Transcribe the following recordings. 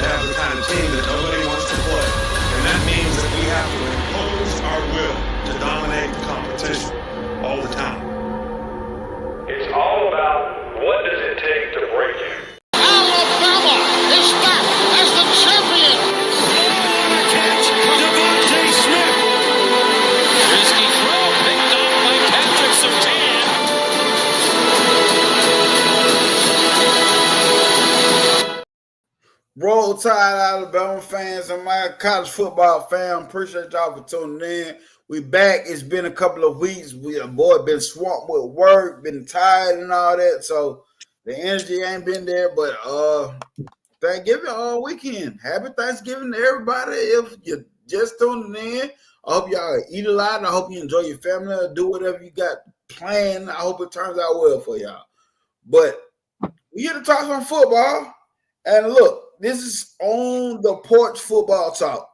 have the kind of team that nobody wants to play. And that means that we have to impose our will to dominate the competition all the time. It's all about what does it take to break you. Alabama is back as the champion. Oh, the catch, Devontae Smith. Risky throw, picked off by Patrick Surtain. Roll Tide, Alabama fans, and my college football fam. Appreciate y'all for tuning in. We back. It's been a couple of weeks. Boy been swamped with work, been tired and all that. So the energy ain't been there. But Thanksgiving weekend. Happy Thanksgiving to everybody. If you're just tuning in, I hope y'all eat a lot. I hope you enjoy your family. Do whatever you got planned. I hope it turns out well for y'all. But we here to talk some football. And look, this is on the Porch Football Talk.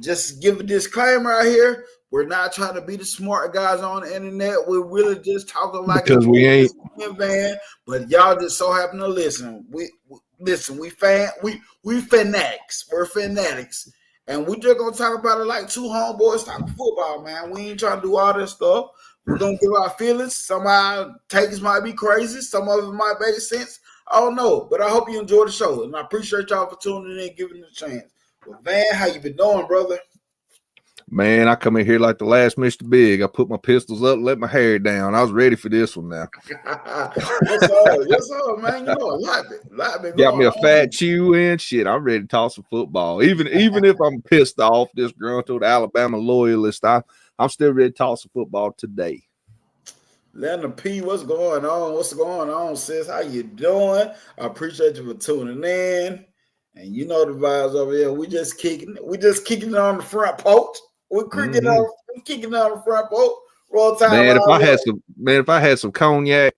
Just give a disclaimer out here. We're not trying to be the smart guys on the internet. We're really just talking like because we ain't. Van, but y'all just so happen to listen. We fanatics. We're fanatics. And we just gonna talk about it like two homeboys talking football, man. We ain't trying to do all this stuff. We're gonna give our feelings. Some of our takes might be crazy, some of it might make sense. I don't know, but I hope you enjoy the show, and I appreciate y'all for tuning in and giving it a chance. Well, Van, how you been doing, brother? Man, I come in here like the last Mr. Big. I put my pistols up, let my hair down. I was ready for this one now. Yes, sir, man. You know, a lot been Got me a going fat on. chew in. Shit, I'm ready to toss some football. Even if I'm pissed off, disgruntled Alabama loyalist, I'm still ready to toss some football today. Lana P, what's going on? What's going on, sis? How you doing? I appreciate you for tuning in. And you know the vibes over here. We just kicking it on the front porch. We're kicking it on the front porch. Roll Tide. Man, if I had some cognac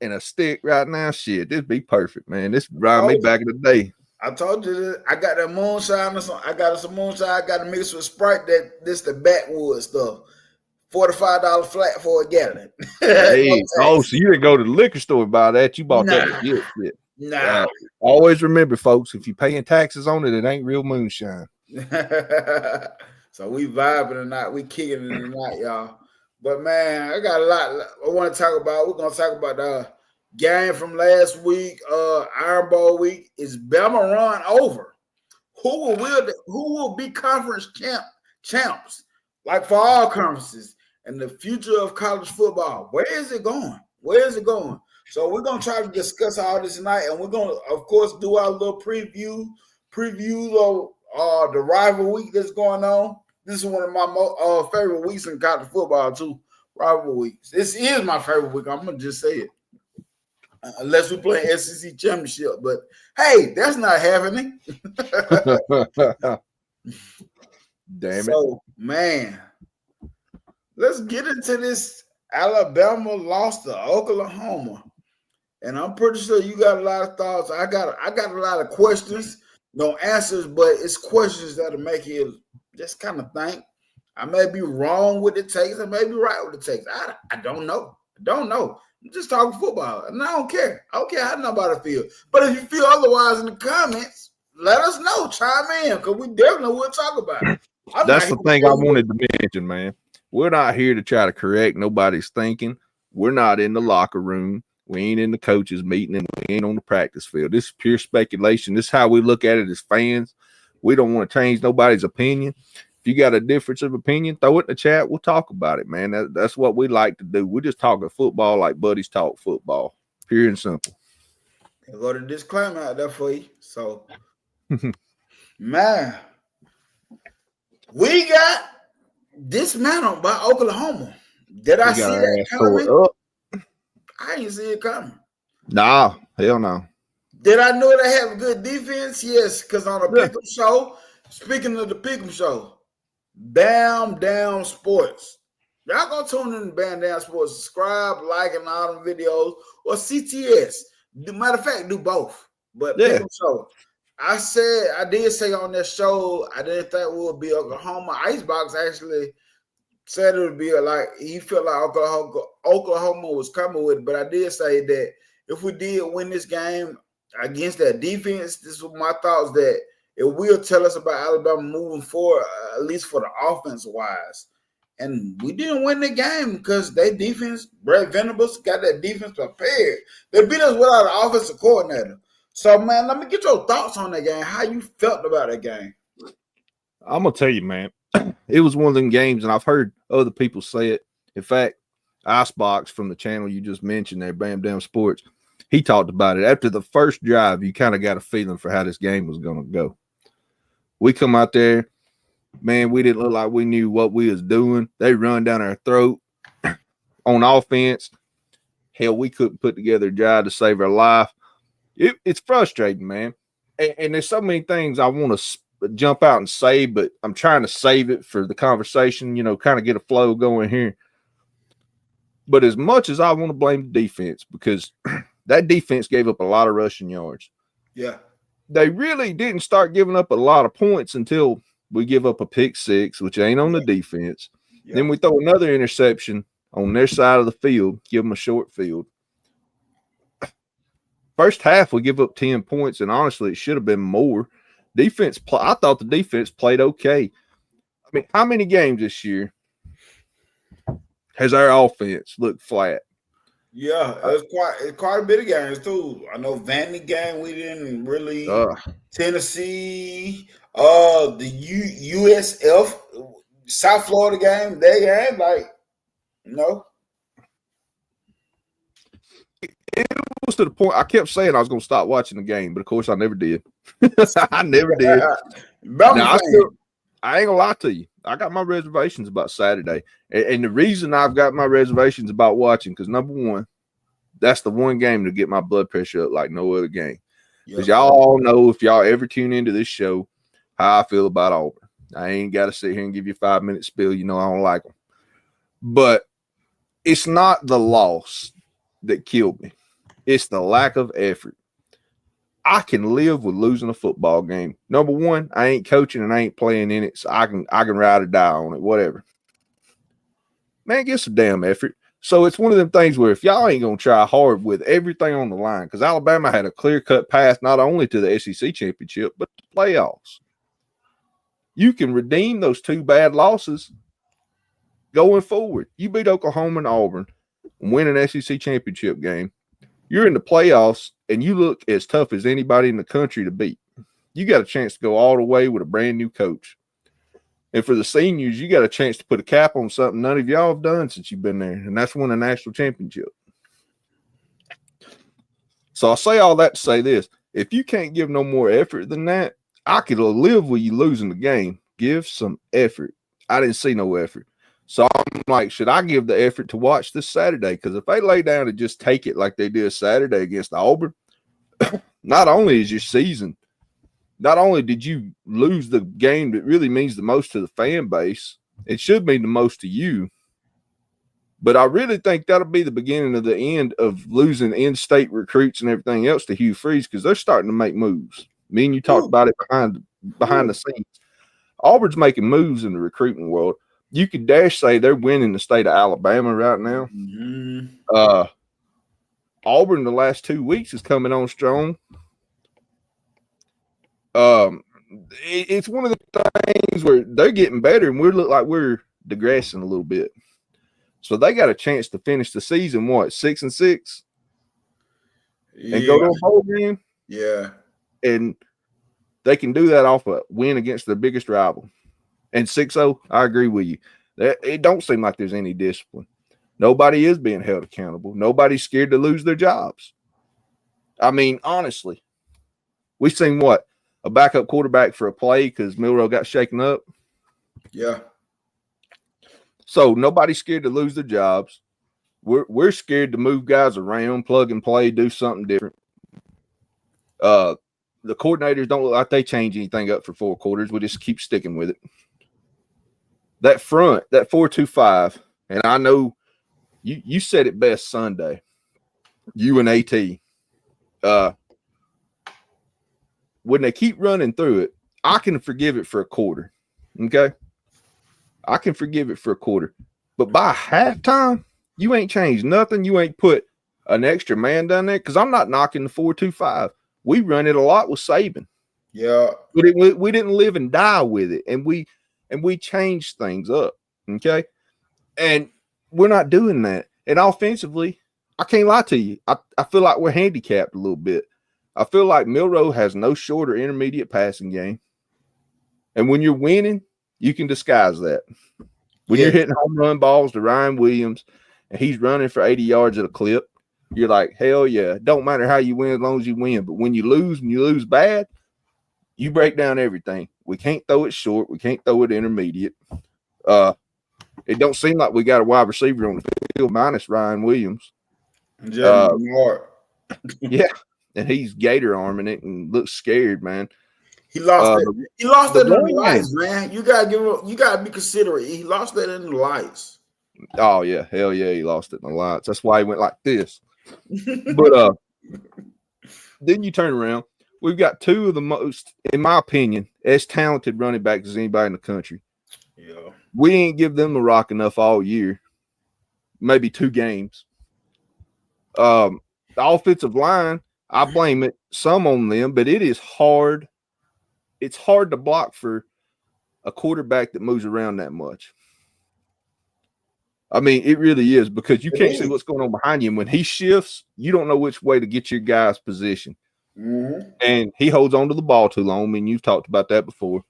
and a stick right now, shit, this be perfect, man. This remind me back in the day. I told you that I got that moonshine or something. I got some moonshine. I got to mix with Sprite. This the backwood stuff. $45 flat for a gallon. Hey, so you didn't go to the liquor store and buy that. You bought that to get shit. Nah. Always remember, folks, if you're paying taxes on it, it ain't real moonshine. So we vibing tonight. We kicking it tonight, y'all. But, man, I got a lot I want to talk about. We're going to talk about the game from last week, Iron Bowl week. Is Bama run over? Who will be conference champs, like for all conferences? And the future of college football, where is it going? Where is it going? So we're going to try to discuss all this tonight, and we're going to, of course, do our little previews of the rival week that's going on. This is one of my favorite weeks in college football, too, rival weeks. This is my favorite week. I'm going to just say it. Unless we play SEC championship. But, hey, that's not happening. Damn it. So, man, let's get into this. Alabama lost to Oklahoma. And I'm pretty sure you got a lot of thoughts. I got a lot of questions, no answers, but it's questions that'll make you just kind of think. I may be wrong with the takes. I may be right with the takes. I don't know. I'm just talking football, and I don't care. I don't care how nobody feels. But if you feel otherwise in the comments, let us know. Chime in, because we definitely will talk about it. That's the thing I wanted to mention, man. We're not here to try to correct nobody's thinking. We're not in the locker room. We ain't in the coaches meeting, and we ain't on the practice field. This is pure speculation. This is how we look at it as fans. We don't want to change nobody's opinion. If you got a difference of opinion, throw it in the chat. We'll talk about it, man. That's what we like to do. We're just talking football like buddies talk football. Pure and simple. I got a disclaimer out there for you. So, man, we got dismantled by Oklahoma. Did I see that coming? I didn't see it coming. Nah, hell no. Did I know they have a good defense? Yes, because on the Pick'em show, speaking of the Pick'em show, Bam Down Sports. Y'all go tune in to Bam Down Sports. Subscribe, like, and all them videos. Or CTS. Matter of fact, do both. But Pick'em show. I did say on that show, I didn't think it would be Oklahoma. Icebox actually said it would be like, he felt like Oklahoma was coming with it. But I did say that if we did win this game against that defense, this was my thoughts, that it will tell us about Alabama moving forward, at least for the offense wise. And we didn't win the game because their defense, Brett Venables, got that defense prepared. They beat us without an offensive coordinator. So, man, let me get your thoughts on that game. How you felt about that game? I'm going to tell you, man, it was one of them games, and I've heard other people say it. In fact, Icebox from the channel you just mentioned there, Bam Damn Sports, he talked about it. After the first drive, you kind of got a feeling for how this game was going to go. We come out there, man, we didn't look like we knew what we was doing. They run down our throat on offense. Hell, we couldn't put together a drive to save our life. It's frustrating, man. And there's so many things I want to jump out and say, but I'm trying to save it for the conversation, kind of get a flow going here. But as much as I want to blame the defense, because that defense gave up a lot of rushing yards. Yeah. They really didn't start giving up a lot of points until we give up a pick six, which ain't on the defense. Yeah. Then we throw another interception on their side of the field, give them a short field. First half, we give up 10 points, and honestly, it should have been more. I thought the defense played okay. I mean, how many games this year has our offense looked flat? Yeah, it's quite a bit of games, too. I know Vandy game, we didn't really Tennessee, the USF, South Florida game, their game, It was to the point I kept saying I was going to stop watching the game, but of course I never did. I never did. Now, I ain't going to lie to you. I got my reservations about Saturday. And the reason I've got my reservations about watching, because number one, that's the one game to get my blood pressure up like no other game. Because y'all all know, if y'all ever tune into this show, how I feel about Auburn. I ain't got to sit here and give you a 5-minute spiel. I don't like them. But it's not the loss that killed me. It's the lack of effort. I can live with losing a football game. Number one, I ain't coaching and I ain't playing in it, so I can ride or die on it, whatever. Man, get some damn effort. So it's one of them things where if y'all ain't going to try hard with everything on the line, because Alabama had a clear-cut path not only to the SEC championship, but the playoffs. You can redeem those 2 bad losses going forward. You beat Oklahoma and Auburn and win an SEC championship game. You're in the playoffs, and you look as tough as anybody in the country to beat. You got a chance to go all the way with a brand-new coach. And for the seniors, you got a chance to put a cap on something none of y'all have done since you've been there, and that's win a national championship. So I say all that to say this. If you can't give no more effort than that, I could live with you losing the game. Give some effort. I didn't see no effort. So I'm like, should I give the effort to watch this Saturday? Because if they lay down and just take it like they did Saturday against Auburn, not only is your season, not only did you lose the game that really means the most to the fan base, it should mean the most to you. But I really think that'll be the beginning of the end of losing in-state recruits and everything else to Hugh Freeze, because they're starting to make moves. Me and you talked about it behind the scenes. Auburn's making moves in the recruiting world. You could dash say they're winning the state of Alabama right now. Mm-hmm. Auburn the last 2 weeks is coming on strong. It's one of the things where they're getting better and we look like we're digressing a little bit. So they got a chance to finish the season, 6-6? And go to a bowl game? Yeah. And they can do that off a win against their biggest rival. And 6-0, I agree with you. It don't seem like there's any discipline. Nobody is being held accountable. Nobody's scared to lose their jobs. I mean, honestly, we've seen what? A backup quarterback for a play because Milroe got shaken up? Yeah. So nobody's scared to lose their jobs. We're scared to move guys around, plug and play, do something different. The coordinators don't look like they change anything up for 4 quarters. We just keep sticking with it. That front, that 4-2-5, and I know you said it best Sunday, you and AT. When they keep running through it, I can forgive it for a quarter, okay? I can forgive it for a quarter. But by halftime, you ain't changed nothing. You ain't put an extra man down there, because I'm not knocking the 4-2-5. We run it a lot with Saban. Yeah. But we didn't live and die with it, and we changed things up. Okay, and we're not doing that. And offensively, I can't lie to you. I feel like we're handicapped a little bit. I feel like Milroe has no short or intermediate passing game. And when you're winning, you can disguise that. When you're hitting home run balls to Ryan Williams and he's running for 80 yards at a clip, you're like, hell yeah. Don't matter how you win as long as you win. But when you lose bad, you break down everything. We can't throw it short. We can't throw it intermediate. It don't seem like we got a wide receiver on the field minus Ryan Williams. Yeah, and he's gator arming it and looks scared, man. He lost it. He lost it in the lights, man. You gotta be considerate. He lost that in the lights. Oh yeah, hell yeah, he lost it in the lights. That's why he went like this. But then you turn around. We've got two of the most, in my opinion, as talented running backs as anybody in the country. Yeah. We ain't give them the rock enough all year. Maybe 2 games. The offensive line, I blame it some on them, but it is hard. It's hard to block for a quarterback that moves around that much. I mean, it really is, because you can't see what's going on behind you. And when he shifts, you don't know which way to get your guy's position. Mm-hmm. And he holds on to the ball too long. I mean, you've talked about that before.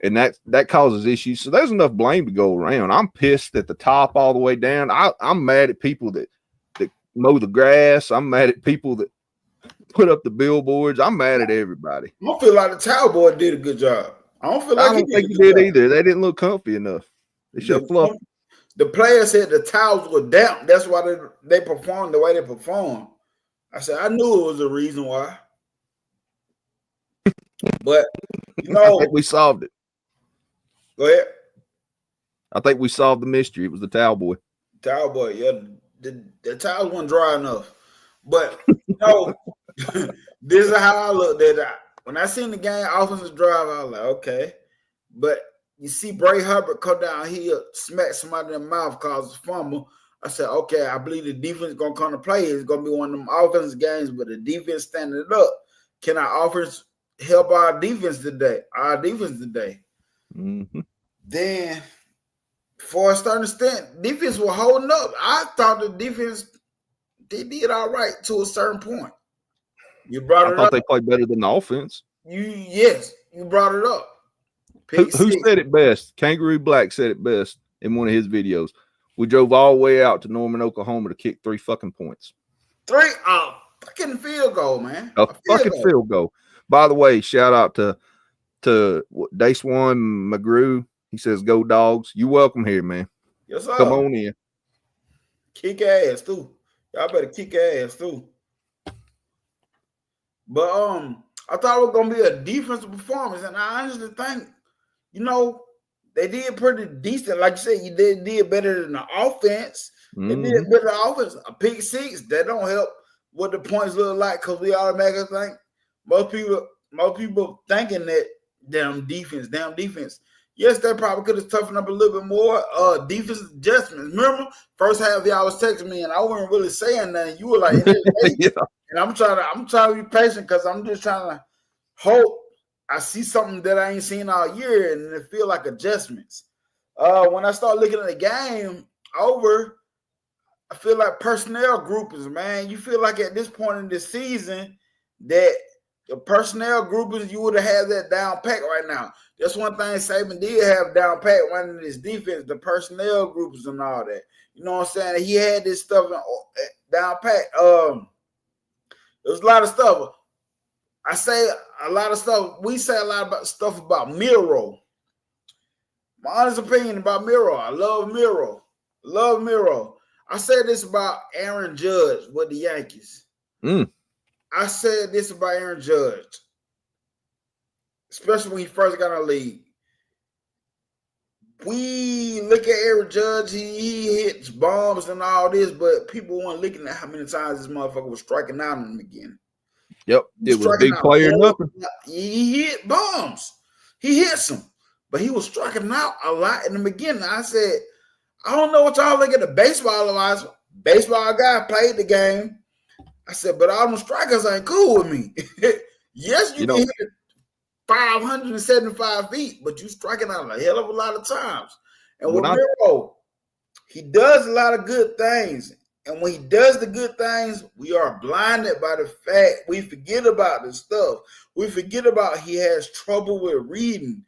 And that causes issues. So there's enough blame to go around. I'm pissed at the top all the way down. I'm mad at people that mow the grass. I'm mad at people that put up the billboards. I'm mad at everybody. I don't feel like the towel boy did a good job. I don't think he did either. They didn't look comfy enough. They should have fluffed. The player said the towels were damp. That's why they performed the way they performed. I said, I knew it was a reason why. But, I think we solved it. Go ahead. I think we solved the mystery. It was the towel boy. Towel boy, yeah. The towels weren't dry enough. But, this is how I looked at it. When I seen the game offensive drive, I was like, okay. But you see Bray Hubbard come down here, smack somebody in the mouth, cause a fumble. I said, okay, I believe the defense is going to come to play. It's going to be one of them offensive games, but the defense standing it up. Can our offense help our defense today? Mm-hmm. Then, for a certain extent, defense was holding up. I thought the defense, they did all right to a certain point. You brought it up. I thought they played better than the offense. You brought it up. Who said it best? Kangaroo Black said it best in one of his videos. We drove all the way out to Norman, Oklahoma to kick 3 fucking points. 3? Oh, fucking field goal, man. A fucking field goal. By the way, shout out to Dayswan McGrew. He says, "Go Dogs." You welcome here, man. Yes, sir. Come on in. Kick ass too. Y'all better kick ass too. But I thought it was gonna be a defensive performance, and I honestly think, they did pretty decent. Like you said, they did better than the offense. Mm-hmm. They did better than the offense. A pick 6, that don't help what the points look like, because we automatically think most people thinking that damn defense. Yes, they probably could have toughened up a little bit more. Defense adjustments. Remember, first half y'all was texting me and I wasn't really saying nothing. You were like, yeah. And I'm trying to be patient, because I'm just trying to hope I see something that I ain't seen all year, and it feel like adjustments. When I start looking at the game over, I feel like personnel groupings, man. You feel like at this point in the season that the personnel groupings, you would have had that down pat right now. That's one thing Saban did have down pat running his defense, the personnel groupings and all that. You know what I'm saying? He had this stuff down pat. There's a lot of stuff. I say a lot of stuff. We say a lot about stuff about Miro. My honest opinion about Miro. I love Miro. I said this about Aaron Judge with the Yankees. I said this about Aaron Judge, especially when he first got in the league. We look at Aaron Judge, he hits bombs and all this, but people weren't looking at how many times this motherfucker was striking out in the beginning. Yep, it was a big player. Nothing. He hit bombs. He hits them, but he was striking out a lot in the beginning. I said, I don't know what y'all look at the baseball guy played the game. I said, but all them strikers ain't cool with me. Yes, you can hit it. 575 feet, but you striking out a hell of a lot of times. And with When I- Miro, he does a lot of good things. And when he does the good things, we are blinded by the fact we forget about this stuff. We forget about he has trouble with reading.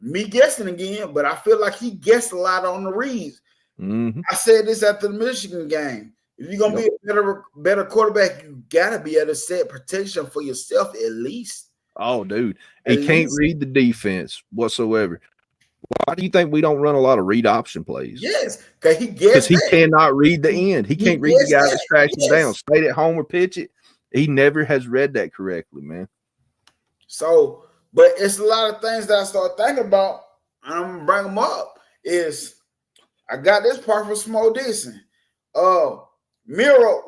Me guessing again, but I feel like he guessed a lot on the reads. Mhm. I said this after the Michigan game. If you're gonna be a better quarterback, you gotta be able to set protection for yourself at least. Oh, dude, At he can't least. read the defense whatsoever. Why do you think we don't run a lot of read option plays? Yes, because he Because guessed he that. cannot read the end. He can't read the guessed guy that. that's tracking Yes. down. Stay at home or pitch it. He never has read that correctly, man. So, but it's a lot of things that I start thinking about, and I'm gonna bring them up. Is I got this part for Smo Dixon. Miro,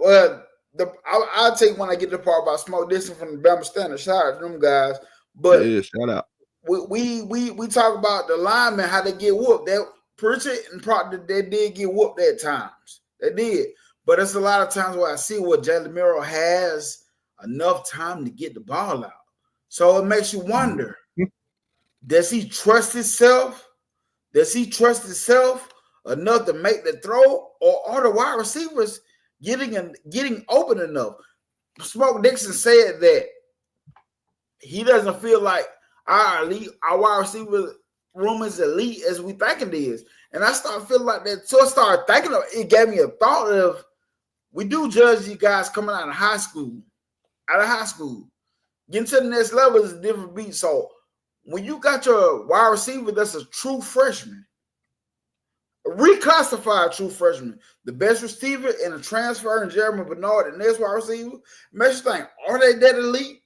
I'll take when I get the part about Smo Dixon from the Bama Standard. Shout out to them guys. But Yeah, shout out. we talk about the linemen, how they get whooped. That Pritchett and Proctor, they did get whooped at times. They did. But it's a lot of times where I see where Jalen Miro has enough time to get the ball out. So it makes you wonder, does he trust himself? Does he trust himself enough to make the throw? Or are the wide receivers getting open enough? Smoke Dixon said that he doesn't feel like our wide receiver room is elite as we think it is. And I started feeling like that. So I started thinking of it, gave me a thought of we do judge these guys coming out of high school. Getting to the next level is a different beat. So when you got your wide receiver that's a true freshman, a reclassified true freshman, the best receiver in a transfer in Jeremy Bernard, the next wide receiver, makes you think, are they that elite?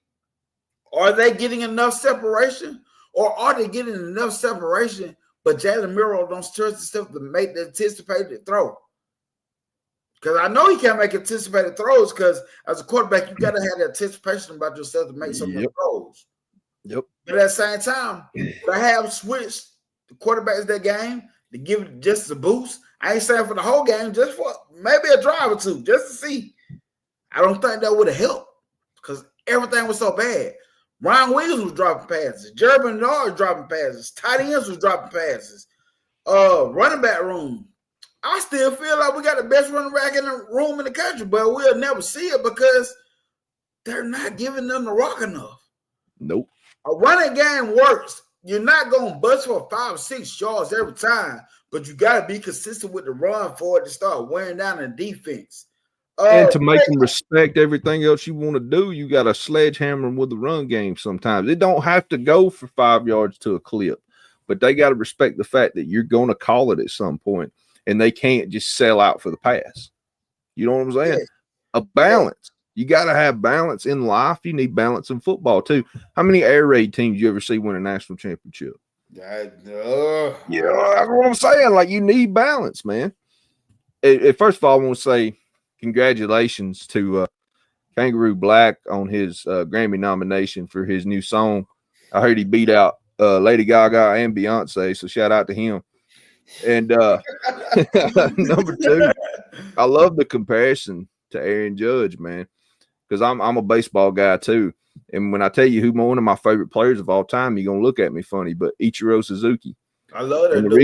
Are they getting enough separation? Or are they getting enough separation, but Jalen Miro don't trust himself to make the anticipated throw? Because I know he can't make anticipated throws because as a quarterback, you got to have the anticipation about yourself to make some of the throws. Yep. But at the same time, I have switched the quarterbacks that game to give it just a boost. I ain't saying for the whole game, just for maybe a drive or two, just to see. I don't think that would have helped because everything was so bad. Ryan Williams was dropping passes. Jeremy Bernard was dropping passes. Tight ends was dropping passes. Running back room. I still feel like we got the best running back in the room in the country, but we'll never see it because they're not giving them the rock enough. Nope. A running game works. You're not going to bust for 5 or 6 yards every time, but you got to be consistent with the run for it to start wearing down the defense. And to make them respect everything else you want to do, you got to sledgehammer them with the run game sometimes. It don't have to go for 5 yards to a clip, but they got to respect the fact that you're going to call it at some point, and they can't just sell out for the pass. You know what I'm saying? Yes. A balance. You got to have balance in life. You need balance in football, too. How many air raid teams you ever see win a national championship? Yeah, that's what I'm saying. Like, you need balance, man. First of all, I want to say congratulations to Kangaroo Black on his Grammy nomination for his new song. I heard he beat out Lady Gaga and Beyonce, so shout out to him. And number 2, I love the comparison to Aaron Judge, man, because I'm a baseball guy too. And when I tell you who one of my favorite players of all time, you're gonna look at me funny, but Ichiro Suzuki. I love that. And the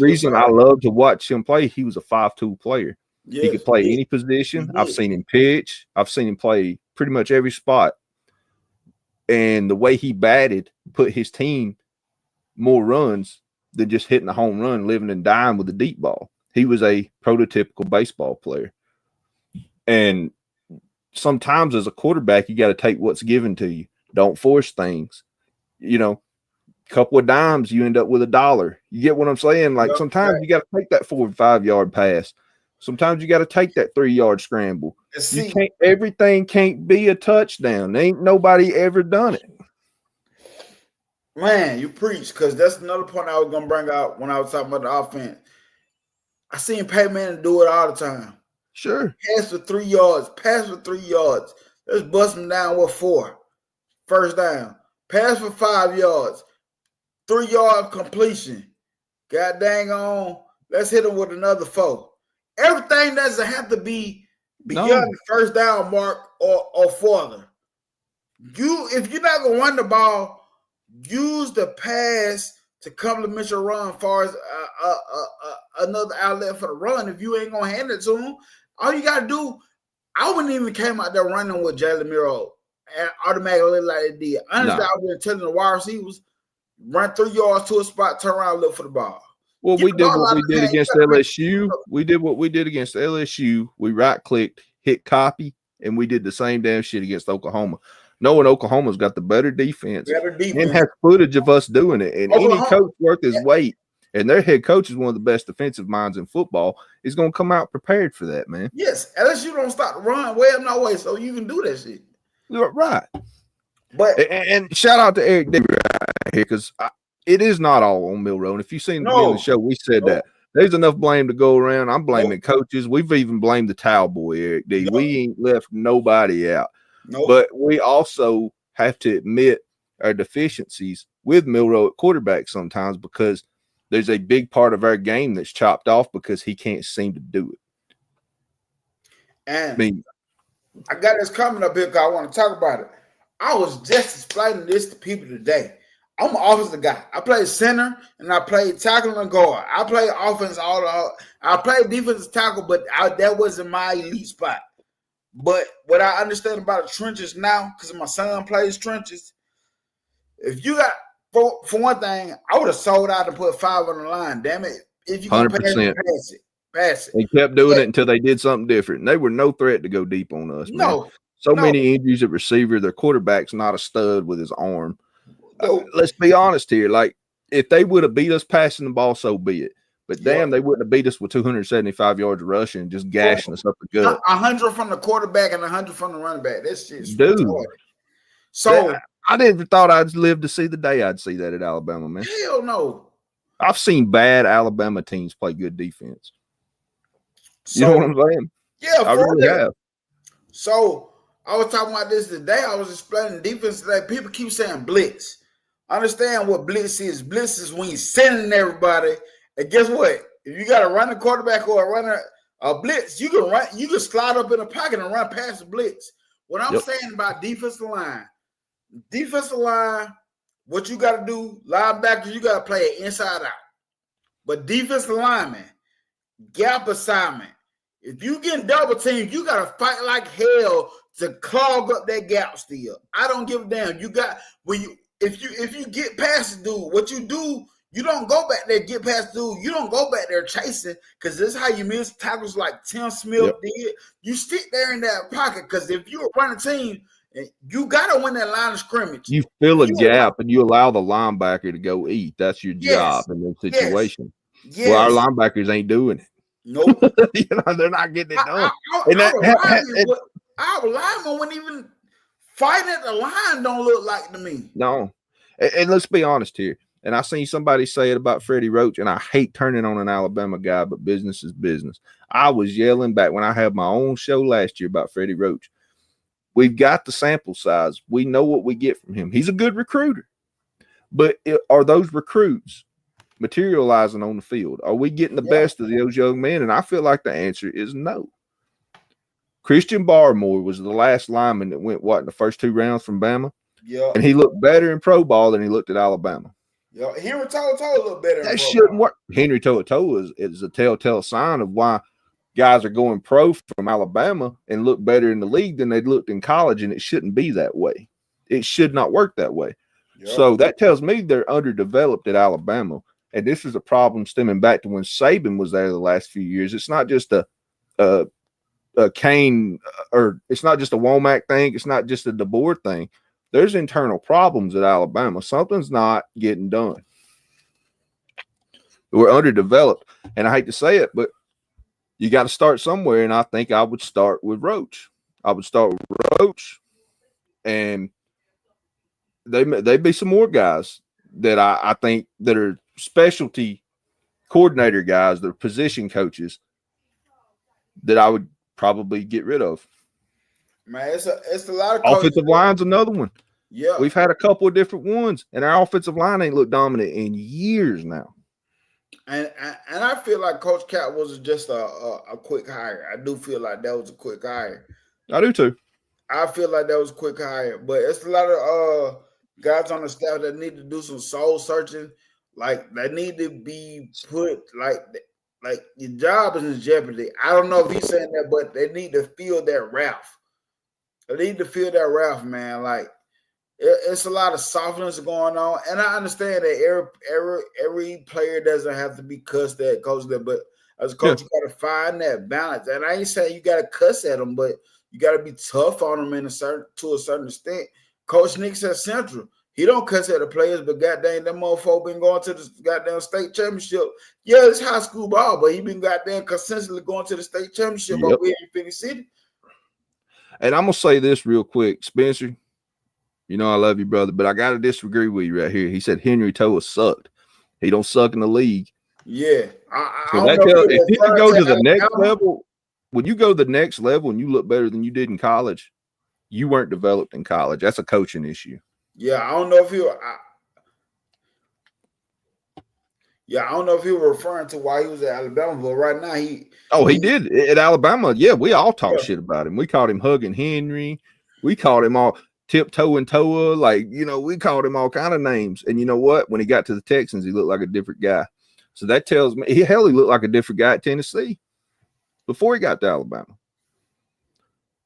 reason I love to watch him play, he was a 5-tool player. Yes, he could play any position. I've seen him pitch. I've seen him play pretty much every spot. And the way he batted put his team more runs than just hitting a home run, living and dying with a deep ball. He was a prototypical baseball player. And sometimes as a quarterback, you got to take what's given to you. Don't force things. You know, a couple of dimes, you end up with $1. You get what I'm saying? Like sometimes you got to take that 4 or 5 yard pass. Sometimes you got to take that 3-yard scramble. Everything can't be a touchdown. Ain't nobody ever done it. Man, you preach, because that's another point I was going to bring out when I was talking about the offense. I seen Peyton Manning do it all the time. Sure. Pass for 3 yards. Pass for 3 yards. Let's bust them down with 4. First down. Pass for 5 yards. 3-yard completion. God dang on. Let's hit them with another 4. Everything doesn't have to be beyond the first down mark or further. if you're not gonna run the ball, use the pass to complement your run as far as another outlet for the run. If you ain't gonna hand it to him, all you gotta do, I wouldn't even came out there running with Jalen Miro and automatically like it did. Honestly, I would have been telling the wide receivers, run 3 yards to a spot, turn around, look for the ball. Well, we did what we did against LSU. We did what we did against LSU. We right-clicked, hit copy, and we did the same damn shit against Oklahoma. Knowing Oklahoma's got the better defense and has footage of us doing it. And any coach worth his weight, and their head coach is one of the best defensive minds in football, is going to come out prepared for that, man. Yes, unless you don't stop the run way up no way, so you can do that shit. Right. But and shout out to Eric Davis right here, because it is not all on Milroe. And if you've seen the show, we said that. There's enough blame to go around. I'm blaming coaches. We've even blamed the towel boy, Eric D. We ain't left nobody out. But we also have to admit our deficiencies with Milroe at quarterback sometimes, because there's a big part of our game that's chopped off because he can't seem to do it. And I got this coming up here because I want to talk about it. I was just explaining this to people today. I'm an offensive guy. I play center and I play tackle and guard. I play offense I play defensive tackle, but that wasn't my elite spot. But what I understand about the trenches now, because my son plays trenches, if you got for one thing, I would have sold out and put 5 on the line. Damn it. If you 100%. Pass it. They kept doing it until they did something different. They were no threat to go deep on us, man. So many injuries at receiver. Their quarterback's not a stud with his arm. Let's be honest here. Like, if they would have beat us passing the ball, so be it. But damn, they wouldn't have beat us with 275 yards rushing and just gashing us up the gut. 100 from the quarterback and 100 from the running back. That's just retarded. So I never thought I'd live to see the day I'd see that at Alabama, man. Hell no. I've seen bad Alabama teams play good defense. You know what I'm saying? Yeah, I really have. So I was talking about this today. I was explaining defense today. People keep saying blitz. Understand what blitz is. Blitz is when you're sending everybody. And guess what? If you got to run a quarterback or a blitz, you can run. You can slide up in the pocket and run past the blitz. What I'm saying about defensive line, what you got to do, linebackers, you got to play it inside out. But defensive lineman, gap assignment. If you get double teamed, you got to fight like hell to clog up that gap still. I don't give a damn. You got if you get past the dude, what you do, you don't go back there, get past the dude. You don't go back there chasing, because this is how you miss tackles like Tim Smith did. You stick there in that pocket, because if you're a running team, you got to win that line of scrimmage. You fill a gap and you allow the linebacker to go eat. That's your job in this situation. Yes. Well, our linebackers ain't doing it. Nope. They're not getting it done. Our lineman wouldn't even fight at the line, don't look like to me. No. And let's be honest here. And I seen somebody say it about Freddie Roach, and I hate turning on an Alabama guy, but business is business. I was yelling back when I had my own show last year about Freddie Roach. We've got the sample size. We know what we get from him. He's a good recruiter. But are those recruits materializing on the field? Are we getting the best of those young men? And I feel like the answer is no. Christian Barmore was the last lineman that went, in the first 2 rounds from Bama? Yeah. And he looked better in pro ball than he looked at Alabama. Yeah, Henry To'oTo'o looked better. That shouldn't work. Henry To'oTo'o is a telltale sign of why guys are going pro from Alabama and look better in the league than they looked in college, and it shouldn't be that way. It should not work that way. Yeah. So that tells me they're underdeveloped at Alabama, and this is a problem stemming back to when Saban was there the last few years. It's not just a Kane, or it's not just a Womack thing. It's not just a DeBoer thing. There's internal problems at Alabama. Something's not getting done. We're underdeveloped, and I hate to say it, but you got to start somewhere, and I think I would start with Roach. I would start with Roach, and they be some more guys that I think that are specialty coordinator guys, that are position coaches, that I would probably get rid of. Man, it's a lot of offensive line's another one. Yeah, we've had a couple of different ones, and our offensive line ain't looked dominant in years now. And I feel like Coach Cat was just a quick hire. I do feel like that was a quick hire. I do too. I feel like that was a quick hire, but it's a lot of guys on the staff that need to do some soul searching. Like they need to be put like your job is in jeopardy. I don't know if he's saying that, but they need to feel that wrath. They need to feel that wrath, man. Like it's a lot of softness going on, and I understand that every player doesn't have to be cussed at, coach that, but as a coach, you got to find that balance. And I ain't saying you got to cuss at them, but you got to be tough on them to a certain extent. Coach Nick at Central, he don't cuss at the players, but goddamn, that motherfucker been going to the goddamn state championship. Yeah, it's high school ball, but he been goddamn consistently going to the state championship over here in Phoenix City. And I'm gonna say this real quick, Spencer. You know I love you, brother, but I gotta disagree with you right here. He said Henry Toa sucked. He don't suck in the league. Yeah, if you go to the next level, when you go to the next level and you look better than you did in college, you weren't developed in college. That's a coaching issue. Yeah, I don't know if he was referring to why he was at Alabama, but right now he did at Alabama. Yeah, we all talked shit about him. We called him hugging Henry. We called him all tiptoeing Toa. Like, you know, we called him all kind of names. And you know what? When he got to the Texans, he looked like a different guy. So that tells me he looked like a different guy at Tennessee before he got to Alabama.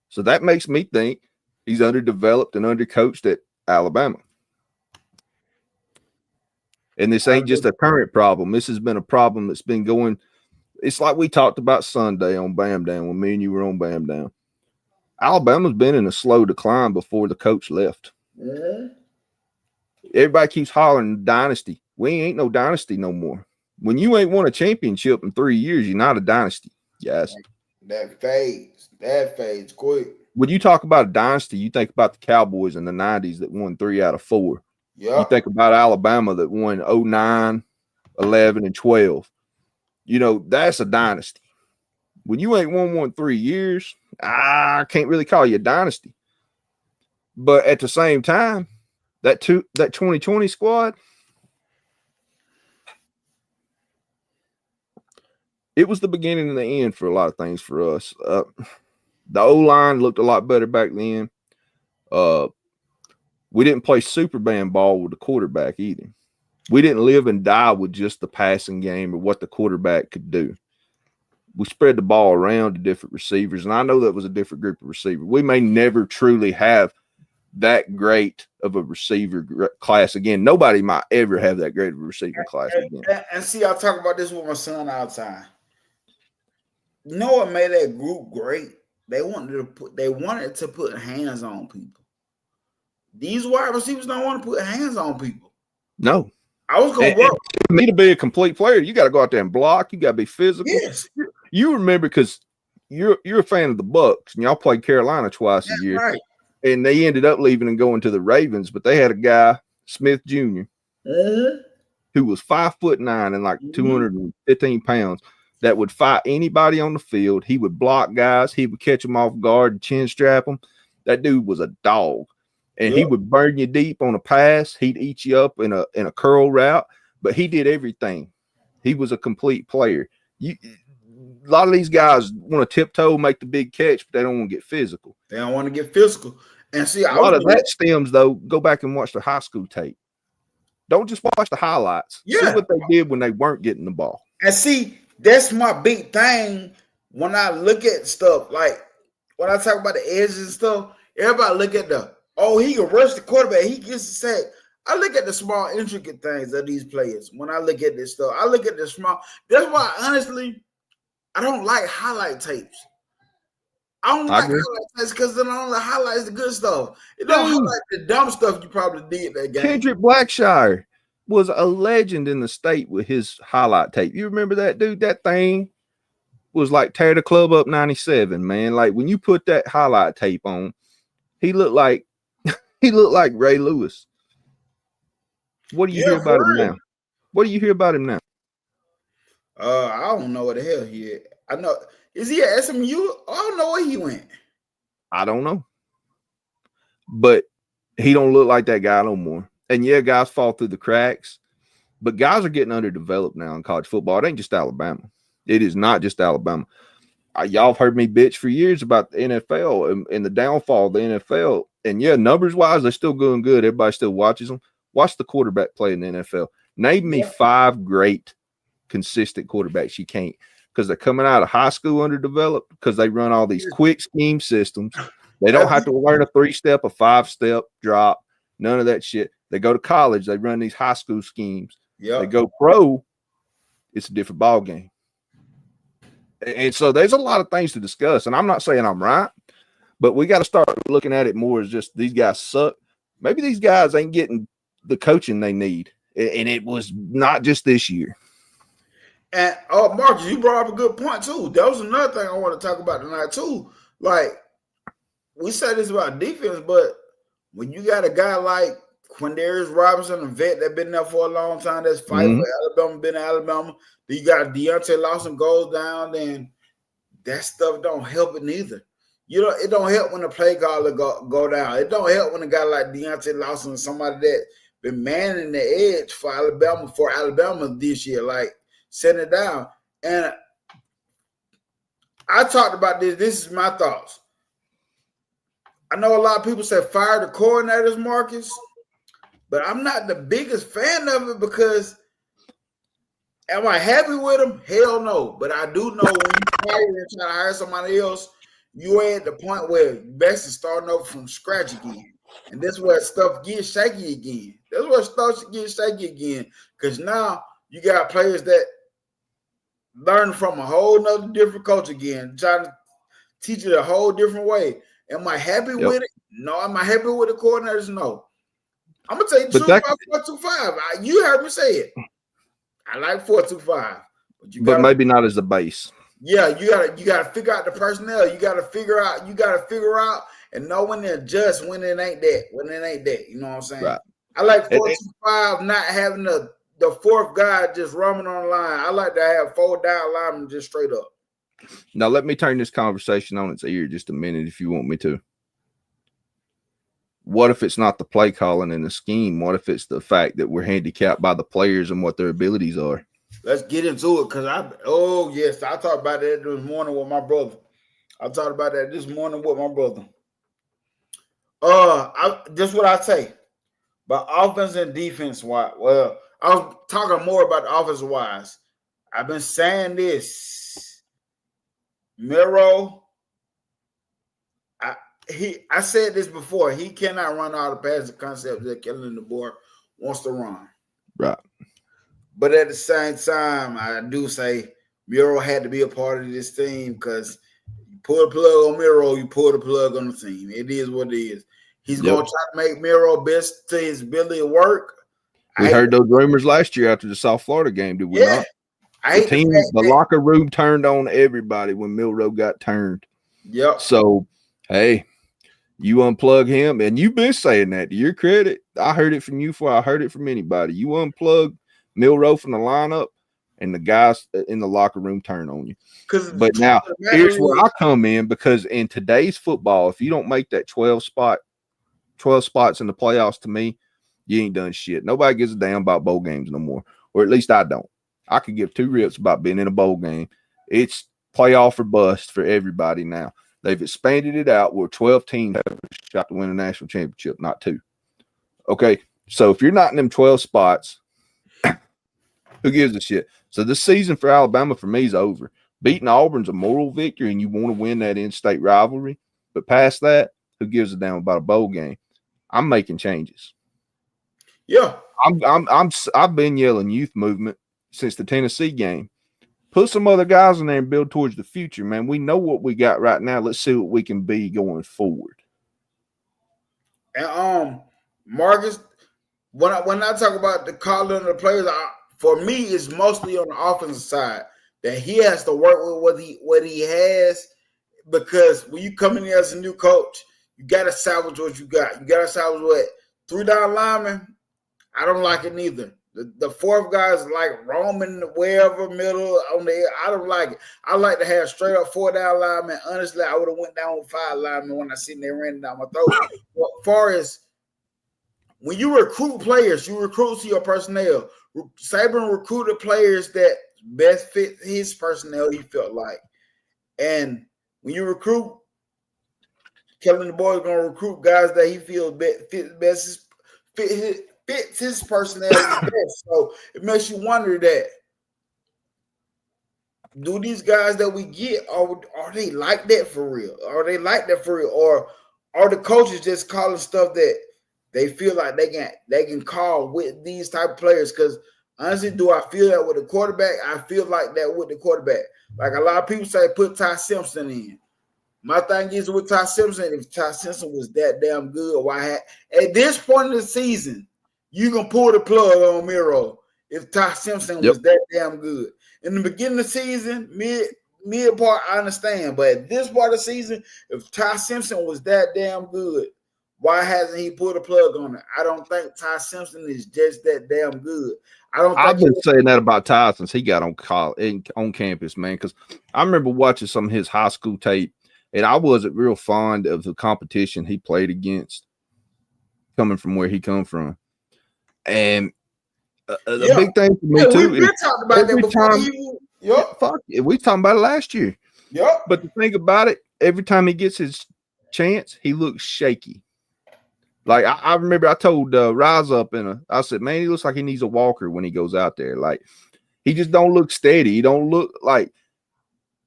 So that makes me think he's underdeveloped and undercoached at Alabama. And this ain't just a current problem. This has been a problem that's been going. It's like we talked about Sunday on Bam Down when me and you were on Bam Down. Alabama's been in a slow decline before the coach left. Mm-hmm. Everybody keeps hollering dynasty. We ain't no dynasty no more. When you ain't won a championship in 3 years, you're not a dynasty. Yes. That fades quick. When you talk about a dynasty, you think about the Cowboys in the 90s that won 3 out of 4. Yeah. You think about Alabama that won 09, 11, and 12. You know, that's a dynasty. When you ain't won 3 years, I can't really call you a dynasty. But at the same time, that 2020 squad, it was the beginning and the end for a lot of things for us. The O-line looked a lot better back then. We didn't play super band ball with the quarterback either. We didn't live and die with just the passing game or what the quarterback could do. We spread the ball around to different receivers, and I know that was a different group of receivers. We may never truly have that great of a receiver class again. Nobody might ever have that great of a receiver class again. And see, I talk about this with my son all the time. You know what made that group great? They wanted to put hands on people. These wide receivers don't want to put hands on people. No. I was going to work. For me to be a complete player, you got to go out there and block. You got to be physical. Yes. You remember because you're a fan of the Bucks, and y'all played Carolina twice a year. Right. And they ended up leaving and going to the Ravens, but they had a guy, Smith Jr., who was 5'9" and like 215 pounds, that would fight anybody on the field. He would block guys. He would catch them off guard and chin strap them. That dude was a dog. And he would burn you deep on a pass. He'd eat you up in a curl route, but he did everything. He was a complete player. A lot of these guys want to tiptoe, make the big catch, but they don't want to get physical. They don't want to get physical. And see, a lot of that stems, though, go back and watch the high school tape. Don't just watch the highlights. Yeah. See what they did when they weren't getting the ball. And see, that's my big thing when I look at stuff. Like, when I talk about the edges and stuff, everybody look at he can rush the quarterback. He gets the sack. I look at the small, intricate things of these players. When I look at this stuff, I look at the small. That's why, honestly, I don't like highlight tapes. I don't like highlight tapes because then I only highlights the good stuff. It don't highlight the dumb stuff you probably did that game. Kendrick Blackshire was a legend in the state with his highlight tape. You remember that, dude? That thing was like Tear the Club Up 97, man. Like, when you put that highlight tape on, he looked like Ray Lewis. What do you hear about him now? What do you hear about him now? I don't know what the hell he is. I know. Is he at SMU? I don't know where he went. I don't know. But he don't look like that guy no more. And yeah, guys fall through the cracks. But guys are getting underdeveloped now in college football. It ain't just Alabama. It is not just Alabama. y'all have heard me bitch for years about the NFL and the downfall of the NFL. And yeah, numbers wise, they're still going good. Everybody still watches them. Watch the quarterback play in the NFL. Name me 5 great, consistent quarterbacks. You can't, because they're coming out of high school underdeveloped, because they run all these quick scheme systems. They don't have to learn a 3-step, a 5-step drop, none of that shit. They go to college, they run these high school schemes. They go pro, it's a different ball game. And so there's a lot of things to discuss. And I'm not saying I'm right, but we got to start looking at it more as just these guys suck. Maybe these guys ain't getting the coaching they need. And it was not just this year. And Marcus, you brought up a good point too. That was another thing I want to talk about tonight too. Like, we say this about defense, but when you got a guy like Quindarius Robinson, a vet that been there for a long time, that's fighting for Alabama, been in Alabama, then you got Deontay Lawson goes down, then that stuff don't help it neither. You know, it don't help when the play caller go down. It don't help when a guy like Deontay Lawson is somebody that been manning the edge for Alabama this year, like setting it down. And I talked about this. This is my thoughts. I know a lot of people say fire the coordinators, Marcus, but I'm not the biggest fan of it because am I happy with them? Hell no. But I do know when you hire and try to hire somebody else, you are at the point where you best is starting over from scratch again. And that's where stuff gets shaky again. That's where stuff gets shaky again. Because now you got players that learn from a whole nother different coach again, trying to teach it a whole different way. Am I happy with it? No. Am I happy with the coordinators? No. I'm gonna tell you the truth about 4-2-5. You heard me say it. I like 4-2-5, but maybe not as a base. Yeah, you gotta figure out the personnel. You gotta figure out and know when to adjust when it ain't that. You know what I'm saying? Right. I like 4-2-5, not having the fourth guy just roaming on the line. I like to have 4 down linemen just straight up. Now, let me turn this conversation on its ear just a minute if you want me to. What if it's not the play calling and the scheme? What if it's the fact that we're handicapped by the players and what their abilities are? Let's get into it because I talked about that this morning with my brother. Just what I say. But offense and defense wise, well, I was talking more about the offense wise. I've been saying this. Miro, I said this before. He cannot run out of passing concept that Kellen DeBoer wants to run. Right. But at the same time, I do say Miro had to be a part of this team because you pull the plug on Miro, you pull the plug on the team. It is what it is. He's going to try to make Miro best to his ability to work. We heard those rumors last year after the South Florida game, did we not? The locker room turned on everybody when Milroe got turned. Yep. So, hey, you unplug him, and you've been saying that to your credit. I heard it from you before I heard it from anybody. You unplug Milroe from the lineup, and the guys in the locker room turn on you. But now, here's where I come in, because in today's football, if you don't make that 12 spots in the playoffs, to me, you ain't done shit. Nobody gives a damn about bowl games no more, or at least I don't. I could give 2 rips about being in a bowl game. It's playoff or bust for everybody now. They've expanded it out where 12 teams have a shot to win a national championship, not 2. Okay, so if you're not in them 12 spots, who gives a shit? So this season for Alabama, for me, is over. Beating Auburn's a moral victory, and you want to win that in-state rivalry. But past that, who gives a damn about a bowl game? I'm making changes. Yeah, I've been yelling youth movement since the Tennessee game. Put some other guys in there and build towards the future, man. We know what we got right now. Let's see what we can be going forward. And Marcus, when I talk about the calling of the players, for me, it's mostly on the offensive side that he has to work with what he has, because when you come in here as a new coach, you got to salvage what you got. You got to salvage what 3 down linemen. I don't like it neither. The fourth guy is like roaming wherever, middle, on the air. I don't like it. I like to have straight up 4 down linemen. Honestly, I would have went down with 5 linemen when I seen they ran down my throat. But as far as when you recruit players, you recruit to your personnel. Saban recruited players that best fit his personnel, he felt like. And when you recruit, Kellen DeBoer is going to recruit guys that he feels fits his personality best. So it makes you wonder that, do these guys that we get, are they like that for real? Are they like that for real? Or are the coaches just calling stuff that they feel like they can call with these type of players? Because honestly, do I feel that with the quarterback? I feel like that with the quarterback. Like a lot of people say, put Ty Simpson in. My thing is with Ty Simpson, if Ty Simpson was that damn good, at this point in the season, you can pull the plug on Miro if Ty Simpson was that damn good. In the beginning of the season, mid part, I understand. But at this part of the season, if Ty Simpson was that damn good, why hasn't he pulled a plug on it? I don't think Ty Simpson is just that damn good. I've been saying that about Ty since he got on campus, man, because I remember watching some of his high school tape, and I wasn't real fond of the competition he played against coming from where he come from. And the big thing for me, too, we've been talking about that before. Fuck it. We talking about it last year. Yep. But the thing about it, every time he gets his chance, he looks shaky. Like, I remember I told Rise Up I said, man, he looks like he needs a walker when he goes out there. Like, he just don't look steady. He don't look like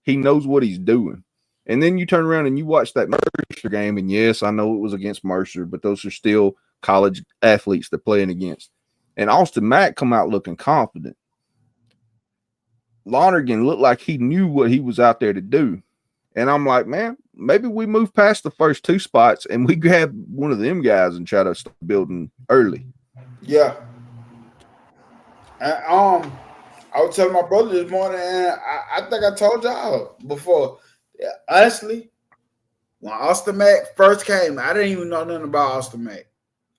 he knows what he's doing. And then you turn around and you watch that Mercer game, and yes, I know it was against Mercer, but those are still college athletes they're playing against. And Austin Mack come out looking confident. Lonergan looked like he knew what he was out there to do. And I'm like, man, maybe we move past the first two spots and we grab one of them guys and try to start building early. Yeah. And, I was telling my brother this morning, and I think I told y'all before. Yeah, honestly, when Austin Mack first came, I didn't even know nothing about Austin Mack.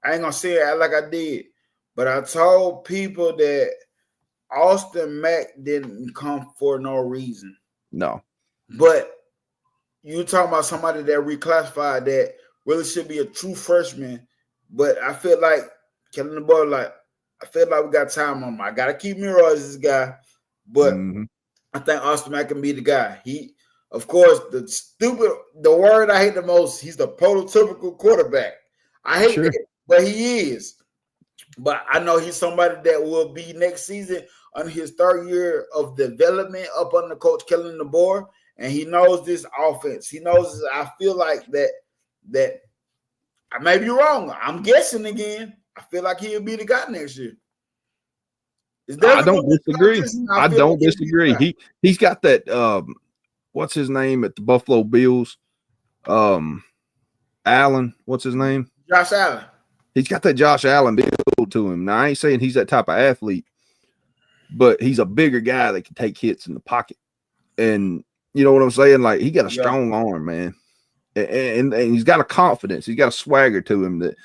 I ain't gonna say it like I did, but I told people that Austin Mack didn't come for no reason. No. But you talking about somebody that reclassified that really should be a true freshman. But I feel like Kellen DeBoer, I feel like we got time on him. I gotta keep Miro as this guy, but I think Austin Mack can be the guy. He, of course, the word I hate the most, he's the prototypical quarterback. I hate that, but he is. But I know he's somebody that will be next season on his third year of development up under Coach Kellen DeBoer, and he knows this offense. He knows this. I feel like that I may be wrong. I'm guessing again. I feel like he'll be the guy next year. I don't disagree. I don't disagree. He's got that what's his name at the Buffalo Bills? Allen. What's his name? Josh Allen. He's got that Josh Allen build to him. Now, I ain't saying he's that type of athlete, but he's a bigger guy that can take hits in the pocket. And you know what I'm saying? Like, he got a strong arm, man. And he's got a confidence. He's got a swagger to him that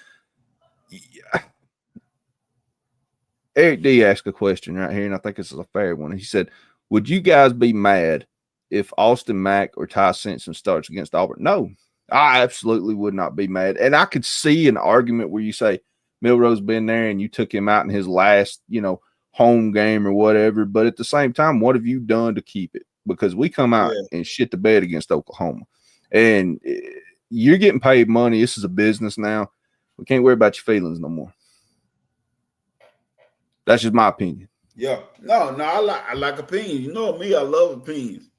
Eric D asked a question right here, and I think this is a fair one. He said, would you guys be mad if Austin Mack or Ty Simpson starts against Auburn? No, I absolutely would not be mad. And I could see an argument where you say Milroe's been there and you took him out in his last, home game or whatever. But at the same time, what have you done to keep it? Because we come out and shit the bed against Oklahoma. And you're getting paid money. This is a business now. We can't worry about your feelings no more. That's just my opinion. Yeah. No, I like opinions. You know me, I love opinions.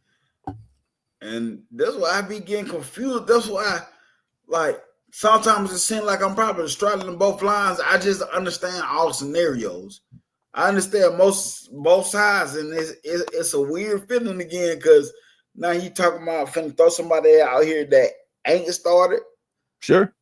And that's why I be getting confused. That's why, sometimes it seems like I'm probably straddling both lines. I just understand all scenarios. I understand both sides, and it's a weird feeling again because now you talking about finna throw somebody out here that ain't started. Sure.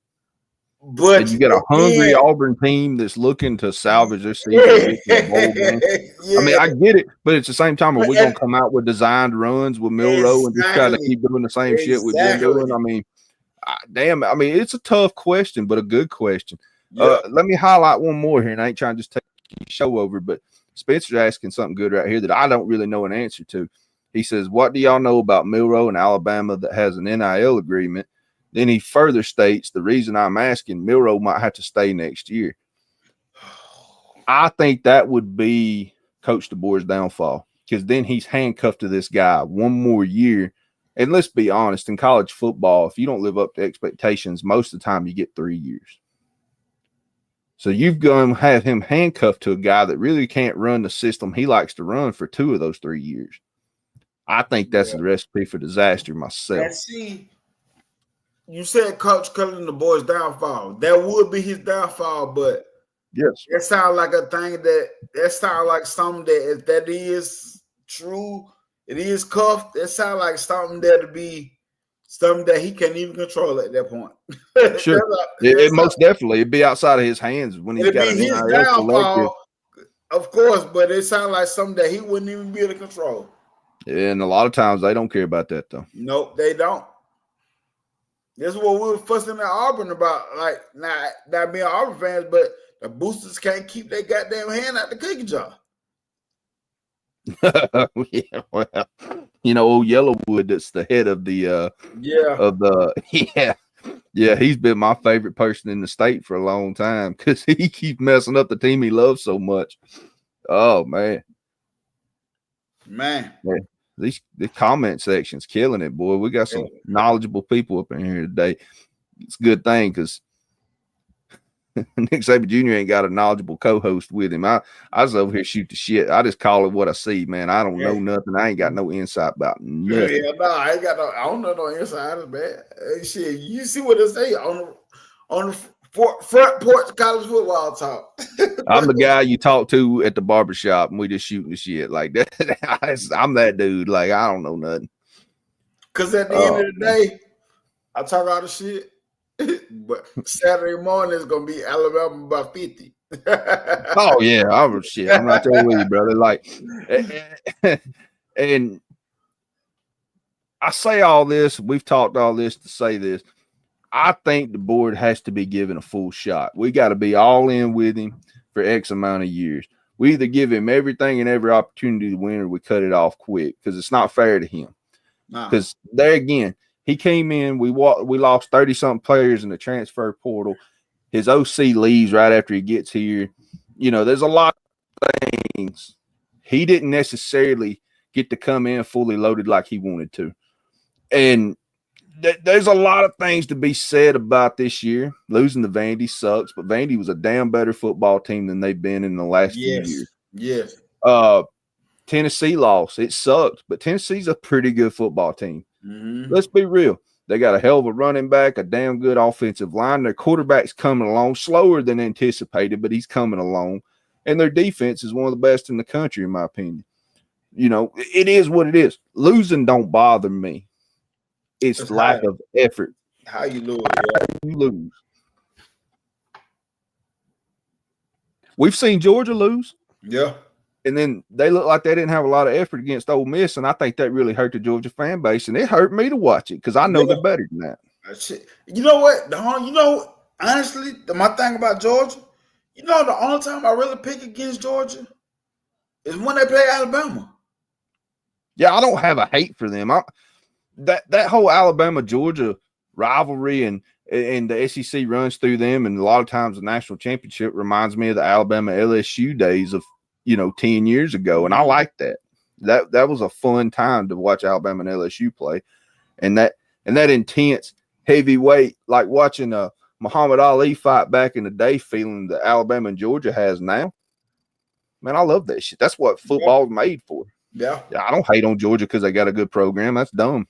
But and you got a hungry Auburn team that's looking to salvage their season. I mean, I get it, but at the same time, are we going to come out with designed runs with Milroe and just try to keep doing the same shit we've been doing? I mean, damn. I mean, it's a tough question, but a good question. Let me highlight one more here, and I ain't trying to just take the show over, but Spencer's asking something good right here that I don't really know an answer to. He says, what do y'all know about Milroe and Alabama that has an NIL agreement? Then he further states, the reason I'm asking, Milroe might have to stay next year. I think that would be Coach DeBoer's downfall, because then he's handcuffed to this guy one more year And let's be honest, in college football, if you don't live up to expectations, most of the time you get 3 years. So you've going to have him handcuffed to a guy that really can't run the system he likes to run for 2 of those 3 years. I think that's the recipe for disaster myself. And see, you said Coach Cullen the boys' downfall. That would be his downfall, but yes, that sounds like a thing that sounds like something that if that is true, it is cuffed. That sounds like something that'll be something that he can't even control at that point. Sure. It most definitely it'd be outside of his hands when he's got an his NIL downfall, of course, but it sounds like something that he wouldn't even be able to control. And a lot of times they don't care about that though. Nope, they don't. This is what we were fussing at Auburn about, like not being Auburn fans, but the boosters can't keep their goddamn hand out the cookie jar. Yeah, well, old Yellowwood, that's the head of the he's been my favorite person in the state for a long time because he keeps messing up the team he loves so much. Oh man. Yeah. The comment section's killing it, boy. We got some knowledgeable people up in here today. It's a good thing because Nick Saban Jr. ain't got a knowledgeable co-host with him. I was over here shoot the shit. I just call it what I see, man. I don't know nothing. I ain't got no insight about nothing. I ain't got I don't know no insight, man. Shit, you see what they say on the front porch college football talk. I'm the guy you talk to at the barbershop and we just shooting the shit like that. I'm that dude. Like, I don't know nothing. Because at the end of the day, I talk all the shit. But Saturday morning is gonna be Alabama by 50. Oh yeah, I'm right there with you, brother. Like, and I say all this. We've talked all this to say this. I think the board has to be given a full shot. We got to be all in with him for X amount of years. We either give him everything and every opportunity to win, or we cut it off quick because it's not fair to him. Because there again. He came in, we lost 30-something players in the transfer portal. His OC leaves right after he gets here. There's a lot of things. He didn't necessarily get to come in fully loaded like he wanted to. And there's a lot of things to be said about this year. Losing to Vandy sucks, but Vandy was a damn better football team than they've been in the last few years. Yes. Tennessee lost. It sucked, but Tennessee's a pretty good football team. Mm-hmm. Let's be real. They got a hell of a running back, a damn good offensive line. Their quarterback's coming along slower than anticipated, but he's coming along. And their defense is one of the best in the country, in my opinion. It is what it is. Losing don't bother me. It's lack of effort. How you lose? You lose. We've seen Georgia lose. Yeah. And then they look like they didn't have a lot of effort against Ole Miss, and I think that really hurt the Georgia fan base, and it hurt me to watch it because I know they're better than that. You know what? Honestly, my thing about Georgia, the only time I really pick against Georgia is when they play Alabama. Yeah, I don't have a hate for them. That whole Alabama-Georgia rivalry and the SEC runs through them, and a lot of times the national championship reminds me of the Alabama-LSU days of 10 years ago, and I like that. That was a fun time to watch Alabama and LSU play, and that intense heavyweight, like watching a Muhammad Ali fight back in the day, feeling that Alabama and Georgia has now. Man, I love that shit. That's what football's made for. Yeah, I don't hate on Georgia because they got a good program. That's dumb.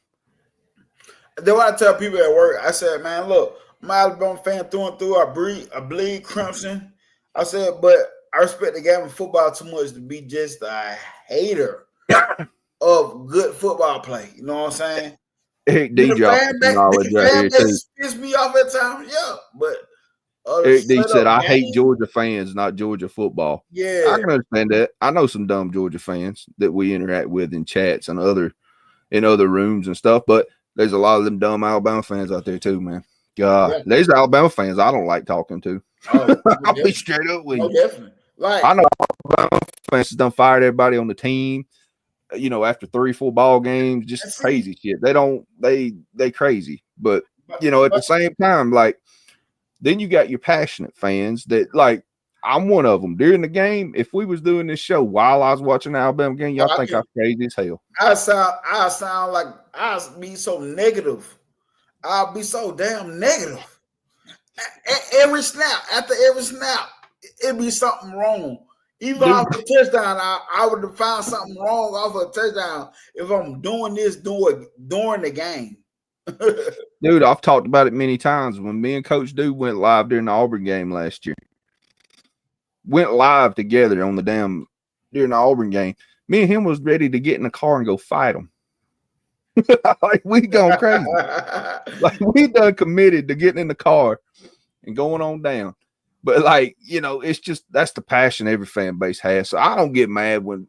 Then when I tell people at work, I said, man, look, I'm an Alabama fan through and through. I bleed crimson. I said, but I respect the game of football too much to be just a hater of good football play. You know what I'm saying? Eric D dropped knowledge right here too. Piss me off at times, yeah. But Eric D said, "I hate Georgia fans, not Georgia football." Yeah, I can understand that. I know some dumb Georgia fans that we interact with in chats and other rooms and stuff, but there's a lot of them dumb Alabama fans out there too, man. God, there's Alabama fans I don't like talking to. I'll be straight up with you. Definitely. Like, I know Alabama fans done fired everybody on the team, after 3-4 ball games, just crazy shit. They crazy. But at the same time, like, then you got your passionate fans that, like, I'm one of them. During the game, if we was doing this show while I was watching the Alabama game, y'all think I'm crazy as hell. I sound like I'll be so negative. I'll be so damn negative. Every snap, after every snap, it'd be something wrong. Even off the touchdown, I would have found something wrong off a touchdown if I'm doing this during the game. Dude, I've talked about it many times. When me and Coach Dude went live during the Auburn game last year, went live together on the during the Auburn game, me and him was ready to get in the car and go fight him. Like, we going crazy. Like, we done committed to getting in the car and going on down. But, like, you know, it's just that's the passion every fan base has. So I don't get mad when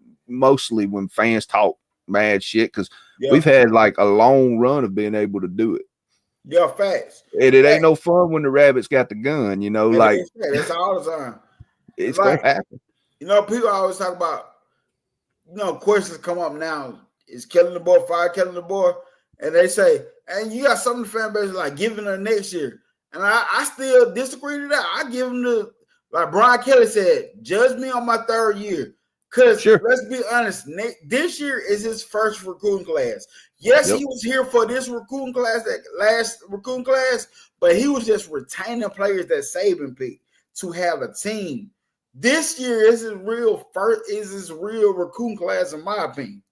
fans talk mad shit because we've had like a long run of being able to do it. Yeah, facts. And it ain't no fun when the rabbits got the gun, you know, like it's all the time. It's like, gonna happen. You know, people always talk about, you know, questions come up now. Is Kellen DeBoer fired Kellen DeBoer? And they say, and you got some of the fan base like giving her next year. And I still disagree to that. I give him like Brian Kelly said, judge me on my third year. Because let's be honest, this year is his first recruiting class. Yes, he was here for this recruiting class, that last recruiting class, but he was just retaining players that Saban picked to have a team. This year is his real recruiting class, in my opinion.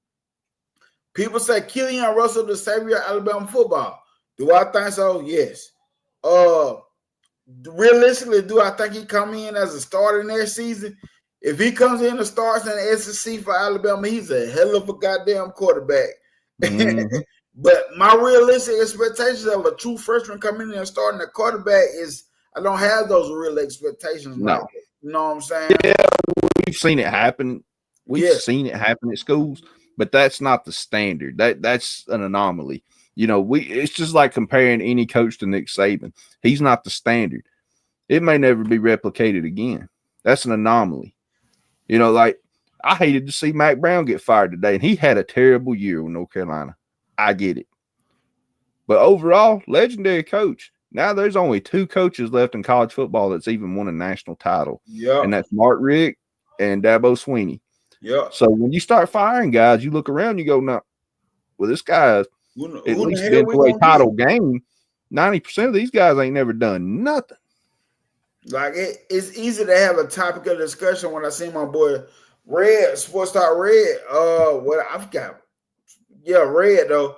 People say Killian Russell the savior of Alabama football. Do I think so? Yes. Realistically, do I think he come in as a starter next season? If he comes in and starts in the SEC for Alabama, he's a hell of a goddamn quarterback. Mm-hmm. But my realistic expectations of a true freshman coming in and starting a quarterback is I don't have those real expectations. No. Like you know what I'm saying? Yeah, we've seen it happen. We've seen it happen at schools, but that's not the standard. That's an anomaly. You know, it's just like comparing any coach to Nick Saban. He's not the standard. It may never be replicated again. That's an anomaly. You know, like I hated to see Mac Brown get fired today, and he had a terrible year with North Carolina. I get it. But overall, legendary coach. Now there's only 2 coaches left in college football that's even won a national title. Yeah. And that's Mark Richt and Dabo Swinney. Yeah. So when you start firing guys, you look around, you go, no, well, this guy's at least been to a title game. 90% of these guys ain't never done nothing. Like it's easy to have a topic of discussion when I see my boy Red, Sports Talk Red. What I forgot. Yeah, Red though.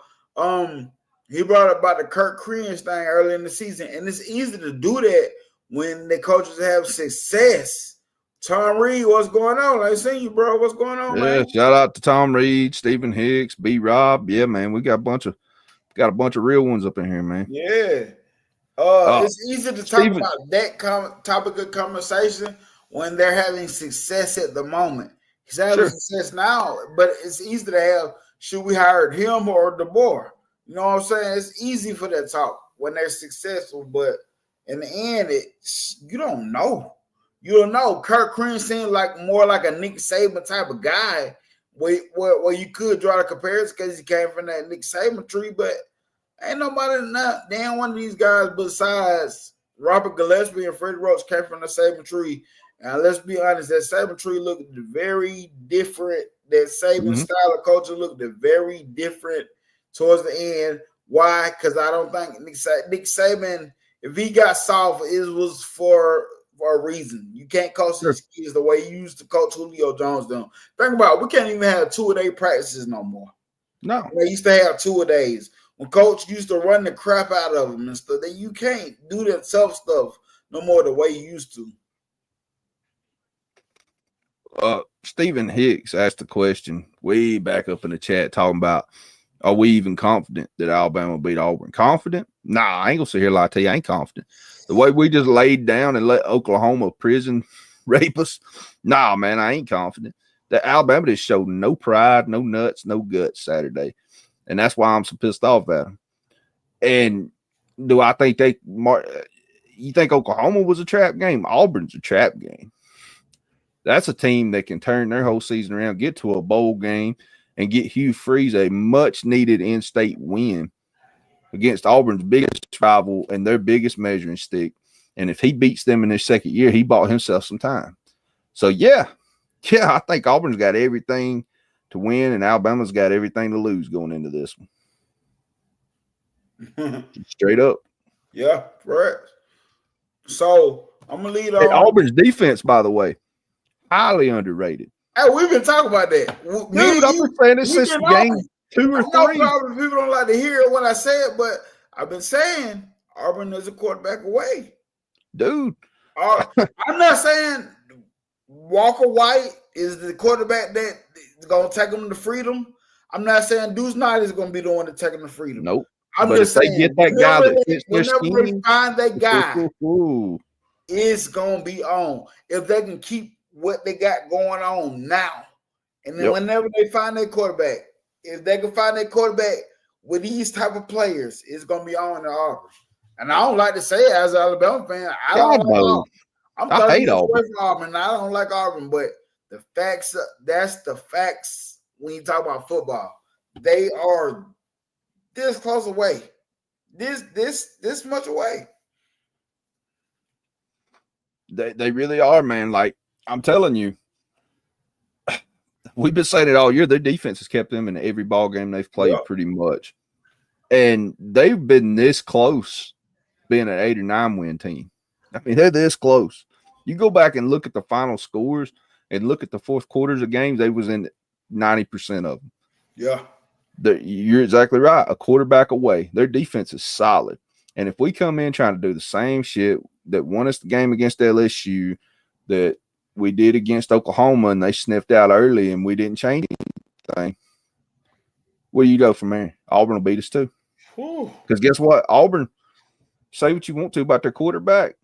He brought up about the Kirk Cousins thing early in the season, and it's easy to do that when the coaches have success. Tom Reed, what's going on? I seen you, bro. What's going on, man? Shout out to Tom Reed, Stephen Hicks, B. Rob. Yeah, man, we got a bunch of real ones up in here, man. Yeah. It's easy to talk about that topic of conversation when they're having success at the moment. He's having success now, but it's easy to have, should we hire him or DeBoer? You know what I'm saying? It's easy for that talk when they're successful, but in the end, you don't know. You don't know. Kirk Cousins seemed like more like a Nick Saban type of guy where you could draw the comparison because he came from that Nick Saban tree, but ain't nobody damn one of these guys besides Robert Gillespie and Freddie Roach came from the Saban tree. And let's be honest, that Saban tree looked very different. That Saban style of coaching looked very different towards the end. Why? Because I don't think Nick Saban, if he got soft, it was for a reason. You can't coach these kids the way you used to coach Julio Jones them. Think about it, we can't even have 2-a-day practices no more. No. They used to have 2-a-days. When coach used to run the crap out of them and stuff, then you can't do that tough stuff no more the way you used to. Stephen Hicks asked a question way back up in the chat talking about, are we even confident that Alabama beat Auburn? Confident? Nah, I ain't gonna sit here lie to you. I ain't confident. The way we just laid down and let Oklahoma prison rape us, nah, man, I ain't confident. That Alabama just showed no pride, no nuts, no guts Saturday. And that's why I'm so pissed off at them. And do I think you think Oklahoma was a trap game? Auburn's a trap game. That's a team that can turn their whole season around, get to a bowl game, and get Hugh Freeze a much-needed in-state win against Auburn's biggest rival and their biggest measuring stick. And if he beats them in his second year, he bought himself some time. So, yeah, I think Auburn's got everything to win, and Alabama's got everything to lose going into this one. Straight up. Yeah, right. So I'm gonna lead on. Hey, Auburn's defense, by the way, highly underrated. Hey, we've been talking about that. Dude, I've been saying this since game 2 or 3. Probably people don't like to hear it when I say it, but I've been saying Auburn is a quarterback away. Dude. I'm not saying Walker White is the quarterback that is going to take them to freedom. I'm not saying Deuce Knight is going to be the one to take them to freedom. Nope. I'm but just if saying, they get that guy that fits their whenever they scheme, find that guy, it's going to be on. If they can keep what they got going on now, and then whenever they find their quarterback, if they can find their quarterback with these type of players, it's going to be on to Auburn. And I don't like to say it as an Alabama fan. I don't like Auburn. I'm hate Auburn. I don't like Auburn, but the facts, that's the facts when you talk about football. They are this close away. This much away. They really are, man. Like, I'm telling you, we've been saying it all year. Their defense has kept them in every ball game they've played pretty much. And they've been this close being an 8 or 9 win team. I mean, they're this close. You go back and look at the final scores and look at the fourth quarters of games, they was in 90% of them. Yeah. You're exactly right. A quarterback away. Their defense is solid. And if we come in trying to do the same shit that won us the game against LSU, that we did against Oklahoma, and they sniffed out early and we didn't change anything, where do you go from there? Auburn will beat us too. Because guess what? Auburn, say what you want to about their quarterback,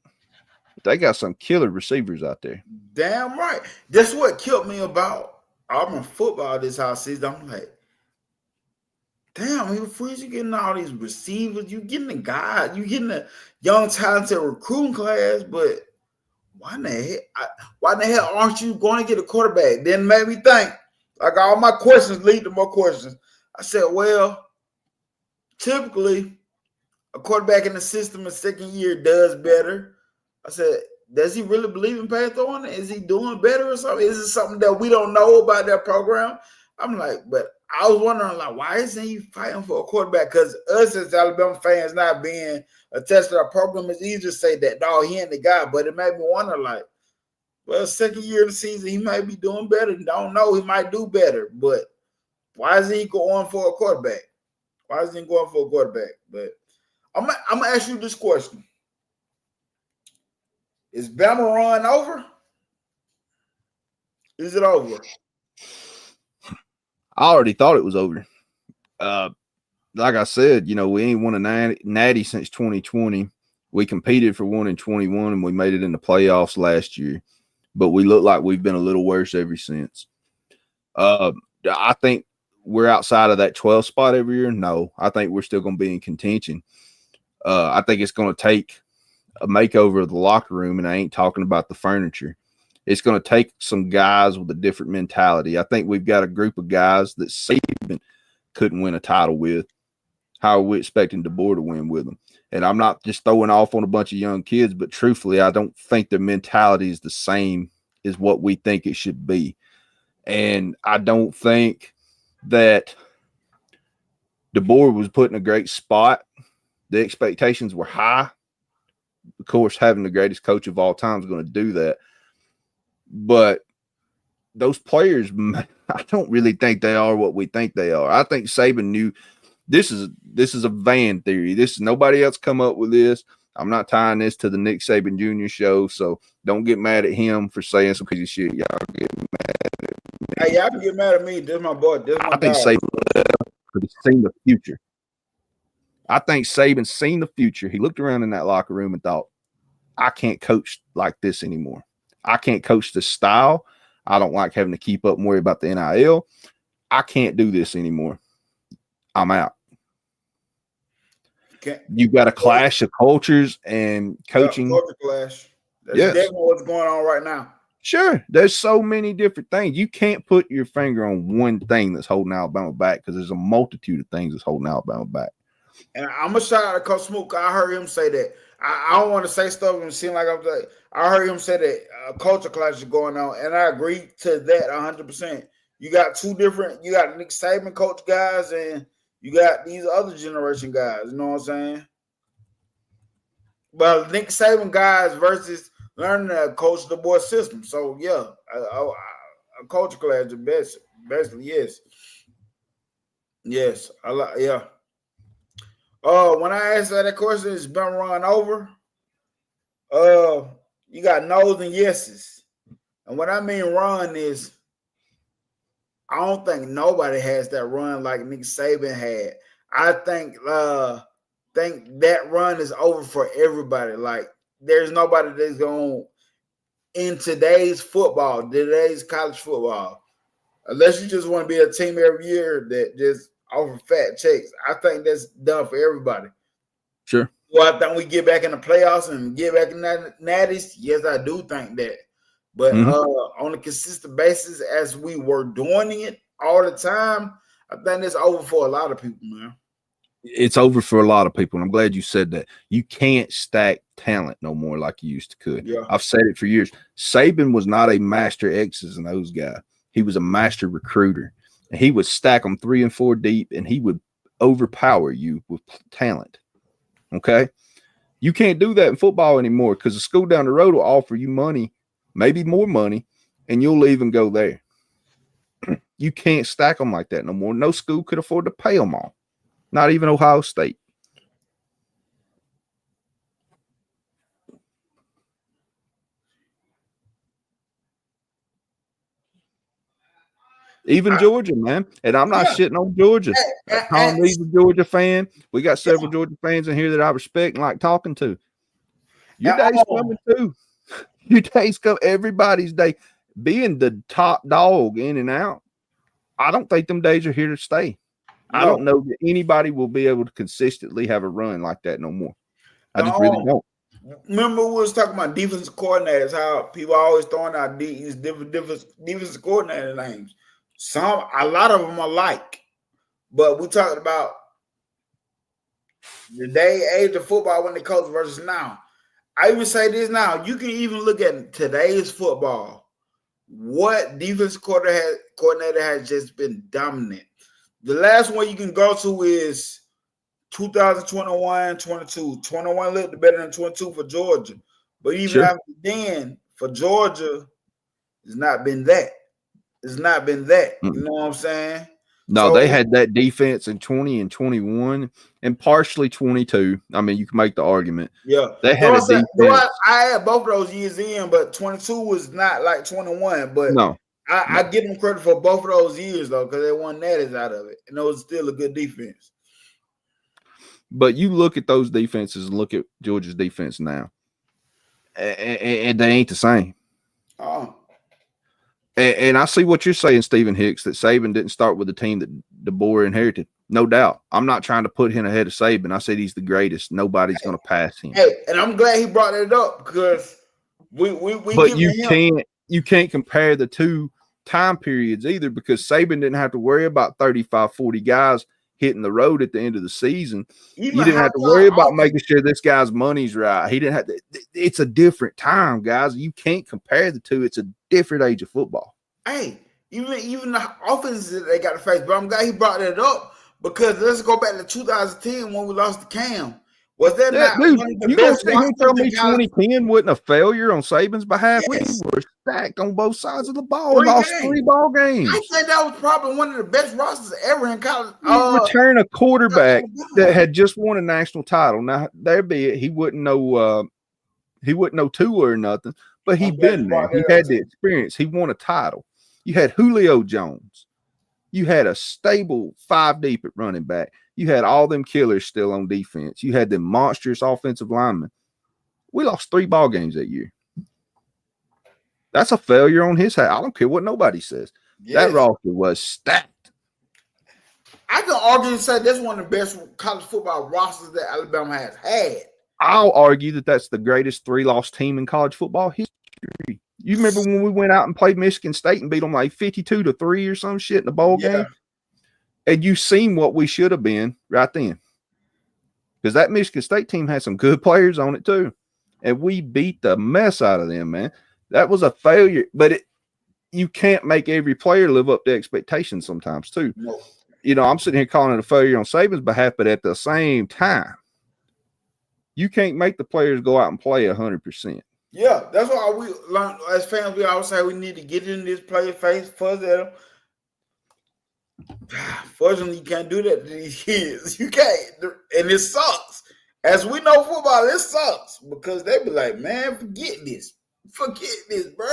they got some killer receivers out there. Damn right. That's what killed me about Auburn football this season. I'm like, damn, you getting all these receivers, you getting the guys, you getting the young talented recruiting class, but why in the hell aren't you going to get a quarterback? Then made me think, like all my questions lead to more questions. I said, well, typically a quarterback in the system in second year does better. I said, does he really believe in pass throwing? Is he doing better or something? Is it something that we don't know about their program? I'm like, but I was wondering, like, why isn't he fighting for a quarterback? Because us as Alabama fans not being attached to our program, it's easy to say that, dog, he ain't the guy. But it made me wonder, like, well, second year of the season, he might be doing better. Don't know. He might do better. But why is he going for a quarterback? Why is he going for a quarterback? But I'm going to ask you this question. Is Bama run over? Is it over? I already thought it was over. Like I said, we ain't won a natty since 2020. We competed for one in 21, and we made it in the playoffs last year. But we look like we've been a little worse ever since. I think we're outside of that 12 spot every year. No, I think we're still going to be in contention. I think it's going to take a makeover of the locker room, and I ain't talking about the furniture. It's going to take some guys with a different mentality. I think we've got a group of guys that Saban couldn't win a title with. How are we expecting DeBoer to win with them? And I'm not just throwing off on a bunch of young kids, but truthfully, I don't think their mentality is the same as what we think it should be. And I don't think that DeBoer was put in a great spot. The expectations were high. Of course, having the greatest coach of all time is going to do that. But those players, I don't really think they are what we think they are. I think Saban knew this is a van theory. Nobody else come up with this. I'm not tying this to the Nick Saban Jr. show, so don't get mad at him for saying some crazy shit. Y'all get mad at me. Hey, y'all can get mad at me. This is my boy. I think Saban could have seen the future. I think Saban seen the future. He looked around in that locker room and thought, I can't coach like this anymore. I can't coach this style. I don't like having to keep up and worry about the NIL. I can't do this anymore. I'm out. Okay. You've got a clash of cultures and coaching. Culture clash. That's yes. definitely what's going on right now. Sure. There's so many different things. You can't put your finger on one thing that's holding Alabama back because there's a multitude of things that's holding Alabama back. And I'm going to shout out to Coach Smoke. I heard him say that. I don't want to say stuff and seem like I'm like, I heard him say that culture clash is going on, and I agree to that 100%. You got two different, you got Nick Saban coach guys, and you got these other generation guys. You know what I'm saying? But Nick Saban guys versus learning to coach the boy system. So yeah, a culture clash is basically yes. Yes, I like yeah. When I asked that question, it's been run over. You got no's and yeses. And what I mean run is I don't think nobody has that run like Nick Saban had. I think that run is over for everybody. Like there's nobody that's going in today's football, today's college football, unless you just want to be a team every year that just offer fat checks. I think that's done for everybody. Sure. Well, I think we get back in the playoffs and get back in that natties. Yes, I do think that. But on a consistent basis, as we were doing it all the time, I think it's over for a lot of people, man. It's over for a lot of people, and I'm glad you said that. You can't stack talent no more like you used to could. Yeah. I've said it for years. Saban was not a master X's and O's guy. He was a master recruiter. And he would stack them 3 and 4 deep, and he would overpower you with talent. Okay? You can't do that in football anymore because the school down the road will offer you money, maybe more money, and you'll leave and go there. You can't stack them like that no more. No school could afford to pay them all. Not even Ohio State. Even Georgia, man. And I'm not shitting on Georgia. Tom Lee's a Georgia fan. We got several Georgia fans in here that I respect and like talking to. Your day's coming too. Your day's coming. Everybody's day. Being the top dog in and out, I don't think them days are here to stay. No. I don't know that anybody will be able to consistently have a run like that no more. I just really don't. Remember we was talking about defensive coordinators, how people are always throwing out these different defensive coordinator names. A lot of them are alike, but we talking about the day age of football when they coach versus now. I even say this now. You can even look at today's football. What defensive coordinator has just been dominant? The last one you can go to is 2021-22. 21 looked better than 22 for Georgia. But even after then, for Georgia, it's not been that. It's not been that. You know what I'm saying? No, so, they had that defense in 20 and 21 and partially 22. I mean, you can make the argument. Yeah. They had a defense. I had both of those years in, but 22 was not like 21. But no. I give them credit for both of those years, though, because they won natties out of it. And it was still a good defense. But you look at those defenses and look at Georgia's defense now, and they ain't the same. Oh. And I see what you're saying, Stephen Hicks, that Saban didn't start with the team that DeBoer inherited. No doubt. I'm not trying to put him ahead of Saban. I said he's the greatest. Nobody's going to pass him. Hey, and I'm glad he brought it up because we But you can't compare the two time periods either because Saban didn't have to worry about 35, 40 guys hitting the road at the end of the season. You didn't have to worry about making sure this guy's money's right. He didn't have to. It's a different time, guys. You can't compare the two. It's a different age of football. Hey, even the offenses that they got to face, but I'm glad he brought that up because let's go back to 2010 when we lost to Cam. Was that not dude, one of the you best? Gonna tell me 2010 wasn't a failure on Saban's behalf? Yes. We were stacked on both sides of the ball. We lost 3 ball games. I think that was probably one of the best rosters ever in college. Return a quarterback that had just won a national title. Now there be it, he wouldn't know Tua or nothing, but he'd been there. He had the experience. He won a title. You had Julio Jones. You had a stable 5 deep at running back. You had all them killers still on defense. You had them monstrous offensive linemen. We lost 3 ball games that year. That's a failure on his side. I don't care what nobody says. Yes. That roster was stacked. I can argue and say that's one of the best college football rosters that Alabama has had. I'll argue that that's the greatest 3-loss team in college football history. You remember when we went out and played Michigan State and beat them like 52-3 or some shit in the bowl game? And you seen what we should have been right then. because that Michigan State team had some good players on it too. And we beat the mess out of them, man. That was a failure, but you can't make every player live up to expectations sometimes too. No. You know, I'm sitting here calling it a failure on Saban's behalf, but at the same time, you can't make the players go out and play 100%. Yeah, that's why we learn as fans. We always say we need to get in this player face, fuzz at them. Fortunately, you can't do that to these kids. You can't, and it sucks. As we know, football, it sucks because they be like, "Man, forget this, bro.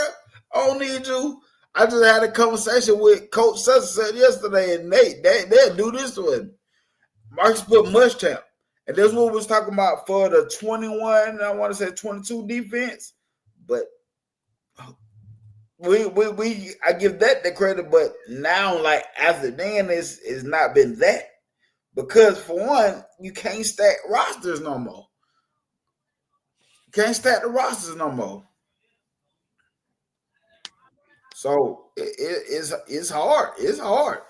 I don't need you." I just had a conversation with Coach Such yesterday, and they'll do this one. Marcus put Muschamp. And that's what we was talking about for the 21, I want to say 22 defense. But I give that the credit, but now, like, after then, it's not been that. Because, for one, you can't stack rosters no more. You can't stack the rosters no more. So, it's hard. It's hard.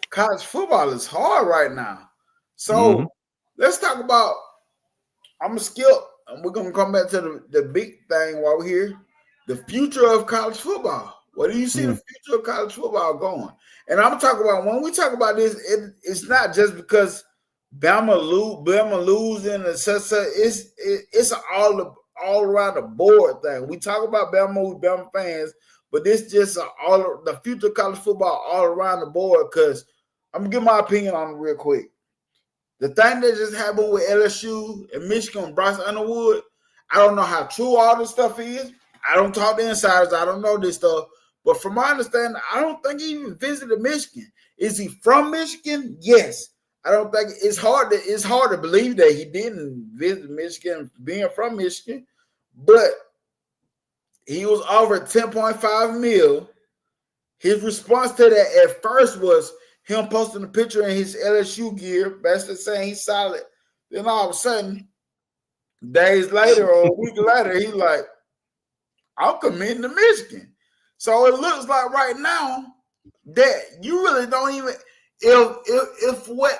College football is hard right now. So, let's talk about, I'm going to skip, and we're going to come back to the big thing while we're here. The future of college football. Where do you see the future of college football going? And I'm talking about, when we talk about this, it's not just because Bama losing and such. It's all around the board thing. We talk about Bama with Bama fans, but this just all the future of college football all around the board. Because I'm going to give my opinion on it real quick. The thing that just happened with LSU and Michigan and Bryce Underwood, I don't know how true all this stuff is. I don't talk to insiders. I don't know this stuff. But from my understanding, I don't think he even visited Michigan. Is he from Michigan? Yes. I don't think it's hard to believe that he didn't visit Michigan being from Michigan. But he was offered $10.5 million. His response to that at first was him posting a picture in his LSU gear, basically saying he's solid. Then all of a sudden, days later or a week later, he's like, I'm committing to Michigan. So it looks like right now that you really don't even, if what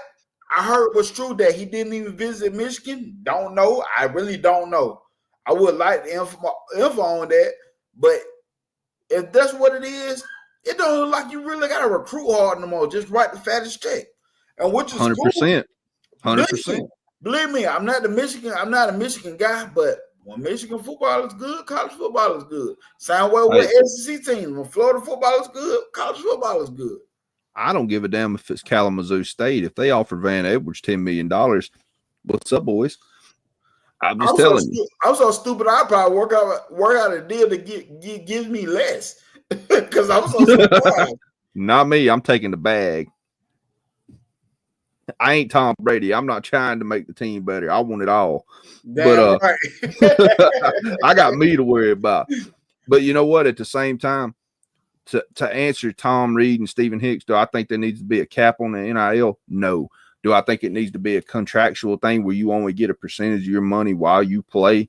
I heard was true that he didn't even visit Michigan, don't know. I really don't know. I would like the info on that. But if that's what it is, it don't look like you really got to recruit hard no more. Just write the fattest check. And which is 100%. Cool. 100%. Believe me, I'm not a Michigan guy, but when Michigan football is good, college football is good. Same way with SEC teams. When Florida football is good, college football is good. I don't give a damn if it's Kalamazoo State. If they offer Van Edwards $10 million, what's up, boys? I'm just telling you. I'm so stupid. I probably work out a deal to give me less because I'm so surprised. Not me. I'm taking the bag. I ain't Tom Brady. I'm not trying to make the team better. I want it all. Damn right. I got me to worry about. But you know what? At the same time, to answer Tom Reed and Stephen Hicks, do I think there needs to be a cap on the NIL? No. Do I think it needs to be a contractual thing where you only get a percentage of your money while you play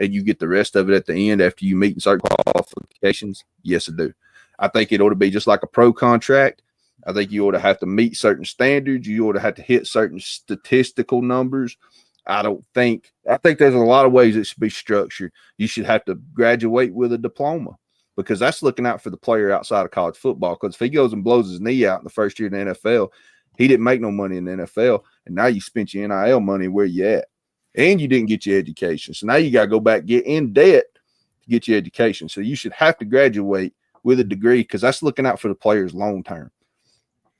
and you get the rest of it at the end after you meet certain qualifications? Yes, I do. I think it ought to be just like a pro contract. I think you ought to have to meet certain standards. You ought to have to hit certain statistical numbers. I think there's a lot of ways it should be structured. You should have to graduate with a diploma because that's looking out for the player outside of college football. Because if he goes and blows his knee out in the first year in the NFL, he didn't make no money in the NFL, and now you spent your NIL money where you at, and you didn't get your education. So now you got to go back, get in debt to get your education. So you should have to graduate with a degree because that's looking out for the players long term.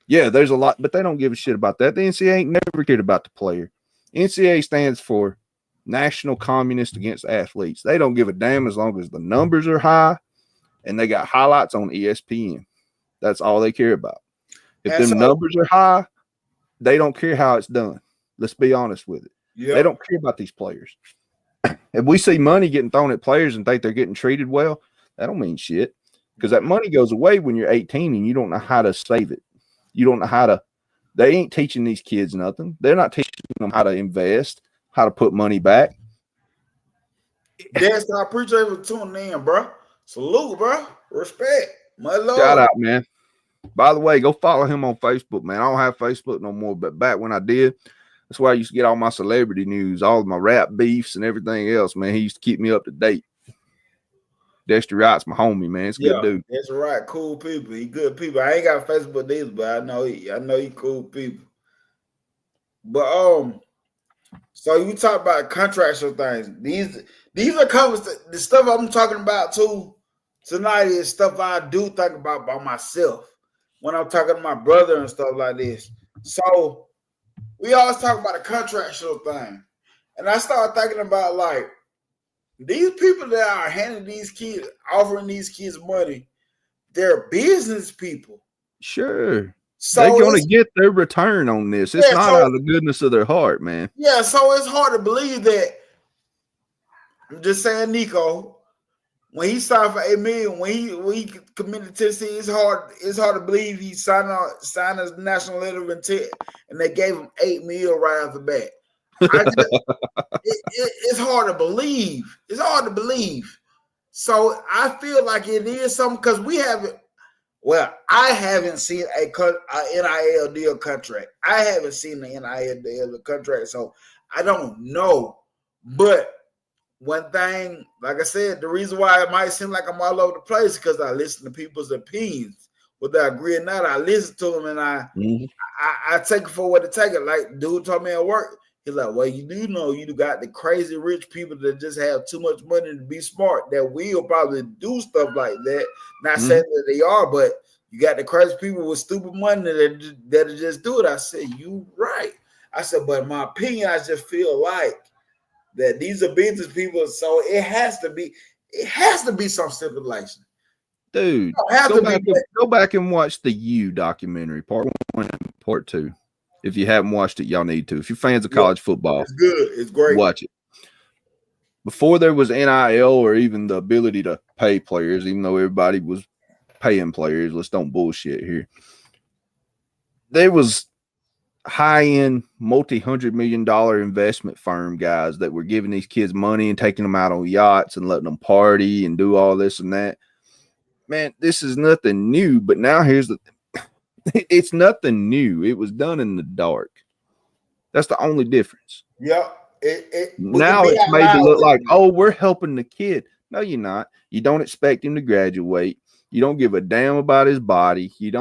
Yeah, there's a lot, but they don't give a shit about that. The NCAA ain't never cared about the player. NCAA stands for National Communist Against Athletes. They don't give a damn as long as the numbers are high and they got highlights on ESPN. That's all they care about. If them numbers are high, they don't care how it's done. Let's be honest with it. Yep. They don't care about these players. If we see money getting thrown at players and think they're getting treated well, that don't mean shit because that money goes away when you're 18 and you don't know how to save it. You don't know how to – they ain't teaching these kids nothing. They're not teaching them how to invest, how to put money back. That's I appreciate you for tuning in, bro. Salute, bro. Respect. My love. Shout out, man. By the way, go follow him on Facebook, man. I don't have Facebook no more, but back when I did, That's why I used to get all my celebrity news, all of my rap beefs and everything else, man. He used to keep me up to date. Dexter Wright's my homie, man. It's a good dude. That's right. Cool people. He good people. I ain't got Facebook either, but I know he cool people. But so you talk about contractual things. These are the stuff I'm talking about too tonight is stuff I do think about by myself when I'm talking to my brother and stuff like this. So we always talk about a contractual thing. And I started thinking about like these people that are handing these kids, offering these kids money, they're business people. Sure. So they're going to get their return on this. It's not out of the goodness of their heart, man. Yeah, so it's hard to believe that. I'm just saying, Nico, when he signed for $8 million, when he committed to Tennessee, it's hard to believe he signed a national letter of intent, and they gave him $8 million right off the bat. It's hard to believe. It's hard to believe. So I feel like it is something because we haven't. Well, I haven't seen a NIL deal contract. I haven't seen the NIL deal contract, so I don't know. But one thing, like I said, the reason why it might seem like I'm all over the place because I listen to people's opinions. Whether I agree or not, I listen to them and I take it for what it take it. Like dude told me at work, he's like, well, you do know you got the crazy rich people that just have too much money to be smart that will probably do stuff like that. Not saying that they are, but you got the crazy people with stupid money that just do it. I said, you right. I said, but in my opinion, I just feel like that these are business people, so it has to be some stipulation. Dude, go back and watch the You documentary, part 1 and part 2. If you haven't watched it, y'all need to. If you're fans of college football, it's good. It's great. Watch it. Before there was NIL or even the ability to pay players, even though everybody was paying players, let's don't bullshit here. There was high-end, multi-$100 million investment firm guys that were giving these kids money and taking them out on yachts and letting them party and do all this and that. Man, this is nothing new, but now here's the it's nothing new. It was done in the dark. That's the only difference. Yeah. Now it's made to look like, oh, we're helping the kid. No, you're not. You don't expect him to graduate. You don't give a damn about his body. It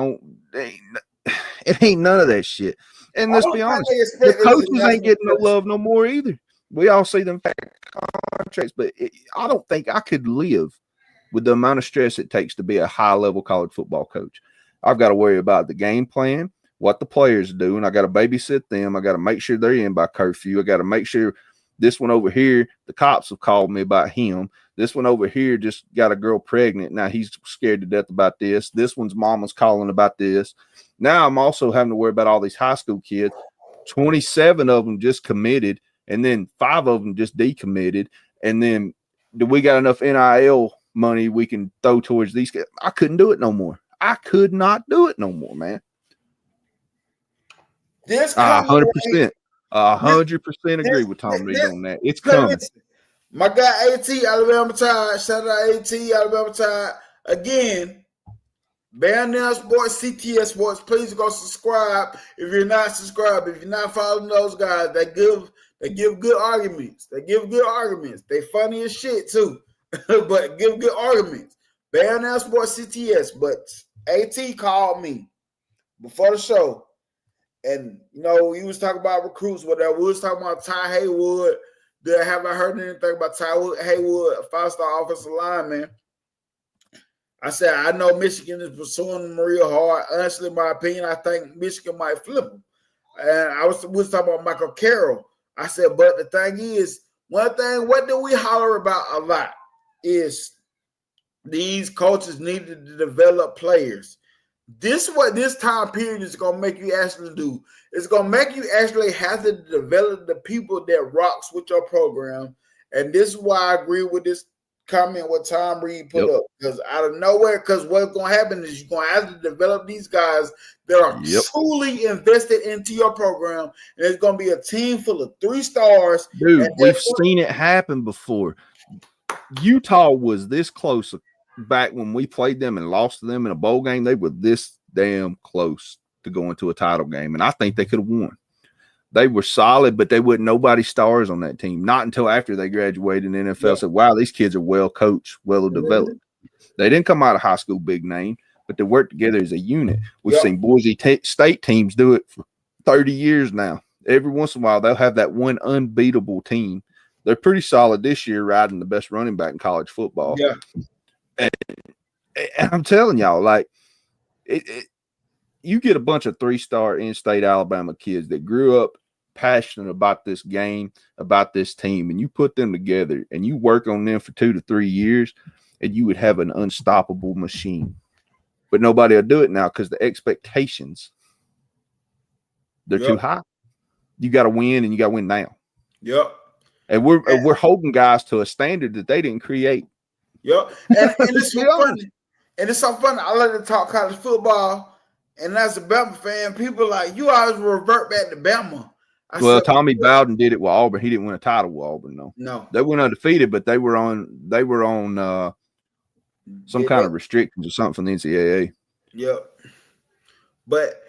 ain't none of that shit. And let's be honest, the coaches ain't getting no love no more either. We all see them contracts, but I don't think I could live with the amount of stress it takes to be a high-level college football coach. I've got to worry about the game plan, what the players are doing. I got to babysit them. I got to make sure they're in by curfew. I got to make sure this one over here, the cops have called me about him. This one over here just got a girl pregnant. Now he's scared to death about this. This one's mama's calling about this. Now I'm also having to worry about all these high school kids. 27 of them just committed, and then 5 of them just decommitted. And then do we got enough NIL money we can throw towards these kids? I couldn't do it no more. I could not do it no more, man. 100%. 100% agree with Tom Reed on that. It's coming. My guy AT, Alabama Tide. Shout out AT, Alabama Tide. Again, Bama Sports, CTS Sports. Please go subscribe if you're not subscribed. If you're not following those guys, they give good arguments. They funny as shit too, but give good arguments. Bama Sports, CTS. But AT called me before the show, and he was talking about recruits. Whatever we was talking about, Ty Haywood. Have I heard anything about Ty Haywood, a 5-star offensive lineman? I said I know Michigan is pursuing him real hard. Honestly, in my opinion, I think Michigan might flip him. And we was talking about Michael Carroll. I said, but the thing is, what do we holler about a lot is these coaches needed to develop players. This is what this time period is going to make you actually do. It's going to make you actually have to develop the people that rocks with your program. And this is why I agree with this comment what Tom Reed put up. Because out of nowhere, because what's going to happen is you're going to have to develop these guys that are truly invested into your program. And it's going to be a team full of 3 stars. Dude, we've seen it happen before. Utah was this close back when we played them and lost to them in a bowl game. They were this damn close to going to a title game, and I think they could have won. They were solid, but they wasn't nobody stars on that team. Not until after they graduated in the NFL said, wow, these kids are well coached, well developed. They didn't come out of high school big name, but they work together as a unit. We've seen Boise State teams do it for 30 years now. Every once in a while, they'll have that one unbeatable team. They're pretty solid this year, riding the best running back in college football. Yeah. And I'm telling y'all, like, you get a bunch of 3-star in-state Alabama kids that grew up passionate about this game, about this team, and you put them together and you work on them for 2 to 3 years, and you would have an unstoppable machine. But nobody will do it now because the expectations, they're too high. You got to win, and you got to win now. Yep. And we're holding guys to a standard that they didn't create. Yep. And it's so funny. And it's so funny. I like to talk college football, and as a Bama fan, people like, you always revert back to Bama. Well, Tommy Bowden did it with Auburn. He didn't win a title with Auburn, though. No. They went undefeated, but they were on some kind of restrictions or something from the NCAA. Yep. But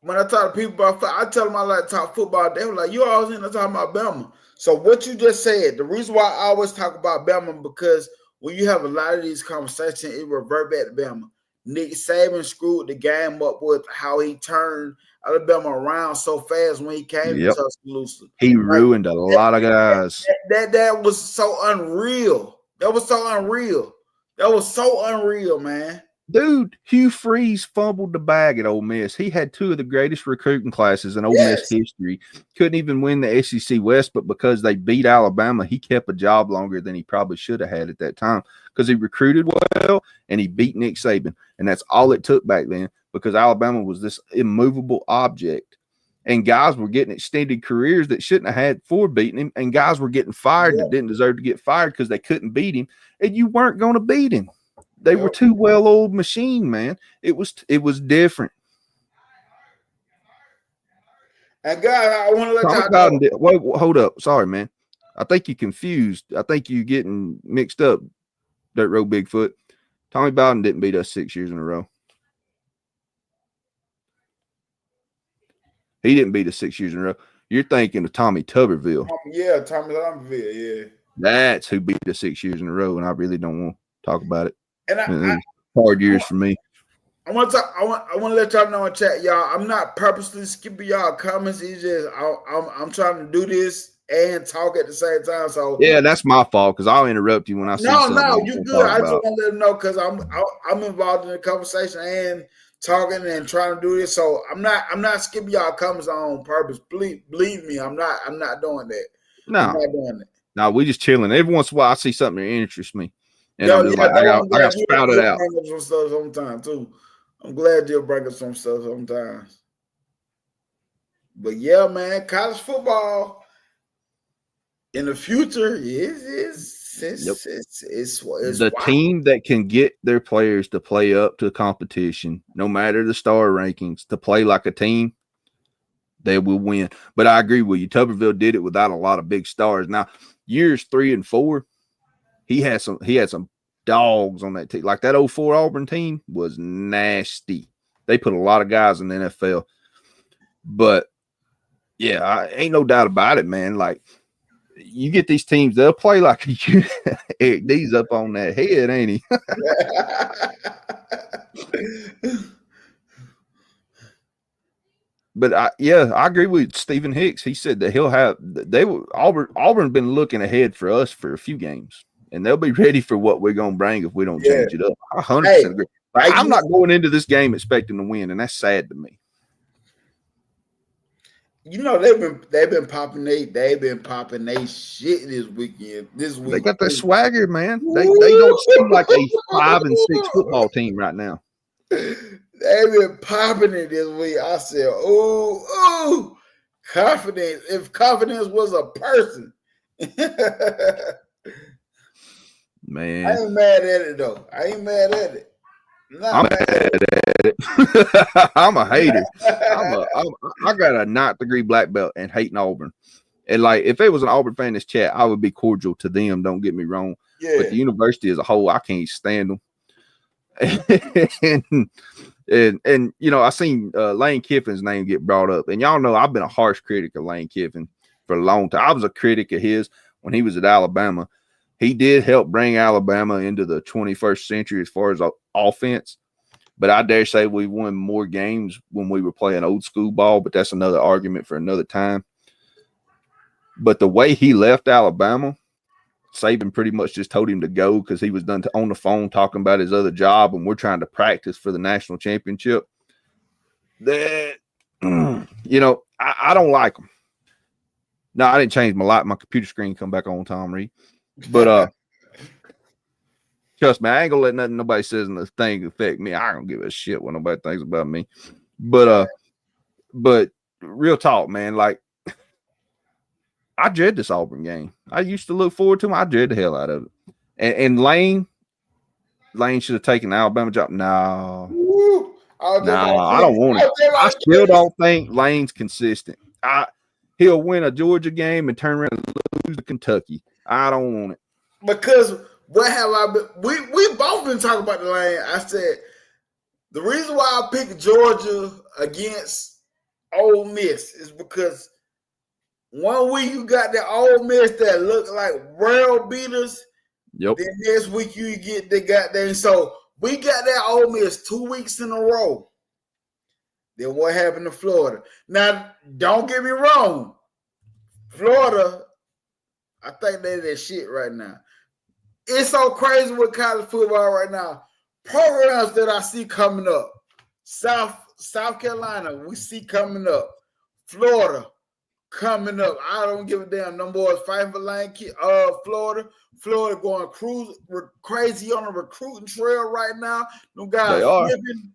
when I talk to people about, I tell them I like to talk football. They were like, you always in there talking about Bama. So what you just said, the reason why I always talk about Bama, because when you have a lot of these conversations, it revert back to Bama. Nick Saban screwed the game up with how he turned Alabama around so fast when he came to Tuscaloosa. He ruined a lot of guys. That was so unreal. That was so unreal, man. Dude, Hugh Freeze fumbled the bag at Ole Miss. He had 2 of the greatest recruiting classes in Ole Miss history. Couldn't even win the SEC West, but because they beat Alabama, he kept a job longer than he probably should have had at that time because he recruited well and he beat Nick Saban. And that's all it took back then because Alabama was this immovable object. And guys were getting extended careers that shouldn't have had for beating him. And guys were getting fired that didn't deserve to get fired because they couldn't beat him. And you weren't going to beat him. They were too well-oiled machine, man. It was different. And guys, I want to let y'all know. Wait, hold up. Sorry, man. I think you're confused. I think you're getting mixed up, Dirt Road Bigfoot. Tommy Bowden didn't beat us 6 years in a row. He didn't beat us 6 years in a row. You're thinking of Tommy Tuberville. Yeah, Tommy Tuberville, yeah. That's who beat us 6 years in a row, and I really don't want to talk about it. And hard years for me. I want to let y'all know in chat, y'all. I'm not purposely skipping y'all comments. It's just I'm trying to do this and talk at the same time. So yeah, that's my fault because I'll interrupt you when I see something. No, you good. I just want to let them know because I'm involved in the conversation and talking and trying to do this. So I'm not skipping y'all comments on purpose. Believe me, I'm not doing that. No, I'm not doing it. No, we just chilling. Every once in a while, I see something that interests me. And I'm just like, I got to spout it out. Some stuff sometimes too. I'm glad you'll bring up some stuff sometimes. But yeah, man, college football in the future is the team that can get their players to play up to competition, no matter the star rankings, to play like a team, they will win. But I agree with you. Tuberville did it without a lot of big stars. Now, years 3 and 4. He had some dogs on that team. Like that 04 Auburn team was nasty. They put a lot of guys in the NFL. But, yeah, ain't no doubt about it, man. Like, you get these teams, they'll play like Eric D's up on that head, ain't he? But I agree with Stephen Hicks. He said that Auburn been looking ahead for us for a few games. And they'll be ready for what we're going to bring if we don't change it up. I 100% agree. I'm not going into this game expecting to win, and that's sad to me. You know they've been popping they shit this weekend. They got their swagger, man. They don't seem like a 5 and 6 football team right now. They've been popping it this week. I said, "Ooh, confidence! If confidence was a person." Man, I ain't mad at it though. I ain't mad at it. I'm mad at it. I'm a hater. I got a 9th degree black belt and hating Auburn. And like, if it was an Auburn fan in this chat, I would be cordial to them. Don't get me wrong. Yeah. But the university as a whole, I can't stand them. And you know, I seen Lane Kiffin's name get brought up, and y'all know I've been a harsh critic of Lane Kiffin for a long time. I was a critic of his when he was at Alabama. He did help bring Alabama into the 21st century as far as offense, but I dare say we won more games when we were playing old school ball, but that's another argument for another time. But the way he left Alabama, Saban pretty much just told him to go because he was done on the phone talking about his other job, and we're trying to practice for the national championship. That, you know, I don't like him. No, I didn't change my light. My computer screen come back on, Tom Reed. But trust me, I ain't gonna let nothing nobody says in this thing affect me. I don't give a shit what nobody thinks about me. But real talk, man, like I dread this Auburn game. I used to look forward to them. I dread the hell out of it. And Lane should have taken the Alabama job. No. I don't want it. I still don't think Lane's consistent. He'll win a Georgia game and turn around and lose to Kentucky. I don't want it. Because what have I been? We both been talking about the Lane. I said the reason why I picked Georgia against Ole Miss is because 1 week you got the Ole Miss that look like world beaters. Yep. Then next week you get the goddamn. So we got that Ole Miss 2 weeks in a row. Then what happened to Florida? Now, don't get me wrong. Florida, I think they're that shit right now. It's so crazy with college football right now. Programs that I see coming up. South Carolina, we see coming up. Florida, coming up. I don't give a damn. Them boys fighting for Lane. Florida going crazy on a recruiting trail right now. Them guys flipping.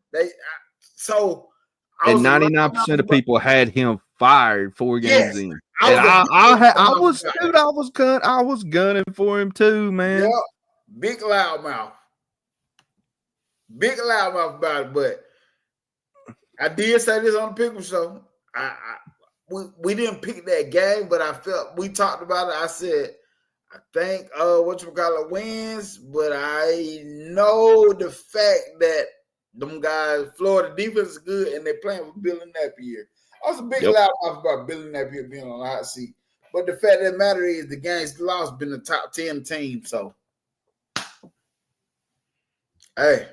And 99% of people had him fired 4 games in. And I was gunning for him too, man. Yeah, big loudmouth about it. But I did say this on the Pickle Show. We didn't pick that game, but I felt we talked about it. I said, I think wins, but I know the fact that them guys, Florida defense is good, and they're playing with Billy Napier. I was a big loudmouth about Billy Napier being on the hot seat. But the fact of the matter is the game's lost been the top 10 team. So, hey.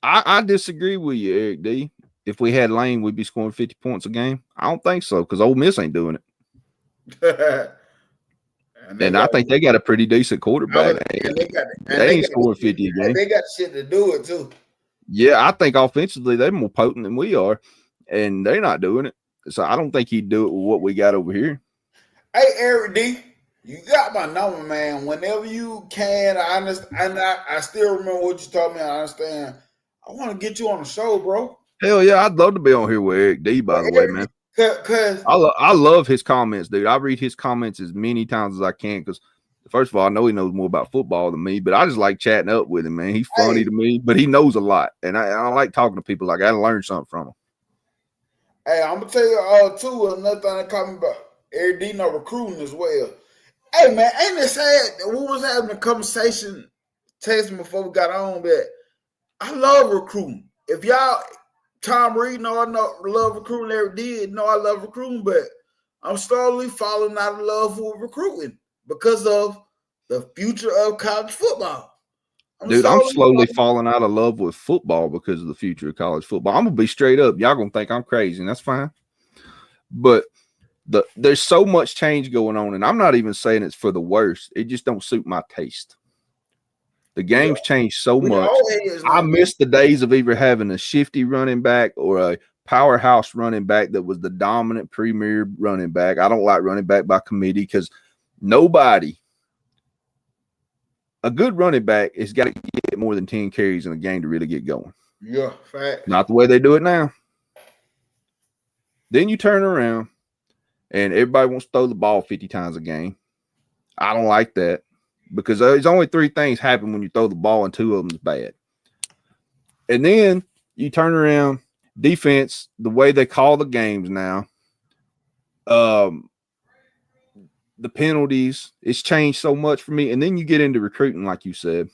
I disagree with you, Eric D. If we had Lane, we'd be scoring 50 points a game. I don't think so because Ole Miss ain't doing it. and I think they got a pretty decent quarterback. They ain't scoring 50 a game. They got shit to do it, too. Yeah, I think offensively they're more potent than we are, and they're not doing it. So I don't think he'd do it with what we got over here. Hey, Eric D., you got my number, man. Whenever you can, I understand. I still remember what you told me. I understand. I want to get you on the show, bro. Hell yeah, I'd love to be on here with Eric D, by the way, man. Cause I love his comments, dude. I read his comments as many times as I can because, first of all, I know he knows more about football than me, but I just like chatting up with him, man. He's funny to me, but he knows a lot, and I like talking to people like I learn something from him. Hey, I'm going to tell you too, another thing that caught me about Eric D know recruiting as well. Hey, man, ain't it sad that we was having a conversation texting before we got on that I love recruiting. If y'all, Tom Reed know I love recruiting, Eric D know I love recruiting, but I'm slowly falling out of love with recruiting because of the future of college football. I'm slowly falling out of love with football because of the future of college football. I'm going to be straight up. Y'all going to think I'm crazy, and that's fine. But there's so much change going on, and I'm not even saying it's for the worst. It just don't suit my taste. The game's changed so much. I miss the days of either having a shifty running back or a powerhouse running back that was the dominant premier running back. I don't like running back by committee because a good running back has got to get more than 10 carries in a game to really get going. Yeah, fact. Not the way they do it now. Then you turn around and everybody wants to throw the ball 50 times a game. I don't like that because there's only 3 things happen when you throw the ball and 2 of them is bad. And then you turn around, defense, the way they call the games now, the penalties, it's changed so much for me. And then you get into recruiting, like you said.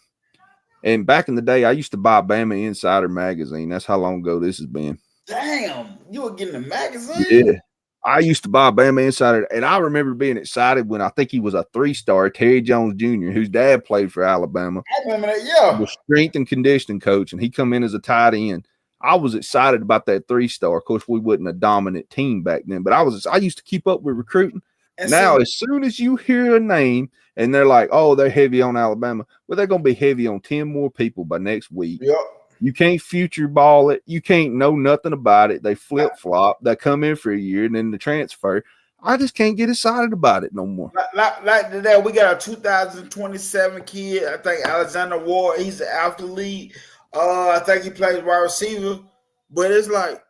And back in the day, I used to buy Bama Insider magazine. That's how long ago this has been. Damn, you were getting a magazine? Yeah. I used to buy Bama Insider, and I remember being excited when I think he was a 3-star, Terry Jones Jr., whose dad played for Alabama. I remember that, yeah. Was strength and conditioning coach, and he come in as a tight end. I was excited about that 3-star. Of course, we wasn't a dominant team back then, but I used to keep up with recruiting. And now, as soon as you hear a name and they're like, oh, they're heavy on Alabama, well, they're going to be heavy on 10 more people by next week. Yep. You can't future ball it. You can't know nothing about it. They flip-flop. They come in for a year and then the transfer. I just can't get excited about it no more. Like today, we got a 2027 kid. I think Alexander Ward. He's an athlete. I think he plays wide receiver. But it's like,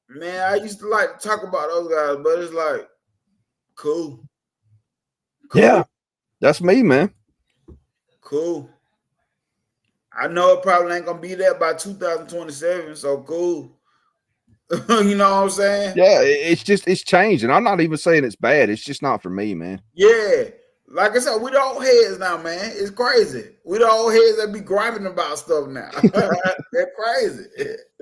man, I used to like to talk about those guys, but it's like, cool. Yeah, that's me, man. Cool. I know it probably ain't gonna be there by 2027, so cool. You know what I'm saying? Yeah, it's changing. I'm not even saying it's bad. It's just not for me, man. Yeah. Like I said, we the old heads now, man. It's crazy. We the old heads that be griping about stuff now. They're crazy.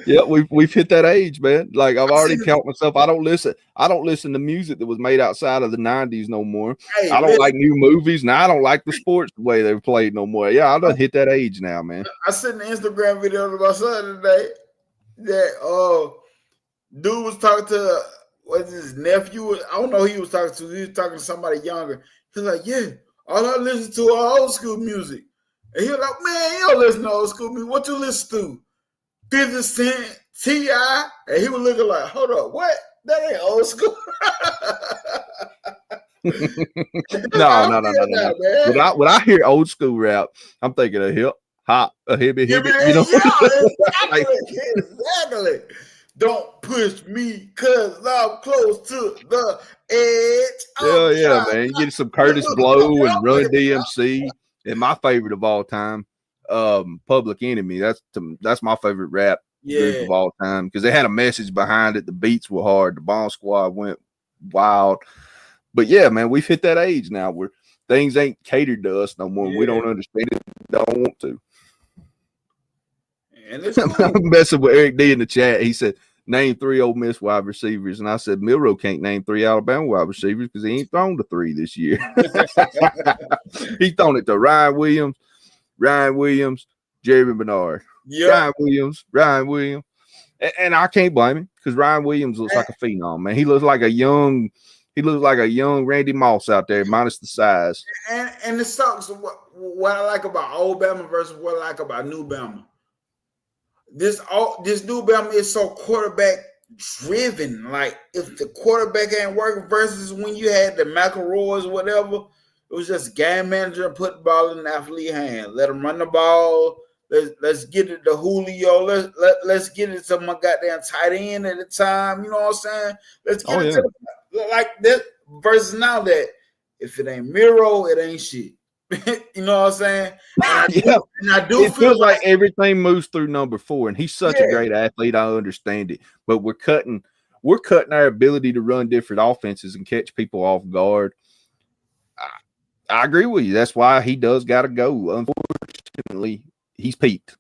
Yeah, we've hit that age, man. Like I've already count myself. I don't listen to music that was made outside of the 90s no more. Hey, I don't like new movies. Now I don't like the sports the way they're played no more. Yeah, I done hit that age now, man. I sent an Instagram video to my son today that dude was talking to what's his nephew. I don't know who he was talking to. He was talking to somebody younger. He's like, yeah, all I listen to are old school music. And he was like, man, you don't listen to old school music. What you listen to? 50 Cent, T.I.? And he was looking like, hold up, what? That ain't old school. No. When I hear old school rap, I'm thinking of hip hop, a hippie, you know? Yeah, exactly. Don't push me because I'm close to the edge. Yeah, man. You get some Curtis Blow and Run DMC. And my favorite of all time, Public Enemy. That's my favorite rap group of all time because they had a message behind it. The beats were hard. The Bomb Squad went wild. But yeah, man, we've hit that age now where things ain't catered to us no more. Yeah. We don't understand it. Don't want to. And it's cool. I'm messing with Eric D in the chat. He said, name 3 Ole Miss wide receivers. And I said, Milroe can't name 3 Alabama wide receivers because he ain't thrown to 3 this year. He's thrown it to Ryan Williams, Jerry Bernard. Yep. Ryan Williams. And I can't blame him because Ryan Williams looks like a phenom, man. He looks like a young Randy Moss out there, minus the size. And it sucks. What I like about old Bama versus what I like about new Bama. This new Bama is so quarterback driven. Like if the quarterback ain't working versus when you had the McElroys or whatever, it was just game manager and put the ball in the athlete hand. Let them run the ball. Let's get it to Julio. Let's get it to my goddamn tight end at the time. You know what I'm saying? Let's get it to like that versus now that if it ain't Miro, it ain't shit. You know what I'm saying? And I do it feel like everything moves through number 4, and he's such a great athlete. I understand it, but we're cutting our ability to run different offenses and catch people off guard. I agree with you. That's why he does got to go. Unfortunately, he's peaked.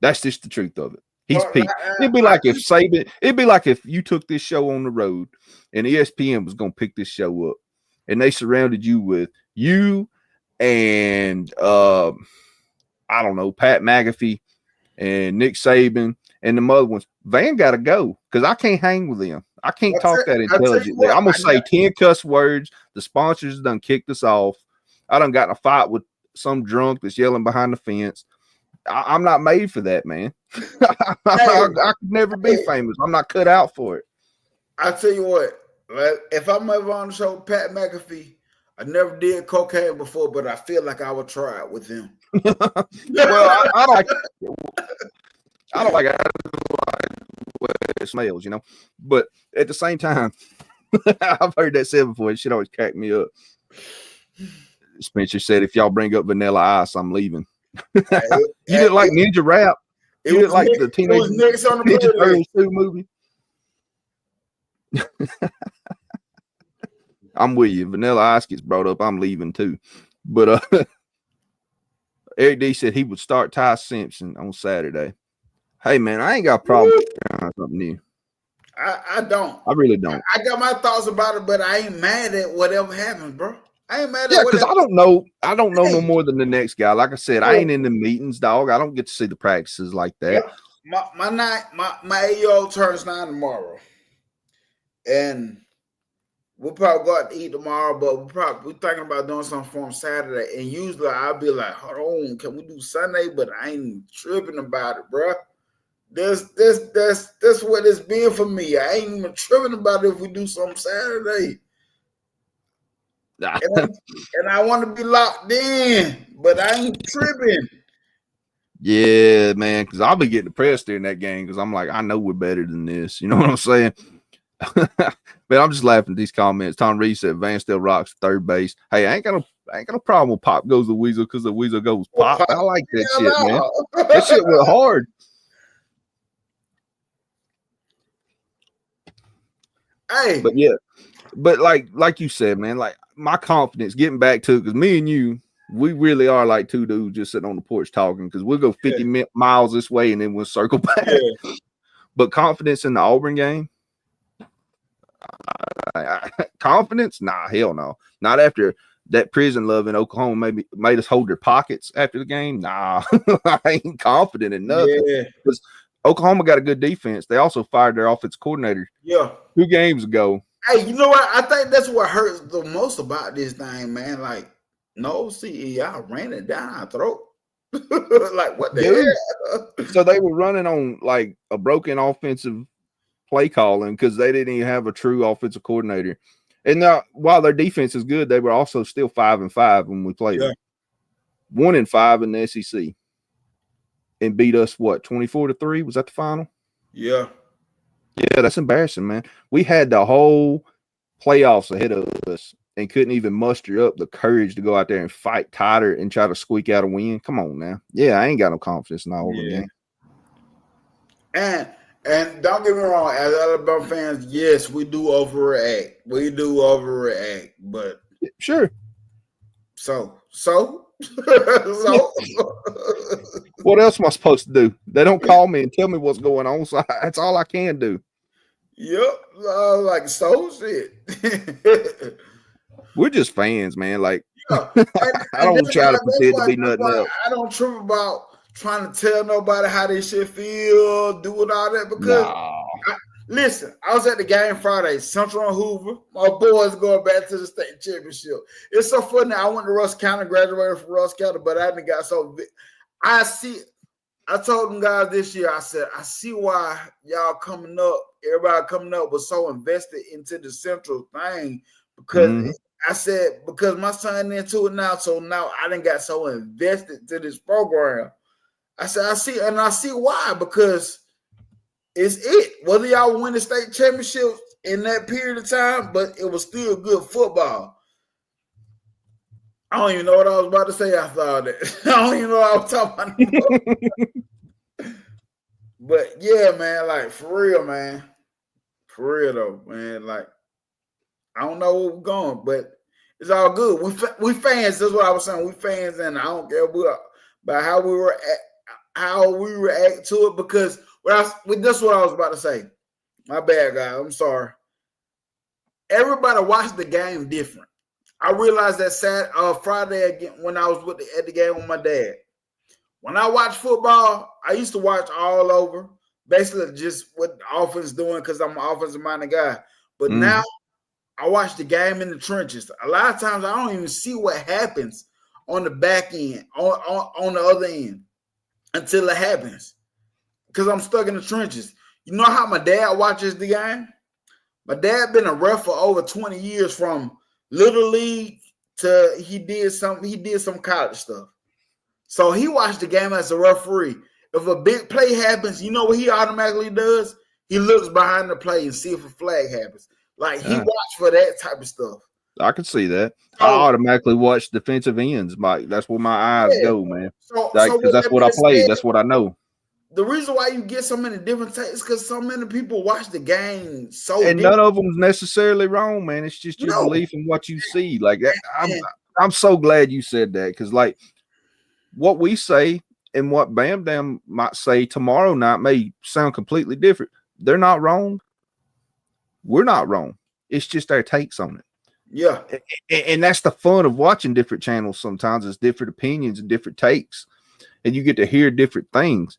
That's just the truth of it. He's peaked. It'd be like if you took this show on the road and ESPN was going to pick this show up and they surrounded you with you and I don't know, Pat McAfee and Nick Saban and the other ones. Van got to go because I can't hang with them. I can't talk that intelligently. I'm going to say 10 cuss words. The sponsors done kicked us off. I done got in a fight with some drunk that's yelling behind the fence. I'm not made for that, man. I could never be famous. I'm not cut out for it. I'll tell you what, if I'm ever on the show, Pat McAfee, I never did cocaine before, but I feel like I would try it with him. Well, I don't like what it smells, you know. But at the same time, I've heard that said before. It should always crack me up. Spencer said, if y'all bring up Vanilla Ice, I'm leaving. You didn't like Ninja Rap? You didn't like the Teenage Ninja Turtles 2 movie? I'm with you. Vanilla Ice gets brought up. I'm leaving too. But Eric D said he would start Ty Simpson on Saturday. Hey, man, I ain't got a problem with trying something new. I don't. I really don't. I got my thoughts about it, but I ain't mad at whatever happens, bro. I ain't mad at Yeah, because I don't know Hey. no more than the next guy. Like I said, I ain't in the meetings, dog. I don't get to see the practices like that. Yeah. My 8-year-old turns 9 tomorrow, and we'll probably go out to eat tomorrow. But we're thinking about doing something for him Saturday. And usually I'll be like, hold on, can we do Sunday? But I ain't tripping about it, bro. That's what it's been for me. I ain't even tripping about it if we do something Saturday. And I want to be locked in, but I ain't tripping. Yeah, man, because I'll be getting depressed during that game because I'm like, I know we're better than this. You know what I'm saying? But I'm just laughing at these comments. Tom Reed said Van still rocks third base. Hey, I ain't got no problem with Pop goes the Weasel because the Weasel goes Pop. I like that shit, man. That shit went hard. Hey, but yeah, but like you said, man, like my confidence getting back to it, because me and you, we really are like two dudes just sitting on the porch talking, because we'll go 50 miles this way and then we'll circle back. Yeah. But confidence in the Auburn game, confidence? Nah, hell no. Not after that prison love in Oklahoma made us hold their pockets after the game. Nah, I ain't confident in nothing. Because Oklahoma got a good defense. They also fired their offensive coordinator. 2 games ago. Hey, you know what? I think that's what hurts the most about this thing, man. Like, no, see, y'all ran it down our throat. Like, what the hell? So they were running on like a broken offensive play calling because they didn't even have a true offensive coordinator. And now, while their defense is good, they were also still 5-5 when we played them. 1-5 in the SEC. And beat us, what, 24-3? Was that the final? Yeah. Yeah, that's embarrassing, man. We had the whole playoffs ahead of us and couldn't even muster up the courage to go out there and fight tighter and try to squeak out a win. Come on now. Yeah, I ain't got no confidence in the Auburn game. And don't get me wrong, as Alabama fans, yes, we do overreact. But sure. So what else am I supposed to do? They don't call me and tell me what's going on, so that's all I can do. Yep, like so shit. We're just fans, man. Like, I don't try to pretend to be nothing else. I don't trip about trying to tell nobody how they should feel, doing all that, because listen, I was at the game Friday, Central and Hoover. My boys going back to the state championship. It's so funny. I went to Russ County, graduated from Russ County, but I haven't got so big. I told them guys this year, I said, I see why y'all coming up, everybody coming up was so invested into the Central thing, because I said, because my son into it now, so now I done got so invested to this program. I said, I see why, because it's it. Whether y'all win the state championship in that period of time, but it was still good football. I don't even know what I was about to say after all that. I don't even know what I was talking about. But yeah, man, like for real, man. For real though, man. Like, I don't know where we're going, but it's all good. We fans. That's what I was saying. We fans, and I don't care about how we react to it, because that's what I was about to say. My bad, guys. I'm sorry. Everybody watched the game different. I realized that Friday again when I was at the game with my dad. When I watch football, I used to watch all over, basically just what the offense is doing because I'm an offensive-minded guy. But now I watch the game in the trenches. A lot of times I don't even see what happens on the back end, on the other end, until it happens, because I'm stuck in the trenches. You know how my dad watches the game? My dad been a ref for over 20 years, from Little League to he did some college stuff. So he watched the game as a referee. If a big play happens, you know what he automatically does? He looks behind the play and see if a flag happens. Like, he watched for that type of stuff. I can see that. I automatically watch defensive ends, Mike. That's where my eyes go, man. Because that's what I played. That's what I know. The reason why you get so many different takes is because so many people watch the game and none of them is necessarily wrong, man. It's just your belief in what you see. Like that. I'm so glad you said that, because like what we say and what Bam Dam might say tomorrow night may sound completely different. They're not wrong. We're not wrong. It's just our takes on it. Yeah. And that's the fun of watching different channels sometimes, is different opinions and different takes. And you get to hear different things.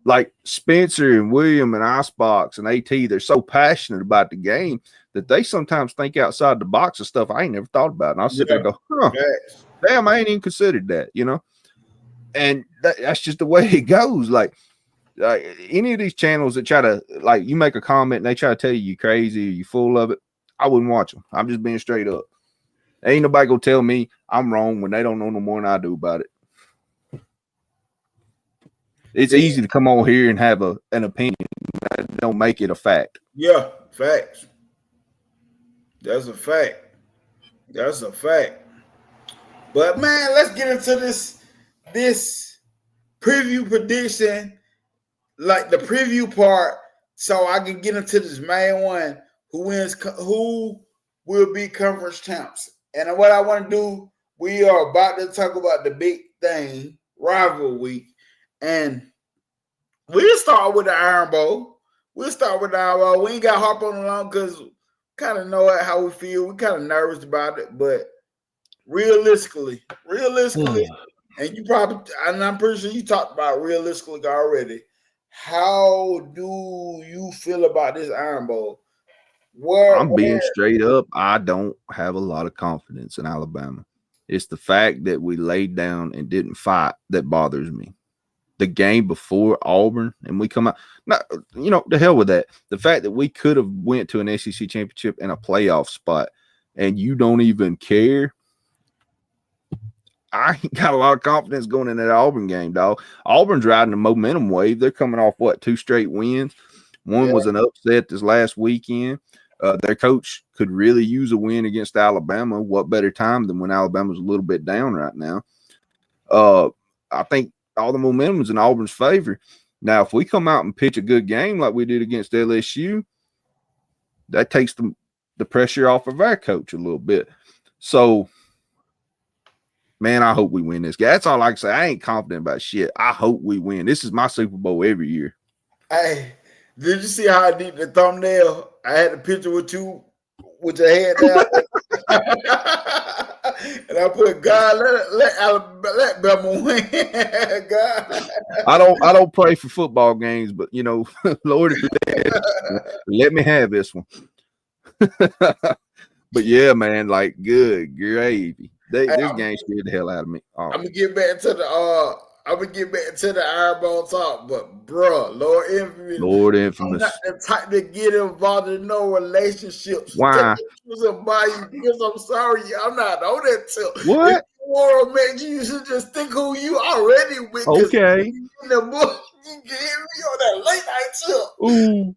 Like Spencer and William and Icebox and AT, they're so passionate about the game that they sometimes think outside the box of stuff I ain't never thought about. And I'll sit there and go, damn, I ain't even considered that, you know? And that's just the way it goes. Like any of these channels that try to, like, you make a comment and they try to tell you crazy or you full of it, I wouldn't watch them. I'm just being straight up. Ain't nobody gonna tell me I'm wrong when they don't know no more than I do about it. It's easy to come on here and have an opinion. Don't make it a fact. Yeah, facts. That's a fact. That's a fact. But man, let's get into this preview prediction, like the preview part, so I can get into this main one. Who will be conference champs? And what I want to do, we are about to talk about the big thing, rival week. And we'll start with the Iron Bowl. We ain't got harp on it long because kind of know how we feel. We're kind of nervous about it, but realistically, and I'm pretty sure you talked about realistically already. How do you feel about this Iron Bowl? I'm being straight up. I don't have a lot of confidence in Alabama. It's the fact that we laid down and didn't fight that bothers me. The game before Auburn and we come out, the hell with that. The fact that we could have went to an SEC championship and a playoff spot and you don't even care. I ain't got a lot of confidence going in that Auburn game, dog. Auburn's riding a momentum wave. They're coming off, 2 straight wins. One was an upset this last weekend. Their coach could really use a win against Alabama. What better time than when Alabama's a little bit down right now? I think all the momentum is in Auburn's favor. Now, if we come out and pitch a good game like we did against LSU, that takes the pressure off of our coach a little bit. So, man, I hope we win this game. That's all I can say. I ain't confident about shit. I hope we win. This is my Super Bowl every year. Hey, did you see how I did the thumbnail? I had a picture with you with your head down. And I put, God, let Bama win. God. I don't pray for football games, but Lord, let me have this one. But yeah, man, like good gravy. This game scared the hell out of me. I'm gonna get back to the Iron Bowl talk, but bro, Lord Infamous. I'm not the type to get involved in no relationships. Why? Because I'm sorry, I'm not on that tip. What? If you want to make you should just think who you already with. Okay. In the book, you get me on that late night tip. Ooh.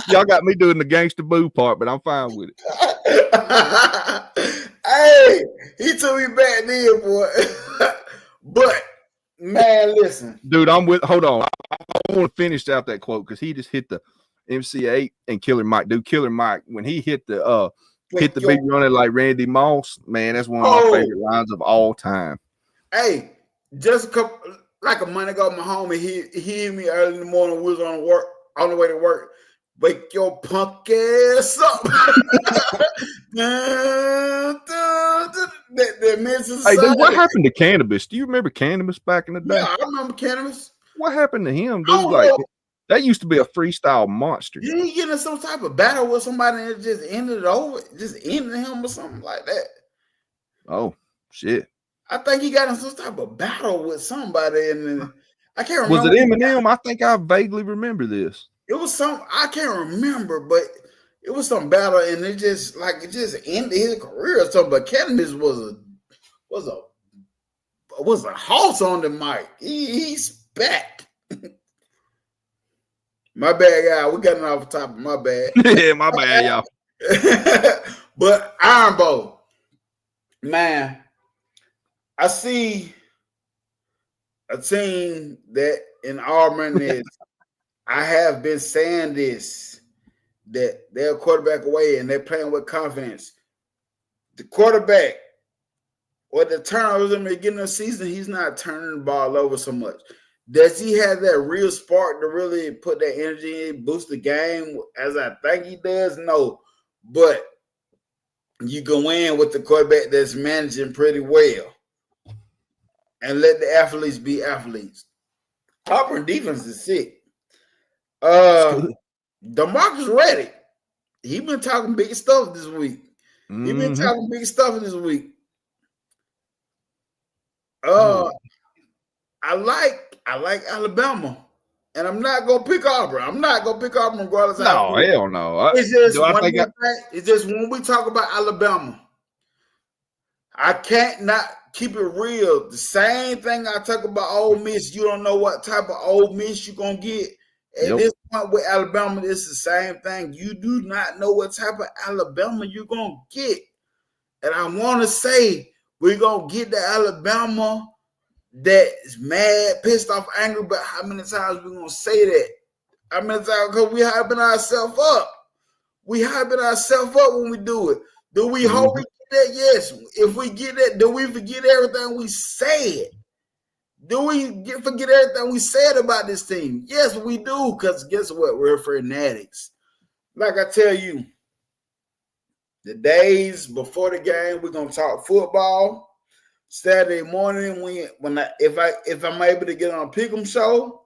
Y'all got me doing the gangster boo part, but I'm fine with it. Hey, he took me back then, boy. But man, listen, dude, hold on. I want to finish out that quote because he just hit the MC8 and Killer Mike. Dude, Killer Mike, when he hit the big runner like Randy Moss, man, that's one of my favorite lines of all time. Hey, just a month ago, my homie, he hit me early in the morning. We was on the way to work. Wake your punk ass up. Hey, dude, what happened to Cannabis? Do you remember Cannabis back in the day? Yeah, I remember Cannabis. What happened to him, dude? Like, that used to be a freestyle monster. Did he get in some type of battle with somebody and just ended him or something like that? Oh, shit. I think he got in some type of battle with somebody, and I can't remember. Was it Eminem? I think I vaguely remember this. It was I can't remember, but it was some battle, and it just ended his career or something. But Cannabis was a horse on the mic. He's back. My bad, y'all. We got it off the top of my bad. Yeah, my bad, y'all. But Iron Bowl, man, I see a team that in Auburn is. I have been saying this, that they're quarterback away and they're playing with confidence. The quarterback Or the turnovers in the beginning of the season, he's not turning the ball over so much. Does he have that real spark to really put that energy in, boost the game as I think he does? No. But you go in with the quarterback that's managing pretty well and let the athletes be athletes. Auburn defense is sick. DeMarcus Reddick, he been talking big stuff this week. He been talking big stuff this week. I like Alabama, and I'm not gonna pick Auburn. I'm not gonna pick Auburn regardless. No, hell no. It's just when we talk about Alabama, I can't not keep it real. The same thing I talk about Ole Miss. You don't know what type of Ole Miss you're gonna get. At this point with Alabama, it's the same thing. You do not know what type of Alabama you're gonna get, and I want to say we're gonna get the Alabama that is mad, pissed off, angry. But how many times we gonna say that? How many times? Because we hyping ourselves up. We hyping ourselves up when we do it. Do we hope we get that? Yes. If we get that, do we forget everything we said? Do we forget everything we said about this team? Yes, we do. Because guess what? We're fanatics. Like I tell you, the days before the game, we're gonna talk football. Saturday morning, if I'm able to get on a pick'em show,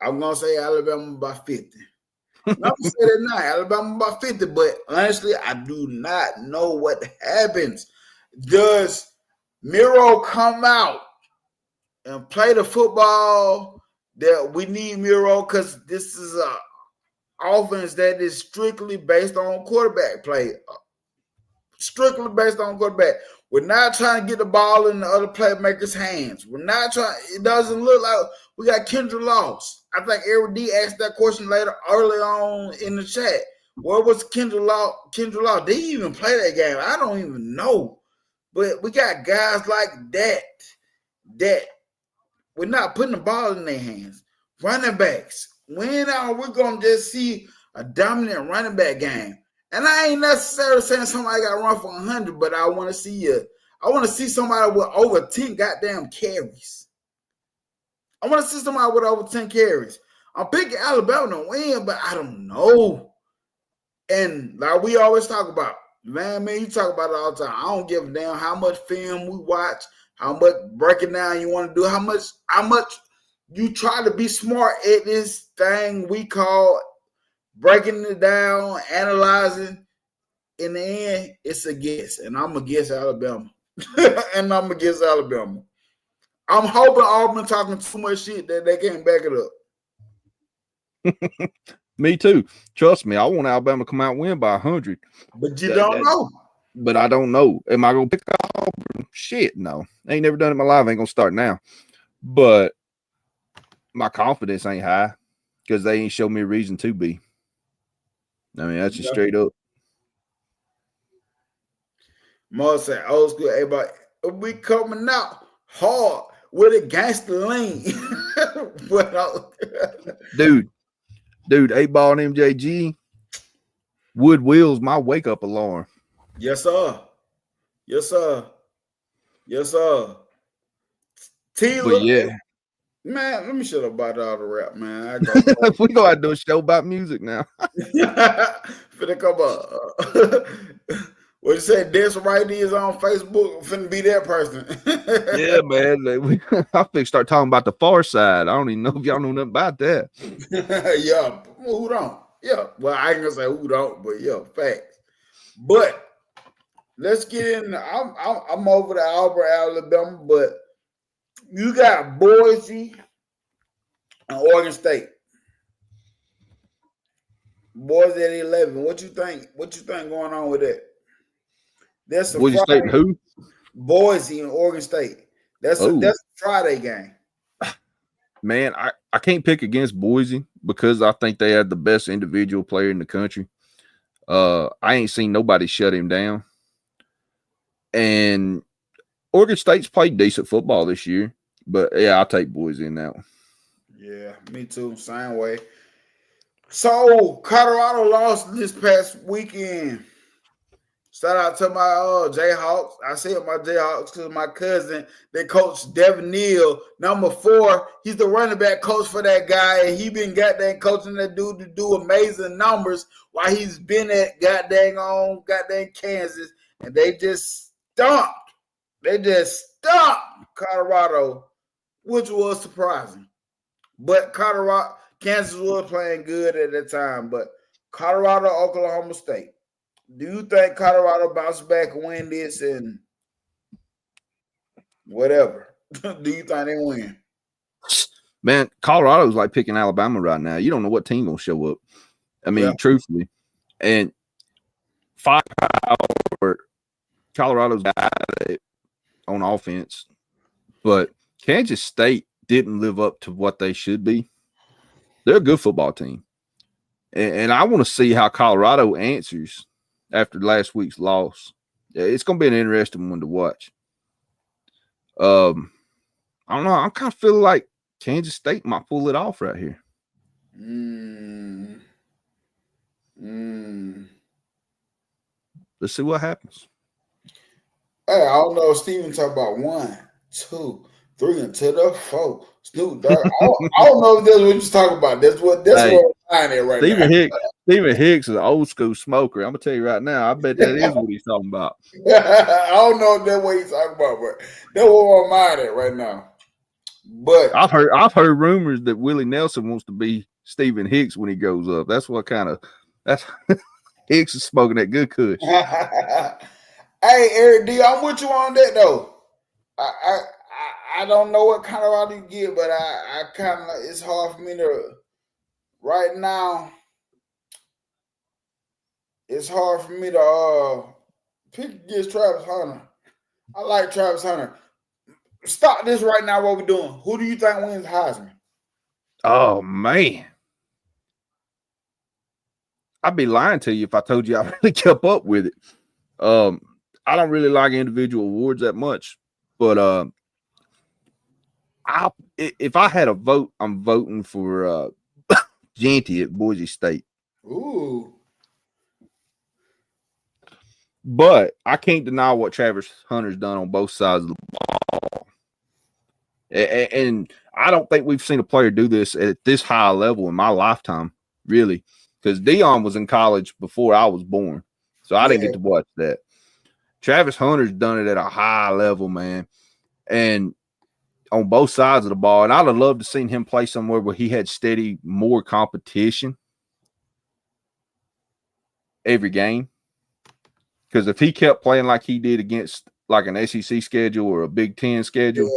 I'm gonna say Alabama by 50. I'm gonna say that now, Alabama by 50. But honestly, I do not know what happens. Does Miro come out and play the football that we need Miro? Because this is a offense that is strictly based on quarterback play. Strictly based on quarterback. We're not trying to get the ball in the other playmakers' hands. We're not trying. It doesn't look like we got Kendra Laws. I think Eric D asked that question early on in the chat. Where was Kendra Law? Kendra Law, did he even play that game? I don't even know. But we got guys like that we're not putting the ball in their hands. Running backs. When are we going to just see a dominant running back game? And I ain't necessarily saying somebody got to run for 100, but I want to see somebody with over 10 goddamn carries. I want to see somebody with over 10 carries. I'm picking Alabama to win, but I don't know. And like we always talk about, man, you talk about it all the time. I don't give a damn how much film we watch, how much breaking down you want to do, how much you try to be smart at this thing we call breaking it down, analyzing. In the end, it's a guess, and I'm against Alabama. I'm hoping Auburn talking too much shit that they can't back it up. Me too. Trust me, I want Alabama to come out and win by 100. But you don't know. But I don't know. Am I going to pick Auburn? Shit, no. I ain't never done it in my life. I ain't going to start now. But my confidence ain't high because they ain't show me a reason to be. I mean, that's just straight up. Mo said, old school, everybody, we coming out hard with a gangster lean. Dude, 8-ball and MJG, Wood Wheels, my wake-up alarm. Yes, sir. But yeah. Man, let me shut up about all the rap, man. We go out and do a show about music now. Finna come up. What you said, Dance Right is on Facebook. Finna be that person. Yeah, man. I think start talking about the Far Side. I don't even know if y'all know nothing about that. Yeah, who don't? Yeah, well, I ain't gonna say who don't, but yeah, facts. But let's get in. I'm over to Auburn, Alabama, but you got Boise and Oregon State. Boise at 11. What you think? What you think going on with that? That's a Boise State and who? Boise and Oregon State. That's a Friday game. Man, I can't pick against Boise because I think they have the best individual player in the country. I ain't seen nobody shut him down. And Oregon State's played decent football this year. But, yeah, I'll take Boise in that one. Yeah, me too. Same way. So, Colorado lost this past weekend. Shout out to my Jayhawks. I said my Jayhawks because my cousin, they coach Devin Neal, number 4. He's the running back coach for that guy, and he been goddamn coaching that dude to do amazing numbers while he's been at goddamn Kansas, and they just stomped. They just stomped Colorado, which was surprising. But Kansas was playing good at that time. But Colorado, Oklahoma State. Do you think Colorado bounce back and win this and whatever? Do you think they win? Man, Colorado's like picking Alabama right now. You don't know what team gonna show up. I mean, truthfully. And firepower, Colorado's got it on offense. But Kansas State didn't live up to what they should be. They're a good football team. And I want to see how Colorado answers after last week's loss. It's going to be an interesting one to watch. I don't know. I'm kind of feeling like Kansas State might pull it off right here. Let's see what happens. Hey, I don't know. Steven talk about 1, 2, 3 until the 4. Snoop Dogg. I don't know if that's what you're talking about. That's what I'm finding right now. Stephen Hicks is an old school smoker. I'm gonna tell you right now. I bet that is what he's talking about. I don't know if that's what he's talking about, but that's what I'm mind at right now. But I've heard rumors that Willie Nelson wants to be Stephen Hicks when he grows up. That's Hicks is smoking that good kush. Hey, Eric D, I'm with you on that though. I don't know what kind of out you get, but I kind of, it's hard for me to right now. It's hard for me to pick against Travis Hunter. I like Travis Hunter. Stop this right now. What we're doing? Who do you think wins Heisman? Oh man, I'd be lying to you if I told you I really kept up with it. I don't really like individual awards that much, but if I had a vote, I'm voting for Jeanty at Boise State. Ooh. But I can't deny what Travis Hunter's done on both sides of the ball. And I don't think we've seen a player do this at this high level in my lifetime, really, because Dion was in college before I was born. So I didn't get to watch that. Travis Hunter's done it at a high level, man. And on both sides of the ball. And I'd have loved to seen him play somewhere where he had steady more competition every game. Because if he kept playing like he did against like an SEC schedule or a Big Ten schedule,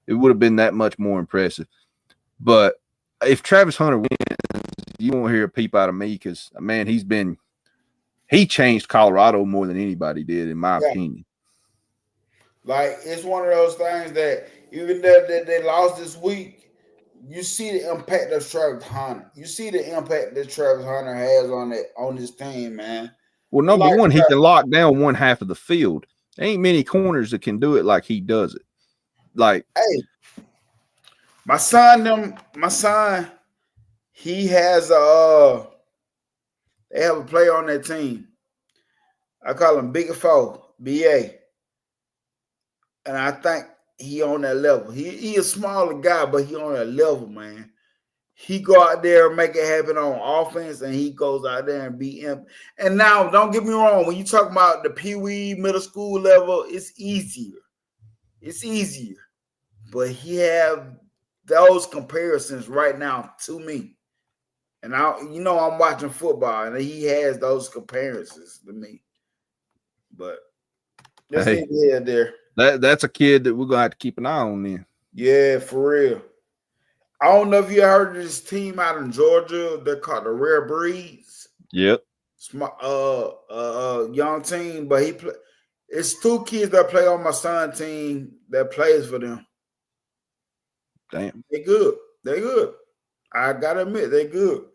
it would have been that much more impressive. But if Travis Hunter wins, you won't hear a peep out of me because, man, he changed Colorado more than anybody did, in my opinion. Like, it's one of those things that even though they lost this week, you see the impact of Travis Hunter. You see the impact that Travis Hunter has on this team, man. Well, number one, he can lock down one half of the field. There ain't many corners that can do it like he does it. Like, hey, my son, he has they have a player on that team. I call him Big Foe, BA. And I think he on that level. He a smaller guy, but he on that level, man. He go out there and make it happen on offense, and he goes out there and beat him. And now, don't get me wrong, when you talk about the Pee-wee middle school level, it's easier. It's easier. But he have those comparisons right now to me. And I'm watching football, and he has those comparisons to me. But that's there. That's a kid that we're gonna have to keep an eye on then. Yeah, for real. I don't know if you heard of this team out in Georgia. They're called the Rare Breeds. Yep. Young team, but it's two kids that play on my son's team that plays for them. Damn. They good. I gotta admit, they good.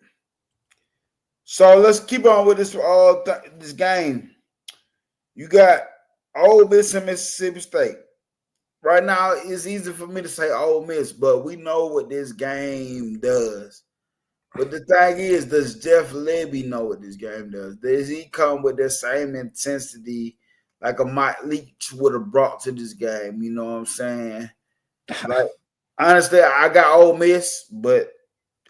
So let's keep on with this game. You got Ole Miss and Mississippi State. Right now, it's easy for me to say Ole Miss, but we know what this game does. But the thing is, does Jeff Lebby know what this game does? Does he come with the same intensity like a Mike Leach would have brought to this game? You know what I'm saying? Like, honestly, I got Ole Miss, but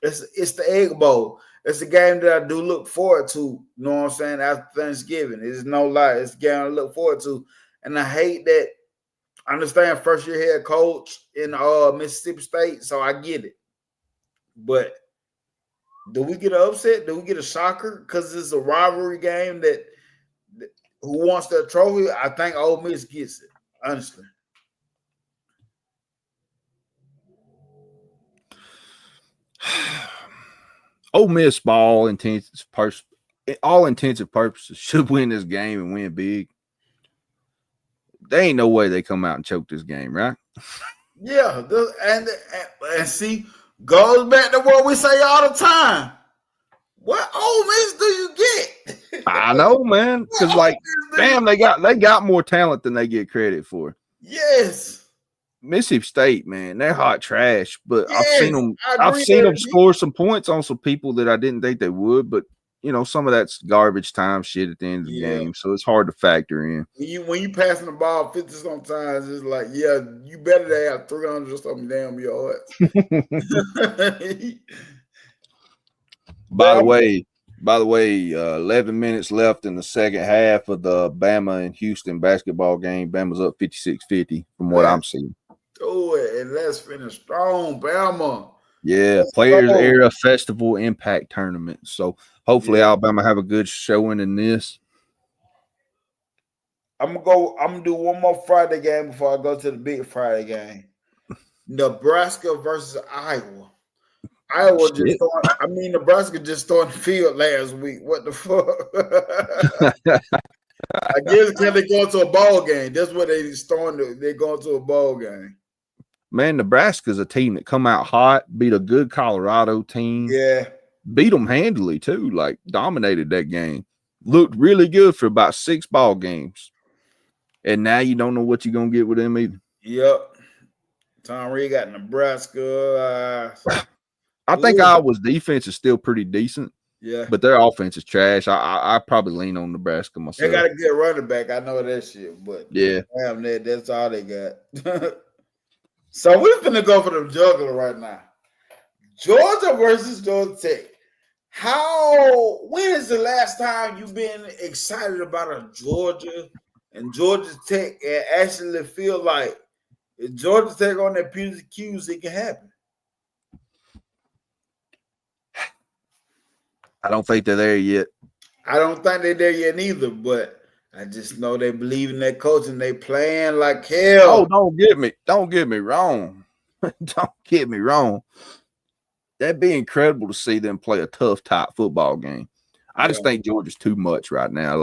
it's the Egg Bowl. It's a game that I do look forward to. You know what I'm saying? After Thanksgiving, it's no lie. It's a game I look forward to, and I hate that. I understand first year head coach in Mississippi State, so I get it. But do we get an upset? Do we get a shocker? Because it's a rivalry game that who wants that trophy? I think Ole Miss gets it, honestly. Ole Miss, by all intents and purposes, should win this game and win big. There ain't no way they come out and choke this game, right? Yeah, and see, goes back to what we say all the time. What Ole Miss do you get? I know, man. Because damn, they got more talent than they get credit for. Yes. Mississippi State, man, they're hot trash. But Yes, I've seen them score some points on some people that I didn't think they would. But some of that's garbage time shit at the end of the game, so it's hard to factor in. When you passing the ball 50 sometimes, it's like, yeah, you better to have 300 or something damn yards. By the way, 11 minutes left in the second half of the Bama and Houston basketball game. Bama's up 56-50 from what I'm seeing. Do it, and let's finish strong, Bama. Yeah, Players Era Festival Impact Tournament. So hopefully Alabama have a good showing in this. I'm gonna do one more Friday game before I go to the big Friday game. Nebraska versus Iowa. Nebraska just started the field last week. What the fuck? I guess because they go to a ball game. That's what they're going to a ball game. Man, Nebraska's a team that come out hot, beat a good Colorado team. Yeah. Beat them handily, too. Like, dominated that game. Looked really good for about 6 ball games. And now you don't know what you're going to get with them either. Yep. Tom Reed got Nebraska. I think Iowa's defense is still pretty decent. Yeah. But their offense is trash. I probably lean on Nebraska myself. They got a good running back. I know that shit. But yeah, damn, that's all they got. So we're going to go for the juggler right now. Georgia versus Georgia Tech. When is the last time you've been excited about a Georgia and Georgia Tech and actually feel like if Georgia Tech on their P's and Q's, it can happen? I don't think they're there yet. I don't think they're there yet either, but I just know they believe in that coach and they playing like hell. Oh, don't get me wrong. Don't get me wrong. That'd be incredible to see them play a tough, tight football game. I just think Georgia's too much right now.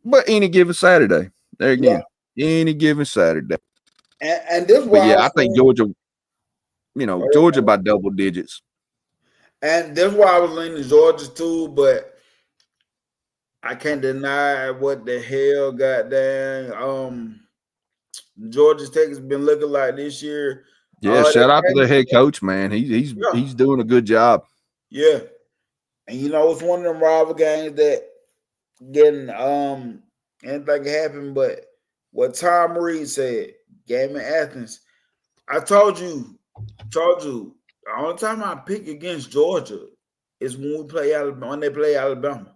But any given Saturday. There again. Any given Saturday. And this why I think Georgia, Georgia by double digits. And that's why I was leaning Georgia too, but I can't deny what the hell goddamn Georgia Tech has been looking like this year. Yeah, shout out to the head coach, man. He's doing a good job. Yeah. And it's one of them rival games that getting anything can happen, but what Tom Reed said, game in Athens, I told you, the only time I pick against Georgia is when we play Alabama, when they play Alabama.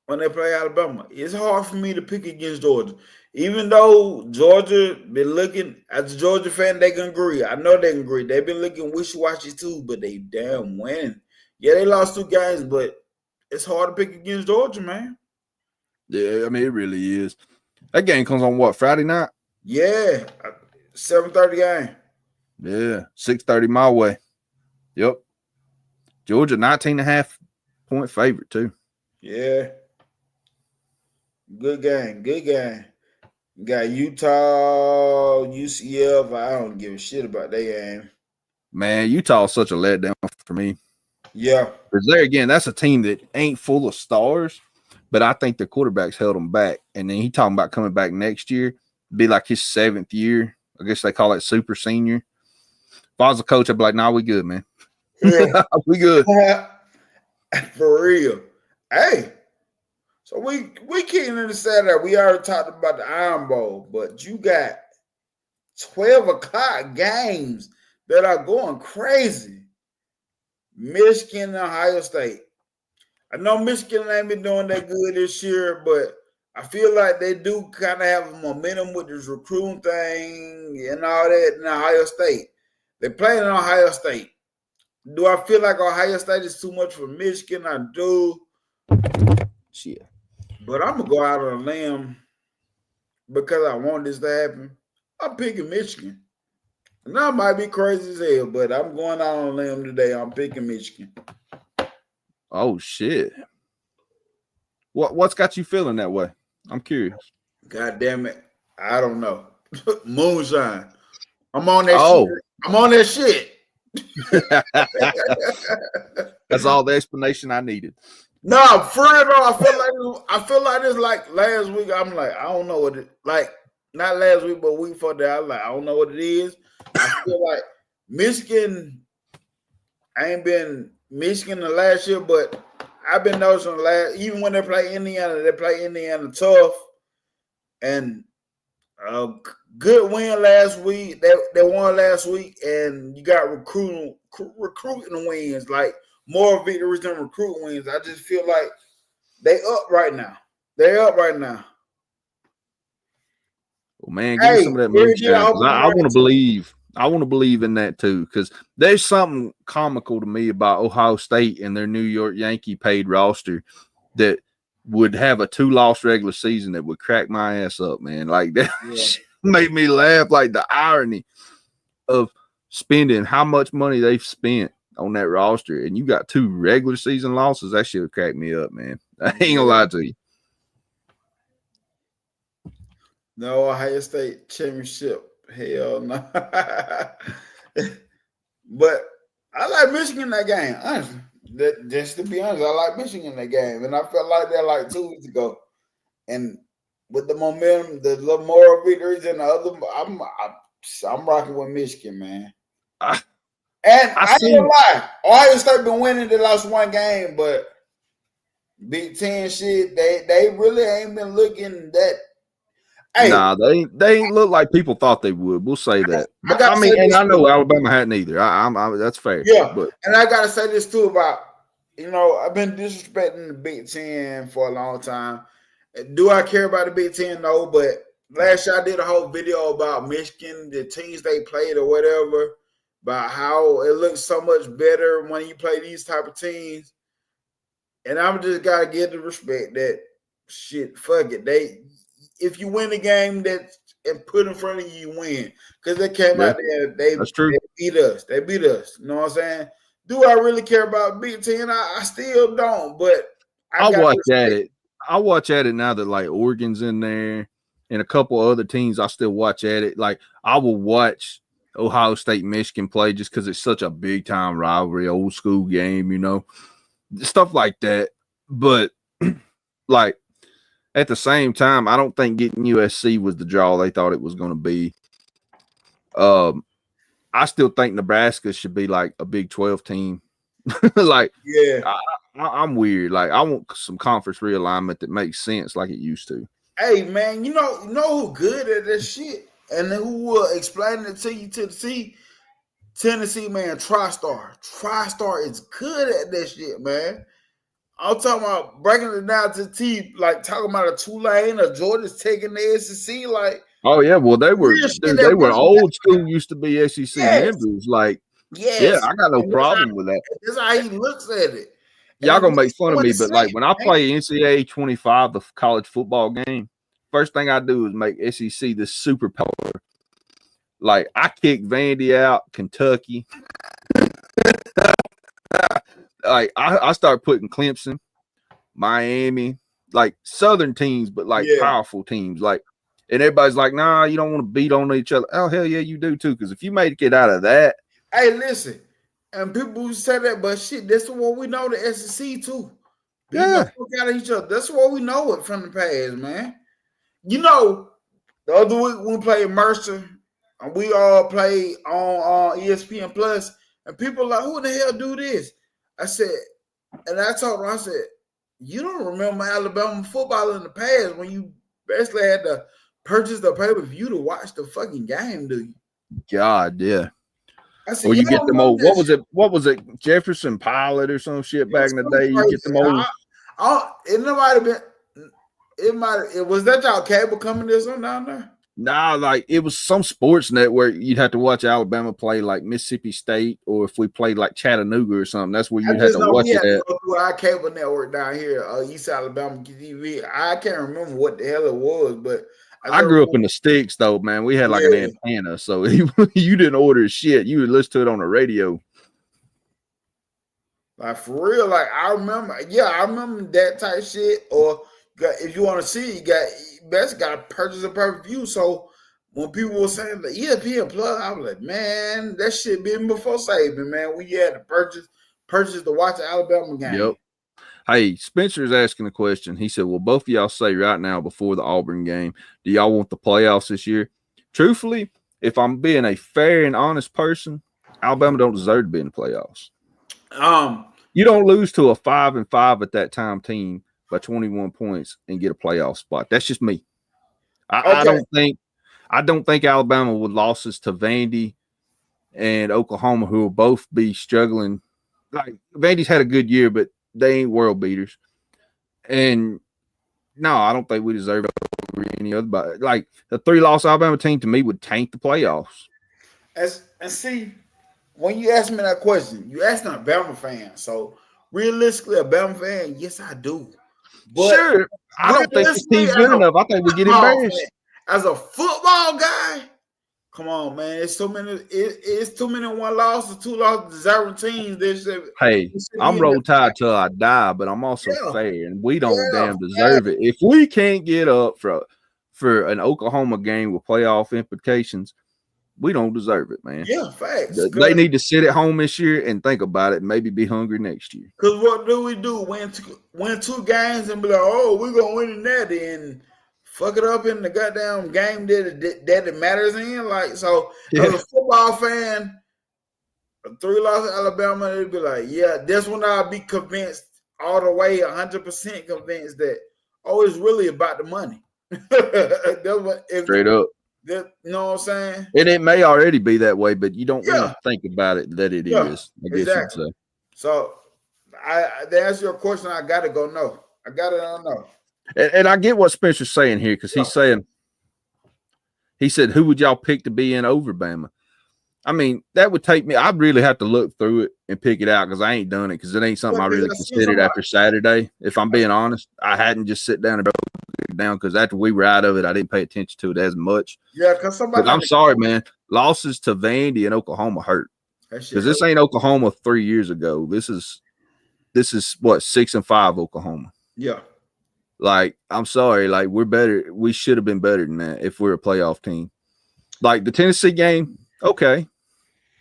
When they play Alabama, it's hard for me to pick against Georgia. Even though Georgia been looking, as a Georgia fan, they can agree. I know they can agree. They've been looking wishy-washy too, but they damn win. Yeah, they lost 2 games, but it's hard to pick against Georgia, man. Yeah, I mean, it really is. That game comes on what, Friday night? Yeah, 7:30 game. Yeah, 6:30 my way. Yep. Georgia, 19.5 point favorite too. Yeah. Good game. You got Utah, UCF. I don't give a shit about that game. Man, Utah's such a letdown for me. Yeah. Because there again, that's a team that ain't full of stars, but I think the quarterback's held them back. And then he talking about coming back next year. Be like his 7th year. I guess they call it super senior. If I was a coach, I'd be like, nah, we good, man. Yeah. We good. For real. Hey, so we kicking in the Saturday. We already talked about the Iron Bowl, but you got 12 o'clock games that are going crazy. Michigan and Ohio State. I know Michigan ain't been doing that good this year, but I feel like they do kind of have a momentum with this recruiting thing and all that in Ohio State. They're playing in Ohio State. Do I feel like Ohio State is too much for Michigan? I do. Shit. But I'm going to go out on a limb because I want this to happen. I'm picking Michigan. And that might be crazy as hell, but I'm going out on a limb today. I'm picking Michigan. Oh, shit. What's got you feeling that way? I'm curious. God damn it. I don't know. Moonshine. I'm on that shit. I'm on that shit. That's all the explanation I needed. No, for real though, I feel like this like last week. I'm like, I don't know what it like, not last week, but week before that. I like, I don't know what it is. I feel like Michigan, I ain't been Michigan the last year, but I've been noticing even when they play Indiana tough. And good win last week. They won last week, and you got recruiting wins, like more victories than recruiting wins. I just feel like they up right now. They're up right now. Well, man, give me some of that moonshine. I want to believe. I want to believe in that too, because there's something comical to me about Ohio State and their New York Yankee paid roster that would have a 2-loss regular season that would crack my ass up, man. Like that made me laugh. Like the irony of spending how much money they've spent on that roster, and you got 2 regular season losses. That shit would crack me up, man. I ain't gonna lie to you. No Ohio State championship. Hell no. But I like Michigan in that game, honestly. Just to be honest, I like Michigan in that game. And I felt like that like 2 weeks ago. And with the momentum, the little moral victories and the other, I'm rocking with Michigan, man. And I ain't gonna lie, Ohio State been winning. They lost 1 game, but Big Ten shit, they really ain't been looking that. Hey, nah, they ain't look like people thought they would. We'll say that. I mean, and I know Alabama hadn't either. That's fair. Yeah, but and I gotta say this too about, I've been disrespecting the Big Ten for a long time. Do I care about the Big Ten? No, but last year I did a whole video about Michigan, the teams they played or whatever, about how it looks so much better when you play these type of teams. And I'm just gotta give the respect that shit. Fuck it, if you win the game and put in front of you, you win. Because they came out there, they beat us. They beat us. You know what I'm saying? Do I really care about Big Ten? I still don't, but I'll watch at it. I'll watch at it now that like Oregon's in there and a couple other teams. I still watch at it. Like I will watch Ohio State, Michigan play just because it's such a big time rivalry, old school game, stuff like that. But like, at the same time, I don't think getting USC was the draw they thought it was going to be. I still think Nebraska should be like a Big 12 team. Like, yeah, I'm weird. Like, I want some conference realignment that makes sense like it used to. Hey, man, you know who good at this shit and who will explain it to you to the T? Tennessee, man, TriStar. TriStar is good at that shit, man. I'm talking about breaking it down to the T, like talking about a Tulane or Georgia's taking the SEC, like. Oh yeah, well they were old school, used to be SEC members. Like, yeah, I got no problem with that. That's how he looks at it. Y'all gonna make fun of me, but like when I play NCAA 25, the college football game, first thing I do is make SEC this superpower. Like I kick Vandy out, Kentucky. Like I start putting Clemson, Miami, like Southern teams, but like powerful teams. Like, and everybody's like, nah, you don't want to beat on each other. Oh, hell yeah, you do too. Because if you make it out of that. Hey, listen, and people who say that, but shit, that's what we know the SEC too. Yeah. Out of each other. That's what we know it from the past, man. The other week we played Mercer, and we all play on ESPN Plus, and people are like, who the hell do this? I said, and I told them, I said, you don't remember Alabama football in the past when you basically had to purchase the pay-per-view to watch the fucking game, do you? God, yeah. I said, Or you get them old. What was it? Jefferson Pilot or some shit back in the day. You get them old. Was that y'all cable coming this on down there? Nah, like it was some sports network. You'd have to watch Alabama play like Mississippi State, or if we played like Chattanooga or something, that's where you had to watch it at. Go through our cable network down here, East Alabama TV. I can't remember what the hell it was, but I grew up in the sticks, though, man. We had like an antenna, so you didn't order shit. You would listen to it on the radio. Like for real, like I remember that type shit. Or if you want to see it, you basically got to purchase a pay-per-view. So when people were saying the ESPN Plus, I was like, man, that shit been before Saban, man. We had to purchase to watch the Alabama game. Yep. Hey, Spencer's asking a question. He said, well, both of y'all say right now before the Auburn game, do y'all want the playoffs this year? Truthfully, if I'm being a fair and honest person, Alabama don't deserve to be in the playoffs. You don't lose to a 5-5 at that time team by 21 points and get a playoff spot. That's just me. I don't think Alabama with losses to Vandy and Oklahoma, who will both be struggling. Like Vandy's had a good year, but they ain't world beaters. And no, I don't think we deserve it over any other. But like the 3-loss Alabama team to me would tank the playoffs. And see, when you ask me that question, you asked a Bama fan. So realistically, a Bama fan, yes, I do. But sure, I don't think this team's good enough. I think we get embarrassed. As a football guy, come on, man. It's too many 1 loss or 2 loss deserving teams. Hey, I'm roll tide till I die, but I'm also fair, and we don't damn deserve it. If we can't get up for an Oklahoma game with playoff implications, we don't deserve it, man. Yeah, facts. They need to sit at home this year and think about it and maybe be hungry next year. Because what do? Win 2 games and be like, oh, we're going to win in that and fuck it up in the goddamn game that it matters in. Like, so as a football fan, a 3-loss Alabama, they'd be like, yeah, that's when I'll be convinced all the way, 100% convinced that, oh, it's really about the money. Straight up. You know what I'm saying? And it may already be that way, but you don't want to think about it that it is. I guess exactly. you'd say. So, to answer your question, I got to go no. I got to go no. And I get what Spencer's saying here because he said, who would y'all pick to be in over Bama? I mean, that would take me. I'd really have to look through it and pick it out because I ain't done it because it ain't something I really considered after Saturday. If I'm being honest, I hadn't just sit down and broke it down because after we were out of it, I didn't pay attention to it as much. Yeah, because I'm sorry, man. Losses to Vandy and Oklahoma hurt because this ain't Oklahoma 3 years ago. This is what 6-5 Oklahoma. Yeah. Like, I'm sorry. Like, we're better. We should have been better than that if we're a playoff team. Like the Tennessee game, okay,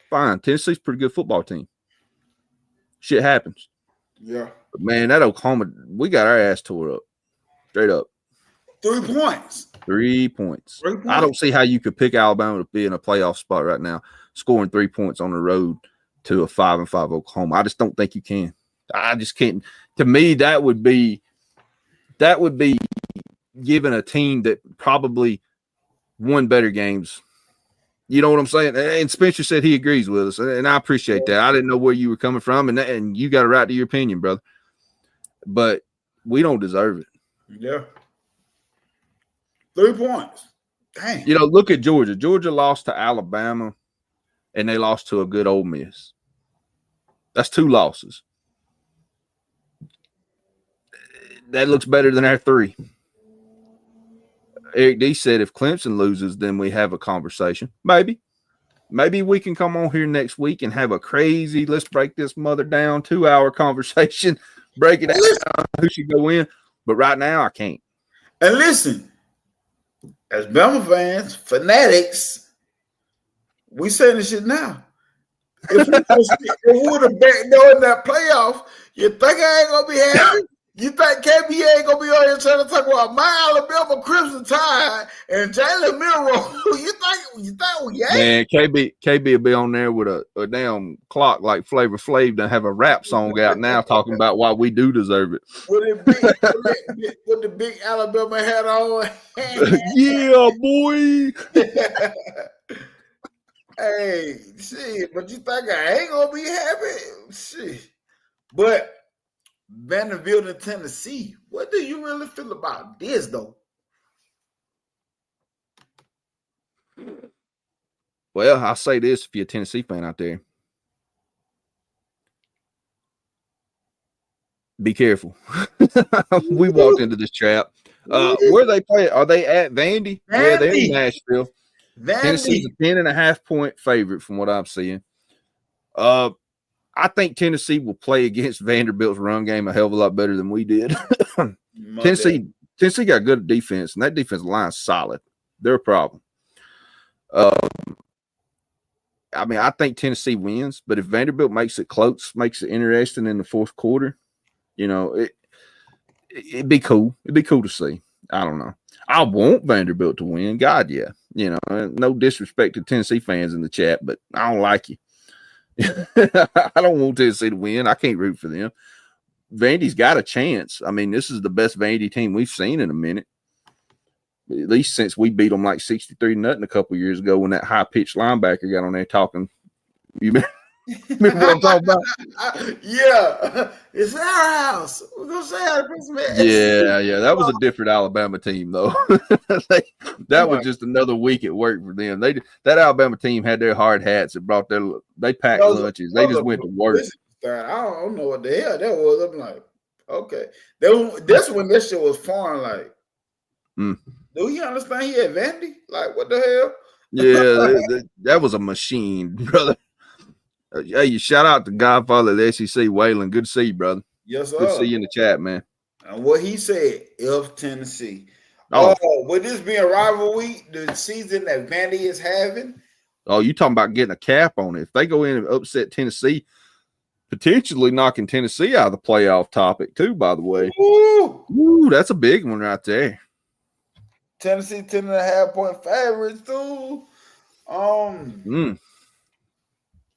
fine. Tennessee's a pretty good football team. Shit happens. Yeah. But man, that Oklahoma, we got our ass tore up. Straight up. 3 points. 3 points. I don't see how you could pick Alabama to be in a playoff spot right now, scoring 3 points on the road to a 5-5 Oklahoma. I just don't think you can. I just can't. To me, that would be giving a team that probably won better games. You know what I'm saying? And Spencer said he agrees with us, and I appreciate that. I didn't know where you were coming from, and you got a right to your opinion, brother. But we don't deserve it. Yeah. 3 points. Dang. You know, look at Georgia. Georgia lost to Alabama, and they lost to a good Ole Miss. That's 2 losses. That looks better than our 3. Eric D said if Clemson loses, then we have a conversation. Maybe we can come on here next week and have a crazy, let's break this mother down 2-hour conversation, break it out, who should go in. But right now, I can't. And listen, as Bama fans, fanatics, we saying this shit now. If we would have backed door in that playoff, you think I ain't gonna be happy? You think KB ain't gonna be on here trying to talk about my Alabama Crimson Tide and Jalen Milroe? You think we ain't? Man, KB will be on there with a damn clock like Flavor Flav to have a rap song out now talking about why we do deserve it. With the big Alabama hat on. Yeah, boy. Hey, shit, but you think I ain't gonna be happy? Shit. But Vanderbilt in Tennessee, what do you really feel about this, though? Well, I'll say this if you're a Tennessee fan out there. Be careful. We walked into this trap. Where they play? Are they at Vandy? Yeah, they're in Nashville. Tennessee's a 10.5-point favorite from what I'm seeing. I think Tennessee will play against Vanderbilt's run game a hell of a lot better than we did. Tennessee got good defense, and that defensive line's solid. They're a problem. I mean, I think Tennessee wins, but if Vanderbilt makes it close, makes it interesting in the fourth quarter, you know, it'd be cool. It'd be cool to see. I don't know. I want Vanderbilt to win. God, yeah. You know, no disrespect to Tennessee fans in the chat, but I don't like you. I don't want Tennessee to win. I can't root for them. Vandy's got a chance. I mean, this is the best Vandy team we've seen in a minute. At least since we beat them like 63-0 a couple years ago when that high-pitched linebacker got on there talking. You remember what I'm talking about? Yeah. It's our house. We're going to say our Christmas. Yeah. That was a different Alabama team, though. That was just another week at work for them. That Alabama team had their hard hats and they packed lunches. They just went to work. I don't know what the hell that was. I'm like, okay. That's when this shit was foreign. Like, do you understand he at Vandy? Like, what the hell? Yeah, that was a machine, brother. Hey, shout out to Godfather of the SEC, Waylon. Good to see you, brother. Yes, sir. Good to see you in the chat, man. And what he said, if Tennessee. Oh, would this be a rival week, the season that Vandy is having? Oh, you talking about getting a cap on it. If they go in and upset Tennessee, potentially knocking Tennessee out of the playoff topic, too, by the way. Ooh, that's a big one right there. Tennessee 10.5-point favorites, too.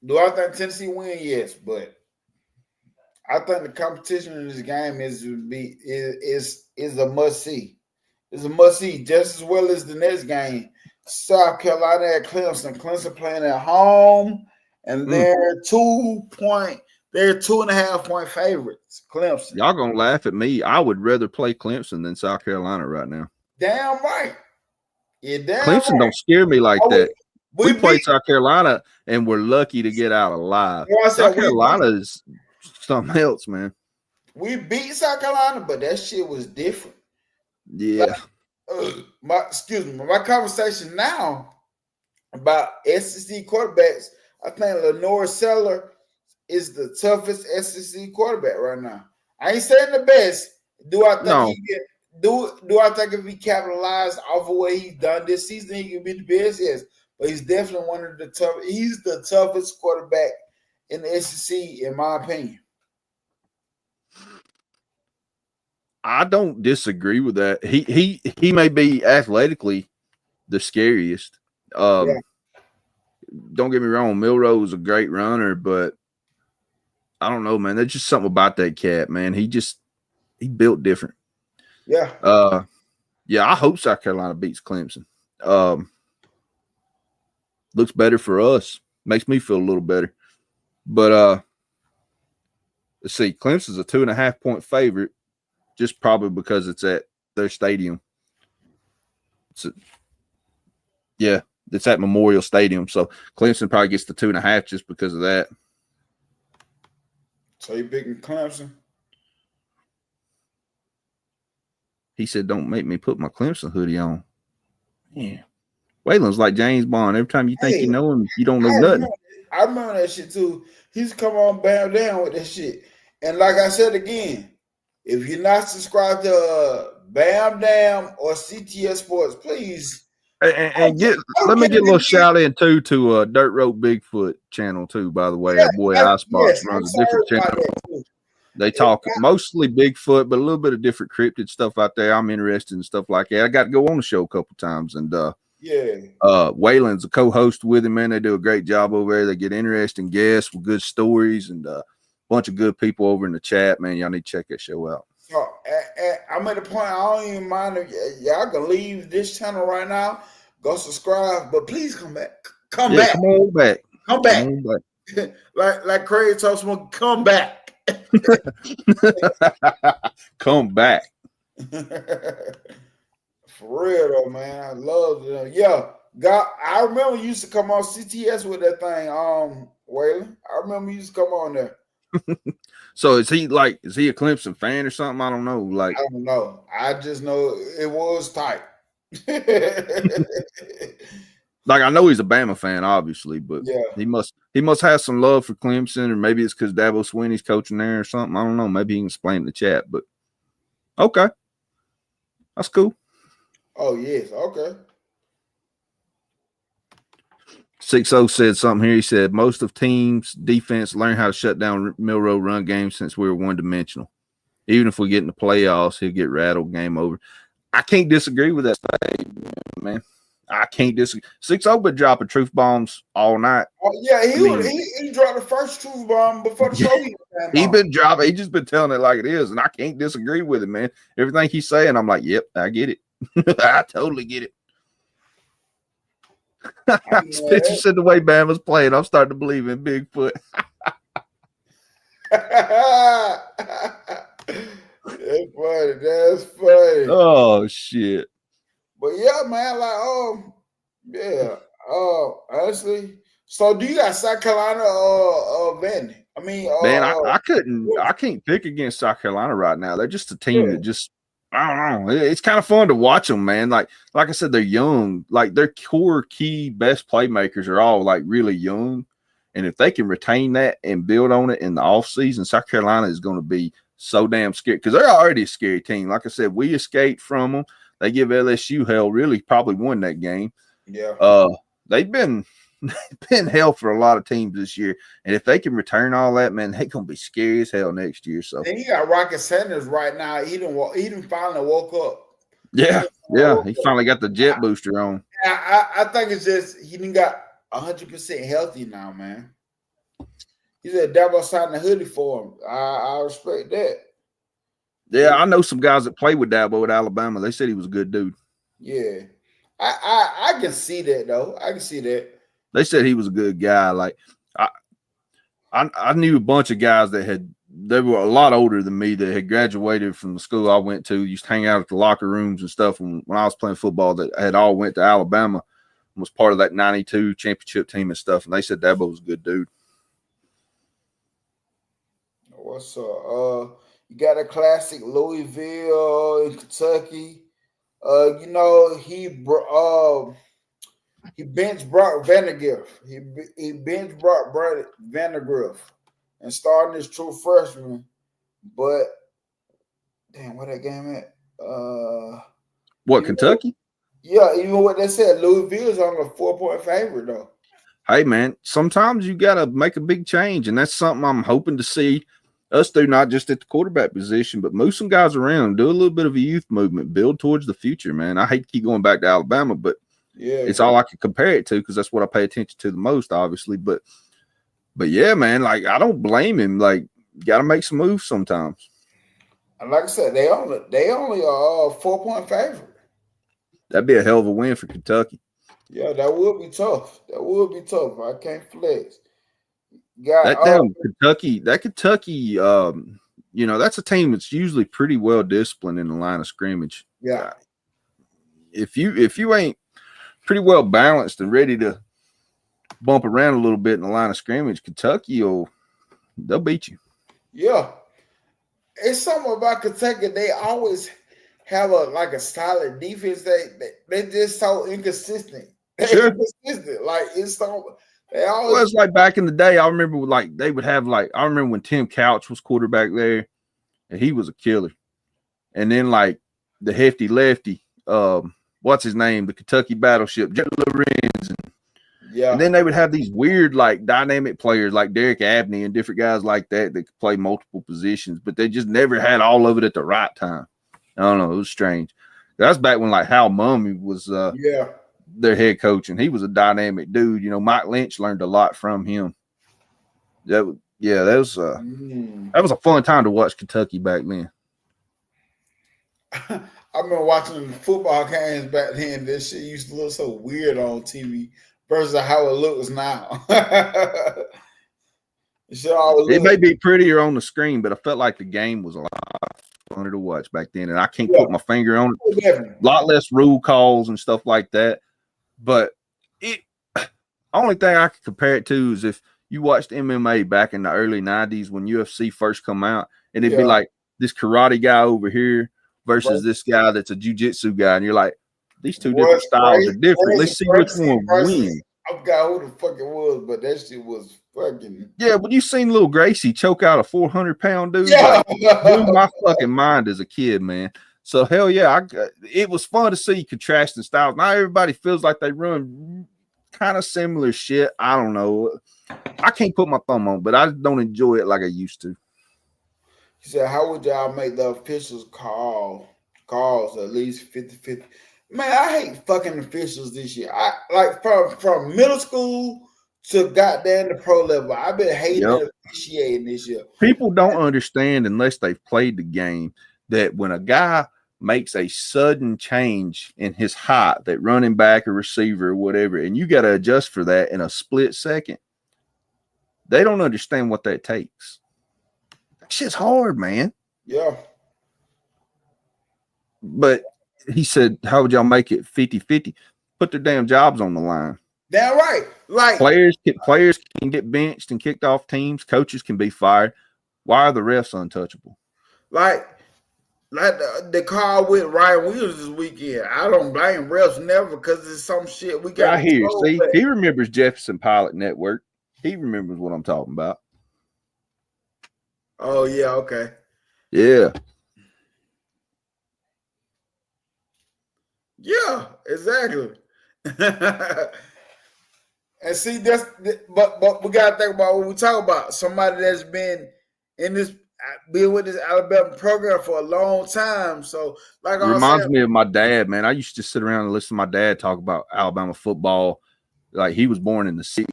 Do I think Tennessee win? Yes, but I think the competition in this game is a must see. It's a must see just as well as the next game. South Carolina at Clemson. Clemson playing at home, and they're 2.5-point favorites. Clemson. Y'all gonna laugh at me. I would rather play Clemson than South Carolina right now. Damn right. Yeah, Clemson don't scare me like that. We played South Carolina and we're lucky to get out alive. South Carolina is something else, man. We beat South Carolina, but that shit was different. Yeah. My conversation now about SEC quarterbacks, I think Lenore Seller is the toughest SEC quarterback right now. I ain't saying the best. Do I think do I think if he capitalized off of what he's done this season, he can be the best? Yes. But he's definitely one of the toughest. He's the toughest quarterback in the SEC, in my opinion. I don't disagree with that. He may be athletically the scariest. Don't get me wrong, Milroe is a great runner, but I don't know, man. There's just something about that cat, man. He built different. Yeah. I hope South Carolina beats Clemson. Looks better for us. Makes me feel a little better. But let's see. Clemson's a 2.5-point favorite, just probably because it's at their stadium. It's at Memorial Stadium. So Clemson probably gets the 2.5 just because of that. So you picking Clemson? He said, "Don't make me put my Clemson hoodie on." Yeah. Waylon's like James Bond. Every time you think you know him, you don't know nothing. I remember that shit too. He's come on Bam Down with that shit. And like I said again, if you're not subscribed to Bam Dam or CTS Sports, please. And let me get a little shout in too to Dirt Road Bigfoot channel too. By the way, our boy Ice Box runs a different channel. They talk mostly Bigfoot, but a little bit of different cryptid stuff out there. I'm interested in stuff like that. I got to go on the show a couple times, and Waylon's a co-host with him. Man, they do a great job over there. They get interesting guests with good stories, and a bunch of good people over in the chat. Man, y'all need to check that show out. So I'm at the point I don't even mind if y'all can leave this channel right now, go subscribe, but please come back. Come back. Come back. like Craig told someone, come back. Come back. For real though, man. I love it. Yeah. God, I remember you used to come on CTS with that thing, Waylon. I remember you used to come on there. So is he a Clemson fan or something? I don't know. Like, I don't know. I just know it was tight. Like, I know he's a Bama fan, obviously, but yeah, he must have some love for Clemson, or maybe it's because Dabo Swinney's coaching there or something. I don't know. Maybe he can explain in the chat, but okay. That's cool. Oh, yes. Okay. 6-0 said something here. He said, most of teams' defense learn how to shut down Milroe run game since we were one-dimensional. Even if we get in the playoffs, he'll get rattled, game over. I can't disagree with that statement, man. I can't disagree. 6-0 been dropping truth bombs all night. Oh, yeah, he dropped the first truth bomb before the show. He been dropping. He just been telling it like it is, and I can't disagree with it, man. Everything he's saying, I'm like, yep, I get it. I totally get it. Stitcher said the way Bama's playing, I'm starting to believe in Bigfoot. That's funny. That's funny. Oh shit. But yeah, man, honestly. So do you got South Carolina or Vandy? I mean, man, I can't pick against South Carolina right now. They're just a team that just, I don't know. It's kind of fun to watch them, man. Like I said, they're young. Like their core key best playmakers are all like really young. And if they can retain that and build on it in the offseason, South Carolina is going to be so damn scared because they're already a scary team. Like I said, we escaped from them. They give LSU hell, really probably won that game. Yeah. They've been hell for a lot of teams this year. And if they can return all that, man, they're going to be scary as hell next year. So and you got Rocket Sanders right now. He didn't finally woke up. Yeah. He finally got the jet booster on. I think it's just he didn't got 100% healthy now, man. He said Dabo signed the hoodie for him. I respect that. Yeah, I know some guys that play with Dabo at Alabama. They said he was a good dude. Yeah. I can see that, though. I can see that. They said he was a good guy. Like, I knew a bunch of guys they were a lot older than me that had graduated from the school I went to, used to hang out at the locker rooms and stuff when I was playing football, that had all went to Alabama and was part of that 92 championship team and stuff. And they said Dabo was a good dude. What's up? You got a classic Louisville in Kentucky. He benched Brock Vandagriff. He benched Brock Vandagriff and starting his true freshman. But damn, where that game at? What, Kentucky? Yeah, even what they said, Louisville's on a 4-point favorite though. Hey man, sometimes you gotta make a big change, and that's something I'm hoping to see us do, not just at the quarterback position, but move some guys around, do a little bit of a youth movement, build towards the future, man. I hate to keep going back to Alabama, but yeah, it's all I can compare it to because that's what I pay attention to the most, obviously. But yeah, man, like I don't blame him. Like, you got to make some moves sometimes. And like I said, they only are a 4-point favorite. That'd be a hell of a win for Kentucky. Yeah, that would be tough. I can't flex. Kentucky, that's a team that's usually pretty well disciplined in the line of scrimmage. Yeah. If you ain't pretty well balanced and ready to bump around a little bit in the line of scrimmage, Kentucky they'll beat you. Yeah. It's something about Kentucky. They always have a solid defense. They just so inconsistent. Sure. Inconsistent. Like it's so it's like back in the day. I remember they would have I remember when Tim Couch was quarterback there, and he was a killer. And then the hefty lefty, what's his name? The Kentucky Battleship, Jet Lorenz, and Yeah. And then they would have these weird, like, dynamic players like Derek Abney and different guys like that could play multiple positions, but they just never had all of it at the right time. I don't know. It was strange. That's back when, like, Hal Mummy was their head coach, and he was a dynamic dude. You know, Mike Lynch learned a lot from him. That was a fun time to watch Kentucky back then. I remember watching the football games back then. This shit used to look so weird on TV versus how it looks now. It may be prettier on the screen, but I felt like the game was a lot funner to watch back then, and I can't put my finger on it. A lot less rule calls and stuff like that. But only thing I could compare it to is if you watched MMA back in the early 90s when UFC first come out, and it'd be like this karate guy over here versus this guy that's a jiu-jitsu guy, and you're like, these two different styles are different. Let's see which one wins. I forgot who the fuck it was, but that shit was fucking. Yeah, but you seen little Gracie choke out a 400-pound dude? Yeah. Like, blew my fucking mind as a kid, man. So hell yeah, it was fun to see contrasting styles. Not everybody feels like they run kind of similar shit. I don't know. I can't put my thumb on, but I don't enjoy it like I used to. He said, how would y'all make the officials calls at least 50-50? Man, I hate fucking officials this year. I like from middle school to goddamn the pro level. I've been hating officiating this year. People don't understand unless they've played the game that when a guy makes a sudden change in his height, that running back or receiver or whatever, and you got to adjust for that in a split second, they don't understand what that takes. That shit's hard, man. Yeah. But he said, how would y'all make it 50-50? Put their damn jobs on the line. Damn right. Like players can get benched and kicked off teams. Coaches can be fired. Why are the refs untouchable? Like the call with Ryan Williams this weekend. I don't blame refs never because it's some shit we got. Right here. See, he remembers Jefferson Pilot Network. He remembers what I'm talking about. Oh, yeah, okay. Yeah. Yeah, exactly. And see, but we gotta think about what we talk about. Somebody that's been with this Alabama program for a long time. So, like, it reminds me of my dad, man. I used to sit around and listen to my dad talk about Alabama football. Like, he was born in the 60s,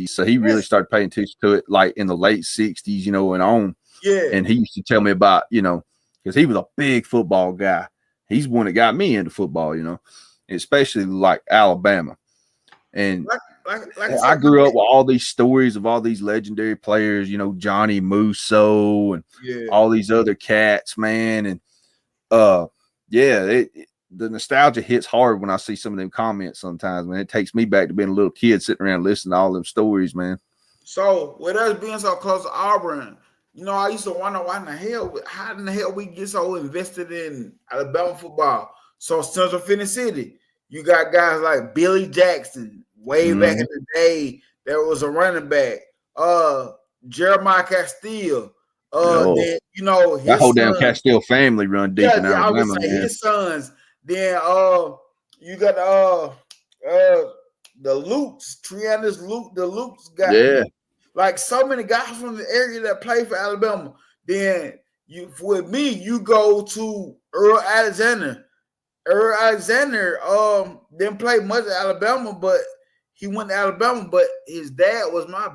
so he really started paying attention to it like in the late 60s, you know, and on. Yeah. And he used to tell me about, you know, because he was a big football guy. He's one that got me into football, you know, especially like Alabama. And I grew up with all these stories of all these legendary players, you know, Johnny Musso and all these other cats, man. And the nostalgia hits hard when I see some of them comments sometimes, man. It takes me back to being a little kid sitting around listening to all them stories, man. So with us being so close to Auburn, you know, I used to wonder how in the hell we get so invested in Alabama football. So Central Phoenix City, you got guys like Billy Jackson, way back in the day, there was a running back. Jeremiah Castile. Then, you know, his that whole damn Castile family run deep in Alabama. I would say his sons. Then you got the Lukes, Triana's Luke, the Lukes guy. Yeah. Like so many guys from the area that play for Alabama. Then you go to Earl Alexander. Earl Alexander didn't play much at Alabama, but he went to Alabama. But his dad was my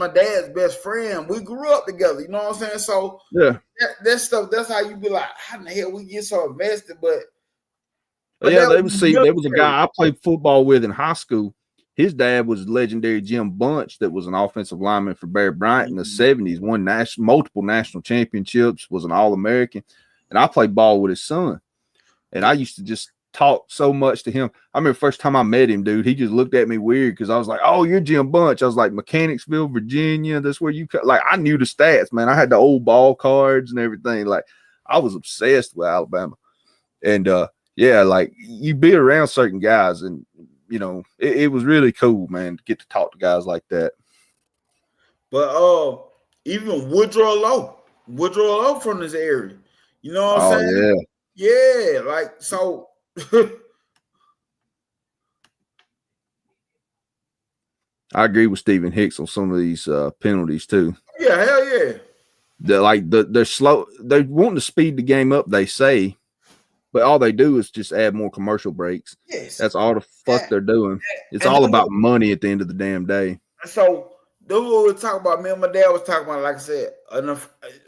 dad's best friend. We grew up together. You know what I'm saying? So that stuff. That's how you be like, how in the hell we get so invested? But there was a guy I played football with in high school. His dad was legendary Jim Bunch, that was an offensive lineman for Barry Bryant in the 70s, won multiple national championships, was an All-American. And I played ball with his son. And I used to just talk so much to him. I remember the first time I met him, dude, he just looked at me weird because I was like, oh, you're Jim Bunch. I was like, Mechanicsville, Virginia. That's where you – like, I knew the stats, man. I had the old ball cards and everything. Like, I was obsessed with Alabama. And, like, you be around certain guys and – you know, it was really cool, man, to get to talk to guys like that. But even Woodrow Lowe from this area. You know what I'm saying? Yeah. Yeah, like so. I agree with Stephen Hicks on some of these penalties too. Yeah, hell yeah. They're slow. They're wanting to speed the game up, they say, but all they do is just add more commercial breaks. Yes. That's all the fuck they're doing. It's and all about money at the end of the damn day. So the what we were talking about, me and my dad was talking about, like I said,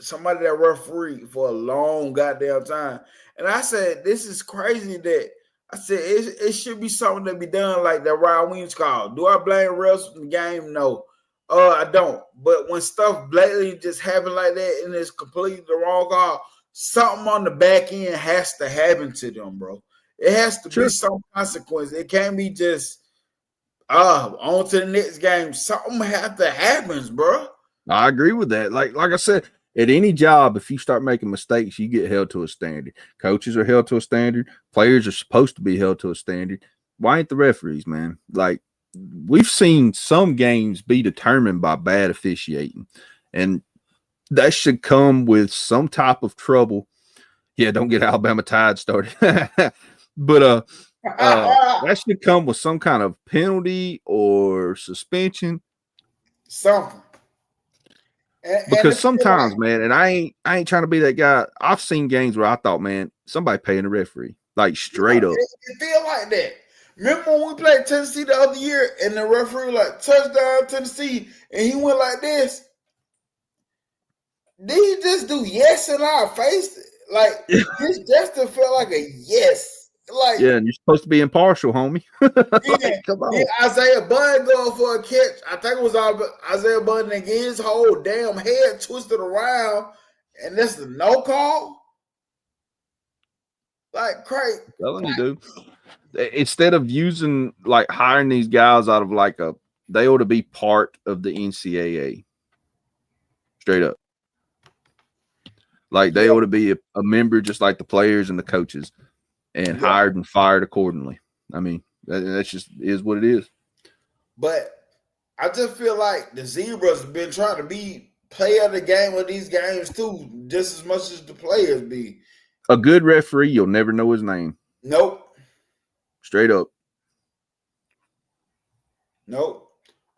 somebody that refereed for a long goddamn time. And I said, this is crazy that I said it should be something that be done like that Ryan Williams called. Do I blame refs in the game? No. I don't. But when stuff blatantly just happen like that and it's completely the wrong call, something on the back end has to happen to them, bro. It has to be some consequence. It can't be just on to the next game. Something has to happen, bro. I agree with that. Like I said, at any job, if you start making mistakes, you get held to a standard. Coaches are held to a standard. Players are supposed to be held to a standard. Why ain't the referees, man? Like, we've seen some games be determined by bad officiating, and that should come with some type of trouble. Yeah, don't get Alabama Tide started. But that should come with some kind of penalty or suspension. Something. Because sometimes, man, and I ain't trying to be that guy. I've seen games where I thought, man, somebody paying the referee, like straight up. It feel like that. Remember when we played Tennessee the other year and the referee was like touchdown Tennessee and he went like this? Did he just do yes in our face? Like this just felt like a yes. Like, yeah, and you're supposed to be impartial, homie. Like, come on. Isaiah Bud going for a catch. I think it was Isaiah Bud and get his whole damn head twisted around, and that's the no call. Like, crazy. Telling you, dude. Instead of hiring these guys out of they ought to be part of the NCAA. Straight up. Like, they ought to be a member just like the players and the coaches, and hired and fired accordingly. I mean, that's just is what it is. But I just feel like the Zebras have been trying to be player of the game of these games too, just as much as the players be. A good referee, you'll never know his name. Nope. Straight up. Nope.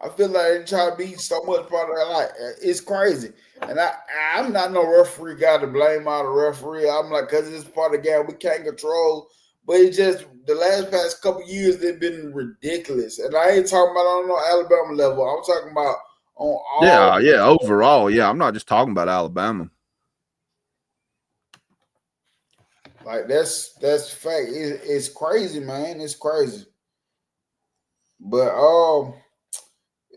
I feel like they try to be so much part of their life. It's crazy. And I'm not no referee guy to blame all the referee. I'm like, because it's part of the game we can't control. But it's just the past couple of years, they've been ridiculous. And I ain't talking about on no Alabama level. I'm talking about on all. Yeah, overall. Yeah, I'm not just talking about Alabama. Like, that's fact. It's crazy, man. It's crazy. But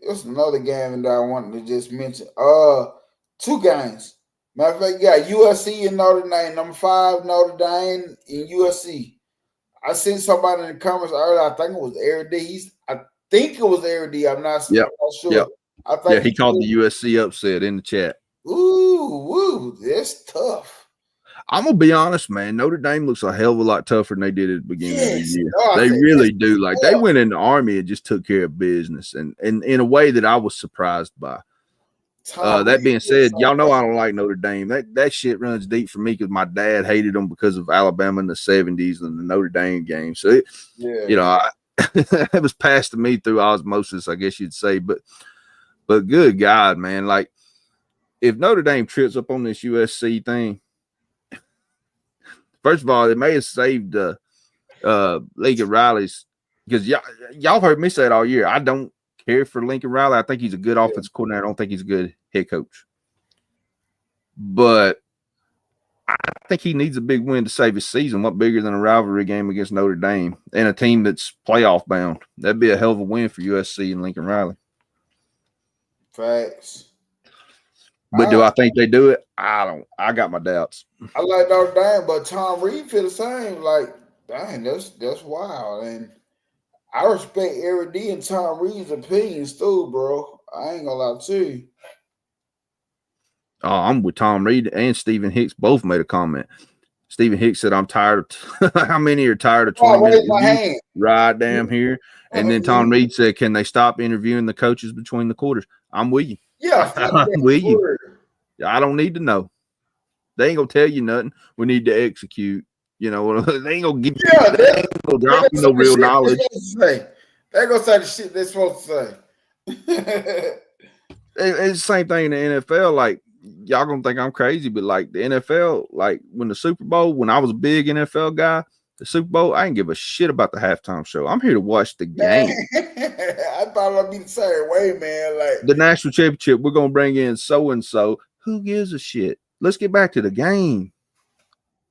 it's another game that I wanted to just mention. 2 games. Matter of fact, you got USC and Notre Dame. Number 5, Notre Dame and USC. I seen somebody in the comments earlier. I think it was Eric D. I think it was Eric D. I'm not sure. Yep. I think he called the USC upset in the chat. Ooh, that's tough. I'm gonna be honest, man. Notre Dame looks a hell of a lot tougher than they did at the beginning of the year. They really do. Like, they went in the Army and just took care of business, and in a way that I was surprised by. That being said, y'all know I don't like Notre Dame. That shit runs deep for me because my dad hated them because of Alabama in the 70s and the Notre Dame game. So, it was passed to me through osmosis, I guess you'd say. But good God, man. Like, if Notre Dame trips up on this USC thing, first of all, it may have saved Lincoln Riley's, because y'all heard me say it all year. I don't care for Lincoln Riley. I think he's a good offensive coordinator. I don't think he's a good head coach. But I think he needs a big win to save his season. What bigger than a rivalry game against Notre Dame and a team that's playoff bound? That'd be a hell of a win for USC and Lincoln Riley. Facts. But do I think they do it? I don't. I got my doubts. I like Notre Dame, but Tom Reed feel the same. Like, dang, that's wild. And I respect Eric D and Tom Reed's opinions too, bro. I ain't gonna lie to you. Oh, I'm with Tom Reed and Stephen Hicks. Both made a comment. Stephen Hicks said, "I'm tired of." How many are tired of 20 minutes? Right down here. And then Tom Reed said, "Can they stop interviewing the coaches between the quarters?" I'm with you. Yeah, I'm with you. I don't need to know. They ain't gonna tell you nothing. We need to execute. You know, they ain't gonna give you. They ain't gonna drop you no real knowledge. They gonna say the shit they're supposed to say. It's the same thing in the NFL. Like, y'all gonna think I'm crazy, but like the NFL, like when the Super Bowl, when I was a big NFL guy, the Super Bowl, I didn't give a shit about the halftime show. I'm here to watch the game. I thought I'd be the same way, man. Like the national championship, we're gonna bring in so and so. Who gives a shit? Let's get back to the game.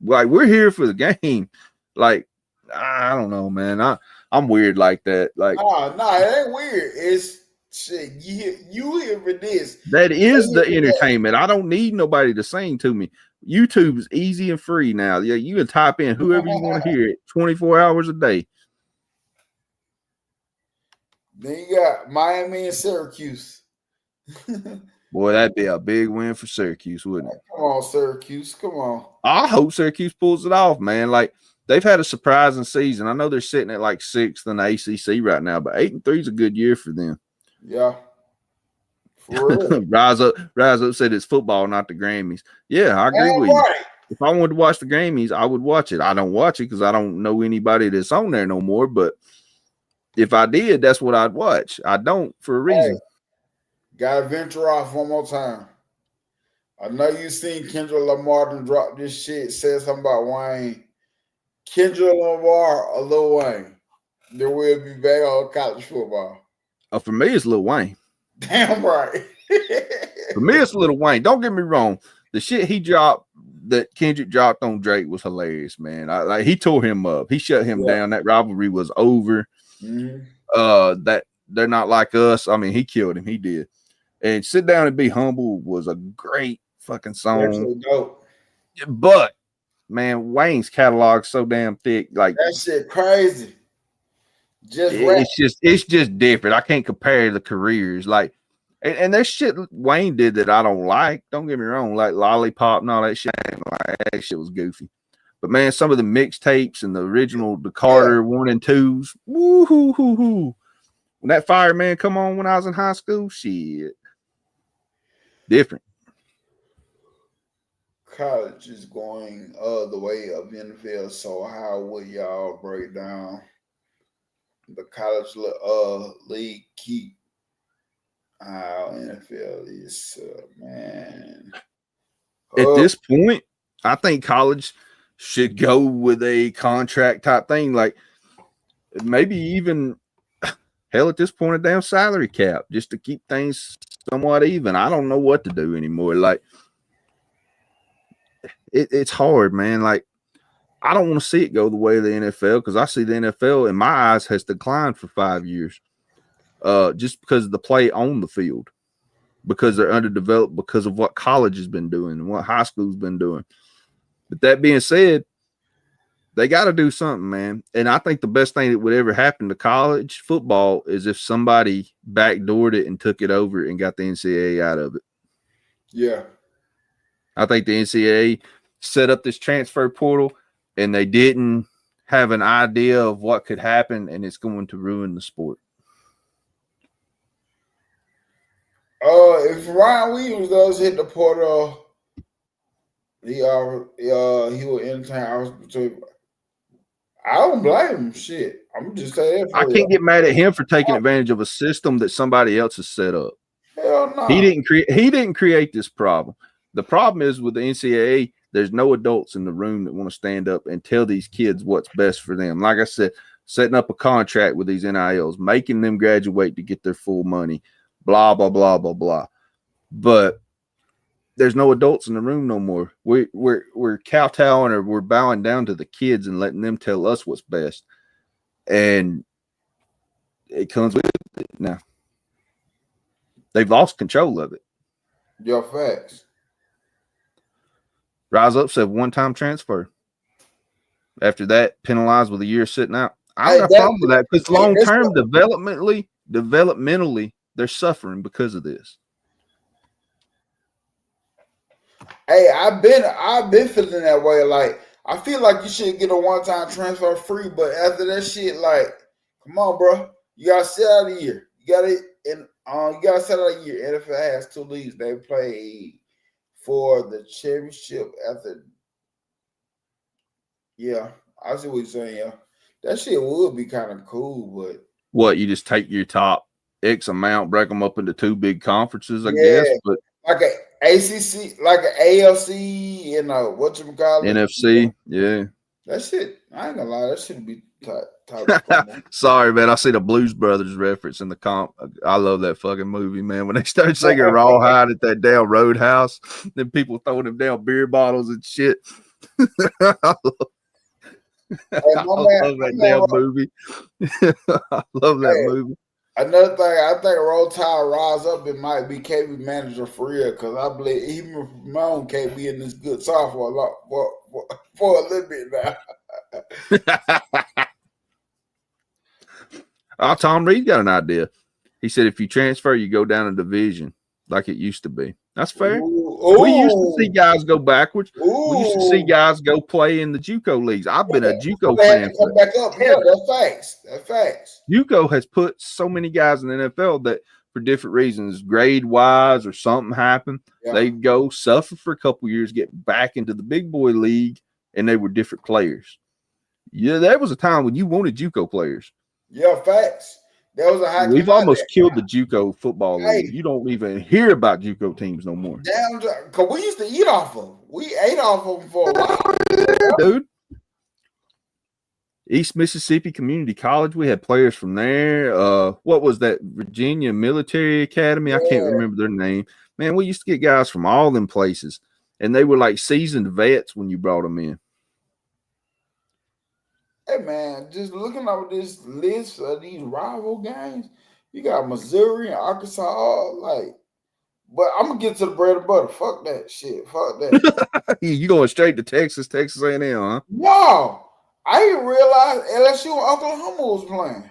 Like, we're here for the game. Like, I don't know, man. I'm weird like that. Like, no, it ain't weird. It's shit. You here for this? That is the entertainment. I don't need nobody to sing to me. YouTube's easy and free now. Yeah, you can type in whoever you want to hear it 24 hours a day. Then you got Miami and Syracuse. Boy, that'd be a big win for Syracuse, wouldn't it? Come on, Syracuse. Come on. I hope Syracuse pulls it off, man. Like, they've had a surprising season. I know they're sitting at like 6th in the ACC right now, but 8-3 is a good year for them. Yeah. For real. Rise up said it's football, not the Grammys. Yeah, I agree with you. If I wanted to watch the Grammys, I would watch it. I don't watch it because I don't know anybody that's on there no more. But if I did, that's what I'd watch. I don't for a reason. Hey, gotta venture off one more time. I know you seen Kendrick Lamar drop this shit, said something about Wayne. Kendrick Lamar or Lil Wayne. There will be back on college football. For me, it's Lil Wayne. Damn right. For me, it's Lil Wayne. Don't get me wrong. The shit he dropped, that Kendrick dropped on Drake, was hilarious, man. Like, he tore him up. He shut him down. That rivalry was over. Mm-hmm. That they're not like us. I mean, he killed him. He did. And Sit Down and Be Humble was a great fucking song. So dope. But man, Wayne's catalog's so damn thick. Like, that shit crazy. It's just different. I can't compare the careers. Like, and there's shit Wayne did that I don't like. Don't get me wrong. Like Lollipop and all that shit. Like, that shit was goofy. But man, some of the mixtapes and the original, the Carter 1 and 2s. Woo hoo hoo hoo. When that Fireman come on when I was in high school, shit. Different. College is going the way of NFL. So how would y'all break down the college league keep how NFL is, man? At this point, I think college should go with a contract type thing. Like, maybe even, hell, at this point, a damn salary cap just to keep things somewhat even. I don't know what to do anymore. Like, it's hard, man. Like, I don't want to see it go the way of the NFL because I see the NFL, in my eyes, has declined for 5 years just because of the play on the field, because they're underdeveloped, because of what college has been doing and what high school's been doing. But that being said, they got to do something, man. And I think the best thing that would ever happen to college football is if somebody backdoored it and took it over and got the NCAA out of it. Yeah. I think the NCAA set up this transfer portal and they didn't have an idea of what could happen, and it's going to ruin the sport. If Ryan Williams does hit the portal, he will entertain. I don't blame him. Shit, I'm just saying. I can't get mad at him for taking advantage of a system that somebody else has set up. Hell no. He didn't create this problem. The problem is with the NCAA, there's no adults in the room that want to stand up and tell these kids what's best for them. Like I said, setting up a contract with these NILs, making them graduate to get their full money, blah, blah, blah, blah, blah. But there's no adults in the room no more. We're kowtowing, or we're bowing down to the kids and letting them tell us what's best. And it comes with it now. They've lost control of it. Your facts. Rise Up said one-time transfer. After that, penalized with a year sitting out. I don't have a problem with that because long-term, developmentally, they're suffering because of this. Hey, I've been feeling that way. Like, I feel like you should get a one-time transfer free, but after that shit, like, come on, bro, you gotta sit out a year. You gotta sit out a year. NFL has 2 leagues. They play for the championship after. Yeah, I see what you're saying. Yeah, that shit would be kind of cool, but what, you just take your top X amount, break them up into two big conferences, I Yeah. guess. But like a ACC, like an ALC, what you call it? NFC, yeah. That shit, I ain't gonna lie, that should be top. Sorry, man. I see the Blues Brothers reference in the comp. I love that fucking movie, man. When they started singing Rawhide at that damn Roadhouse, then people throwing them down beer bottles and shit. I love that damn movie. I love that movie. Another thing, I think Roll Tide Rise Up, it might be KB manager for real, because I believe even my own KB in this good side for a little bit now. Tom Reed got an idea. He said if you transfer, you go down a division like it used to be. That's fair. Ooh. We used to see guys go backwards. Ooh. We used to see guys go play in the JUCO leagues. I've been a JUCO fan. Come back up. Yeah, that's facts. JUCO has put so many guys in the NFL that for different reasons, grade-wise or something happened, they go suffer for a couple years, get back into the big boy league, and they were different players. Yeah, there was a time when you wanted JUCO players. Yeah, facts. There was a We've almost killed the JUCO football league. You don't even hear about JUCO teams no more. Damn, because we used to eat off of them. We ate off of them for a while. Yeah, dude. East Mississippi Community College, we had players from there. What was that? Virginia Military Academy? I can't remember their name. Man, we used to get guys from all them places, and they were like seasoned vets when you brought them in. Hey, man, just looking over this list of these rival games, you got Missouri and Arkansas, but I'm going to get to the bread and butter. Fuck that shit. Fuck that. You going straight to Texas A&M, huh? No. I didn't realize LSU and Oklahoma was playing.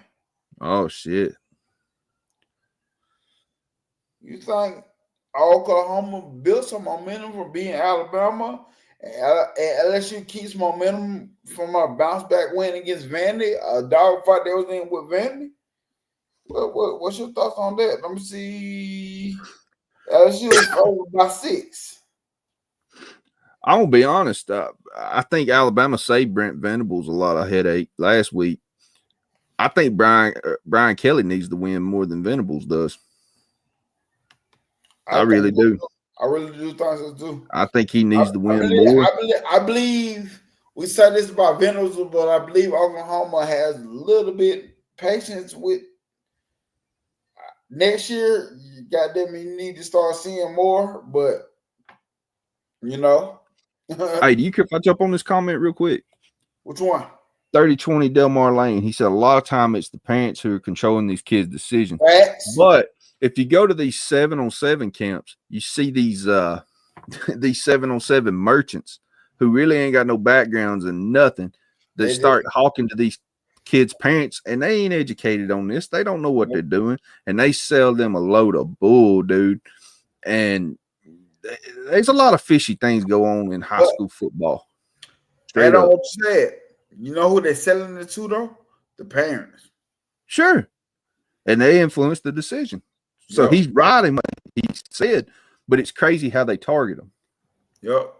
Oh, shit. You think Oklahoma built some momentum from being Alabama, and LSU keeps momentum from a bounce back win against Vandy, a dog fight they was in with Vandy? What's your thoughts on that? Let me see. LSU is over by 6. I'm going to be honest. I think Alabama saved Brent Venables a lot of headache last week. I think Brian Kelly needs to win more than Venables does. I really do. I really do think so too. I think he needs to win more. I believe we said this about Venables, but I believe Oklahoma has a little bit patience with next year. Goddamn, you need to start seeing more, but Hey, do you care if I jump on this comment real quick? Which one? 3020 Delmar Lane. He said a lot of time it's the parents who are controlling these kids' decisions. Facts. But if you go to these 7-on-7 camps, you see these 7-on-7 merchants who really ain't got no backgrounds and nothing. They start hawking to these kids' parents, and they ain't educated on this. They don't know what they're doing, and they sell them a load of bull, dude. And there's a lot of fishy things go on in high school football. Straight up. What you said. You know who they're selling it to, though? The parents. Sure. And they influence the decision. So he's right in what he said, but it's crazy how they target him. Yep.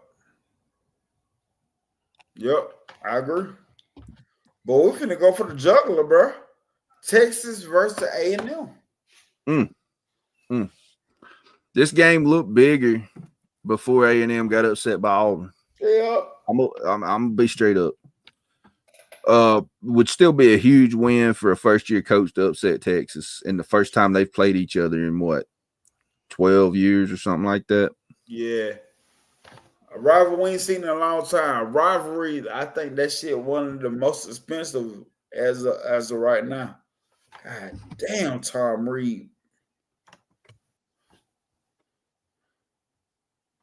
I agree. But we're finna go for the juggler, bro. Texas versus A&M. This game looked bigger before A&M got upset by Auburn. Yeah. I'm gonna be straight up. Would still be a huge win for a first-year coach to upset Texas in the first time they've played each other in 12 years or something like that. Yeah. A rivalry we ain't seen in a long time. A rivalry, I think that shit one of the most expensive as of right now. God damn, Tom Reed.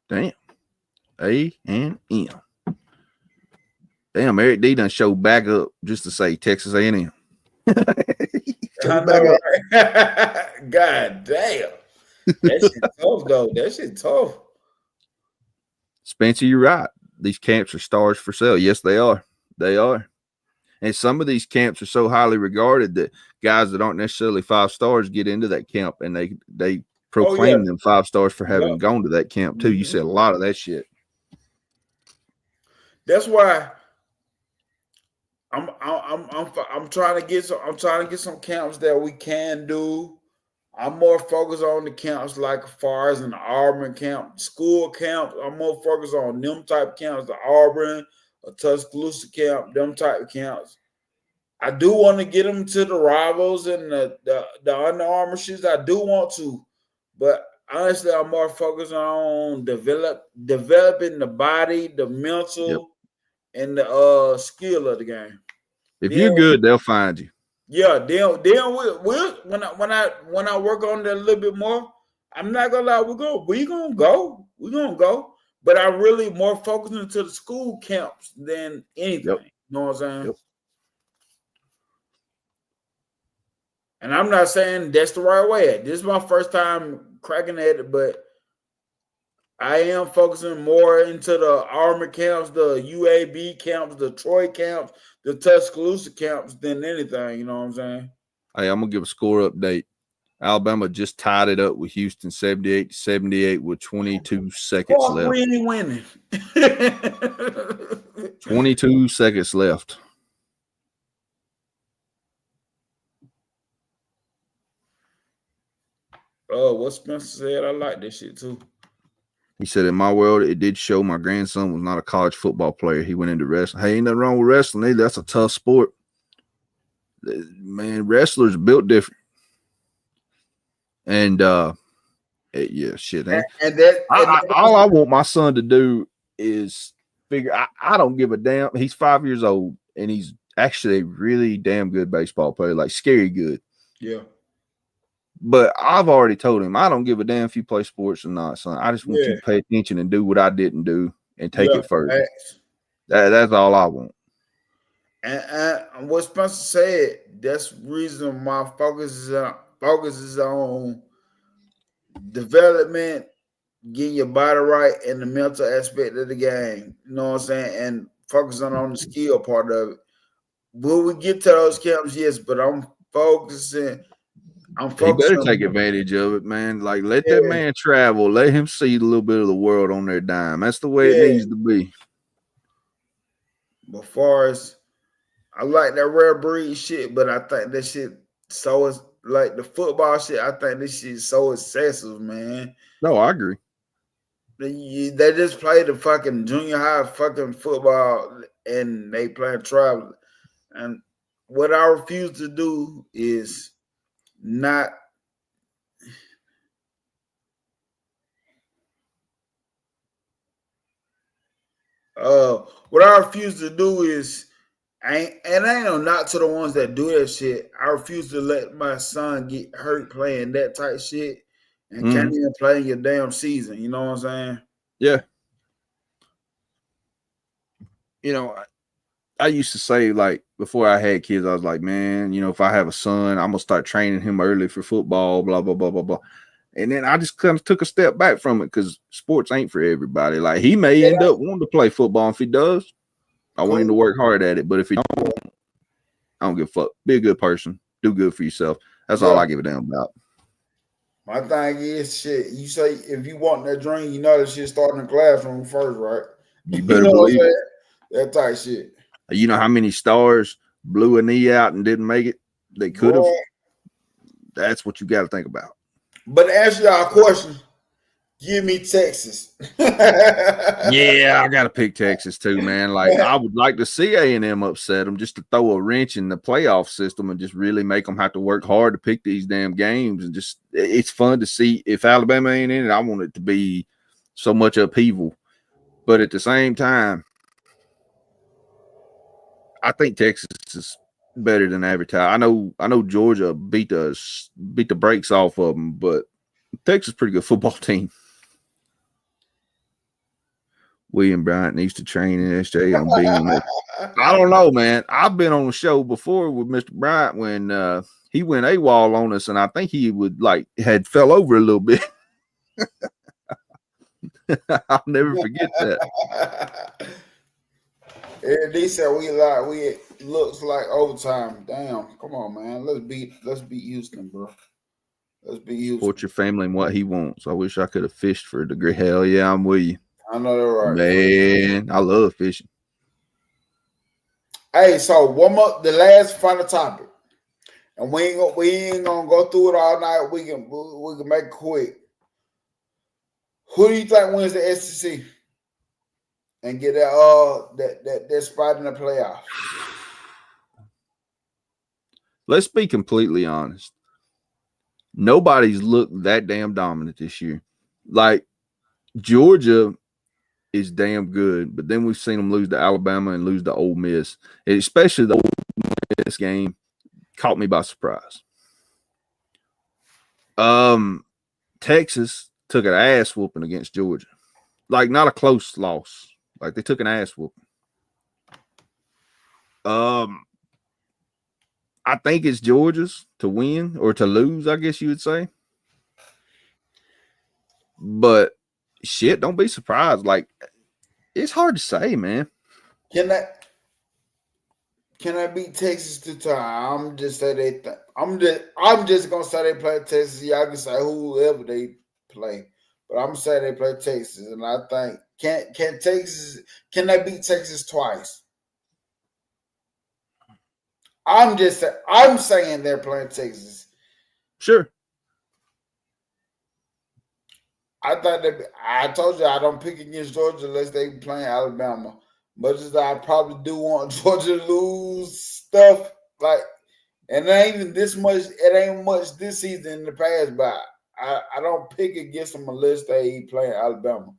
Damn. A&M. Damn, Eric D done showed back up just to say Texas A&M. I know, right? God damn. That shit tough, though. That shit tough. Spencer, you're right. These camps are stars for sale. Yes, they are. They are. And some of these camps are so highly regarded that guys that aren't necessarily 5 stars get into that camp, and they proclaim them 5 stars for having gone to that camp too. You said a lot of that shit. That's why I'm trying to get some camps that we can do I'm more focused on the camps like as far as an Auburn camp, school camps. I'm more focused on them type camps, the Auburn, a Tuscaloosa camp, them type of camps. I do want to get them to the rivals and the Under Armour shoes. I do want to, but honestly, I'm more focused on developing the body, the mental, and the skill of the game. If you're good, they'll find you. Yeah, then we'll when I work on that a little bit more, I'm not gonna lie, we're gonna go. But I'm really more focused into the school camps than anything. Yep. You know what I'm saying? Yep. And I'm not saying that's the right way. This is my first time cracking at it, but I am focusing more into the Army camps, the UAB camps, the Troy camps, the Tuscaloosa camps than anything. You know what I'm saying? Hey, I'm gonna give a score update. Alabama just tied it up with Houston 78-78 with 22 seconds left. We ain't winning. 22 seconds left. Oh, what Spencer said, I like this shit too. He said, in my world, it did show my grandson was not a college football player. He went into wrestling. Hey, ain't nothing wrong with wrestling. Hey, that's a tough sport. Man, wrestlers are built different. And, yeah, shit. All I want my son to do is figure, I don't give a damn. He's 5 years old, and he's actually a really damn good baseball player, like scary good. Yeah. But I've already told him, I don't give a damn if you play sports or not, son. I just want you to pay attention and do what I didn't do and take it further. That's all I want. And what Spencer said, that's the reason my focus is on development, getting your body right, and the mental aspect of the game. You know what I'm saying? And focusing on the skill part of it. Will we get to those camps? Yes, but I'm focusing. He better take advantage of it, man. Like, let that man travel. Let him see a little bit of the world on their dime. That's the way it needs to be. But far as I like that rare breed shit, but I think that shit is like the football shit. I think this shit is so excessive, man. No, I agree. They just play the fucking junior high fucking football and they playing travel. And what I refuse to do is not what I refuse to do is I ain't no knock to the ones that do that shit. I refuse to let my son get hurt playing that type shit and can't even play in your damn season. You know what I'm saying? Yeah. You know, I used to say, like, before I had kids, I was like, man, you know, if I have a son, I'm going to start training him early for football, blah, blah, blah, blah, blah. And then I just kind of took a step back from it because sports ain't for everybody. Like, he may end up wanting to play football. And if he does, I want him to work hard at it. But if he don't, I don't give a fuck. Be a good person. Do good for yourself. That's all I give a damn about. My thing is, shit, you say if you want that dream, you know that shit starting in the classroom first, right? You better believe it. That type shit. You know how many stars blew a knee out and didn't make it? They could have. That's what you got to think about. But to answer y'all question, give me Texas. Yeah, I got to pick Texas too, man. Like, I would like to see A&M upset them just to throw a wrench in the playoff system and just really make them have to work hard to pick these damn games. And just, it's fun to see. If Alabama ain't in it, I want it to be so much upheaval. But at the same time, I think Texas is better than advertised. I know Georgia beat the brakes off of them, but Texas is a pretty good football team. William Bryant needs to train in SJ on being I don't know, man. I've been on a show before with Mr. Bryant when he went AWOL on us, and I think he had fell over a little bit. I'll never forget that. They said we looks like overtime. Damn, come on, man. Let's beat Houston, bro. Let's beat Houston. Support your family and what he wants. I wish I could have fished for a degree. Hell yeah, I'm with you. I know that right. Man, I love fishing. Hey, so warm up the last final topic. And we ain't gonna go through it all night. We can make it quick. Who do you think wins the SEC and get that spot in the playoffs? Let's be completely honest. Nobody's looked that damn dominant this year. Like, Georgia is damn good, but then we've seen them lose to Alabama and lose to Ole Miss. And especially the Ole Miss game caught me by surprise. Texas took an ass whooping against Georgia. Like, not a close loss. Like, they took an ass whooping. I think it's Georgia's to win or to lose, I guess you would say. But shit, don't be surprised. Like, it's hard to say, man. Can I beat Texas 2 times? I'm just gonna say they play Texas. Y'all can say whoever they play, but I'm gonna say they play Texas, and I think can they beat Texas twice? I'm saying they're playing Texas. Sure. I told you I don't pick against Georgia unless they playing Alabama. Much as I probably do want Georgia to lose stuff, like, and it ain't even this much. It ain't much this season in the past, but I don't pick against them unless they playing Alabama.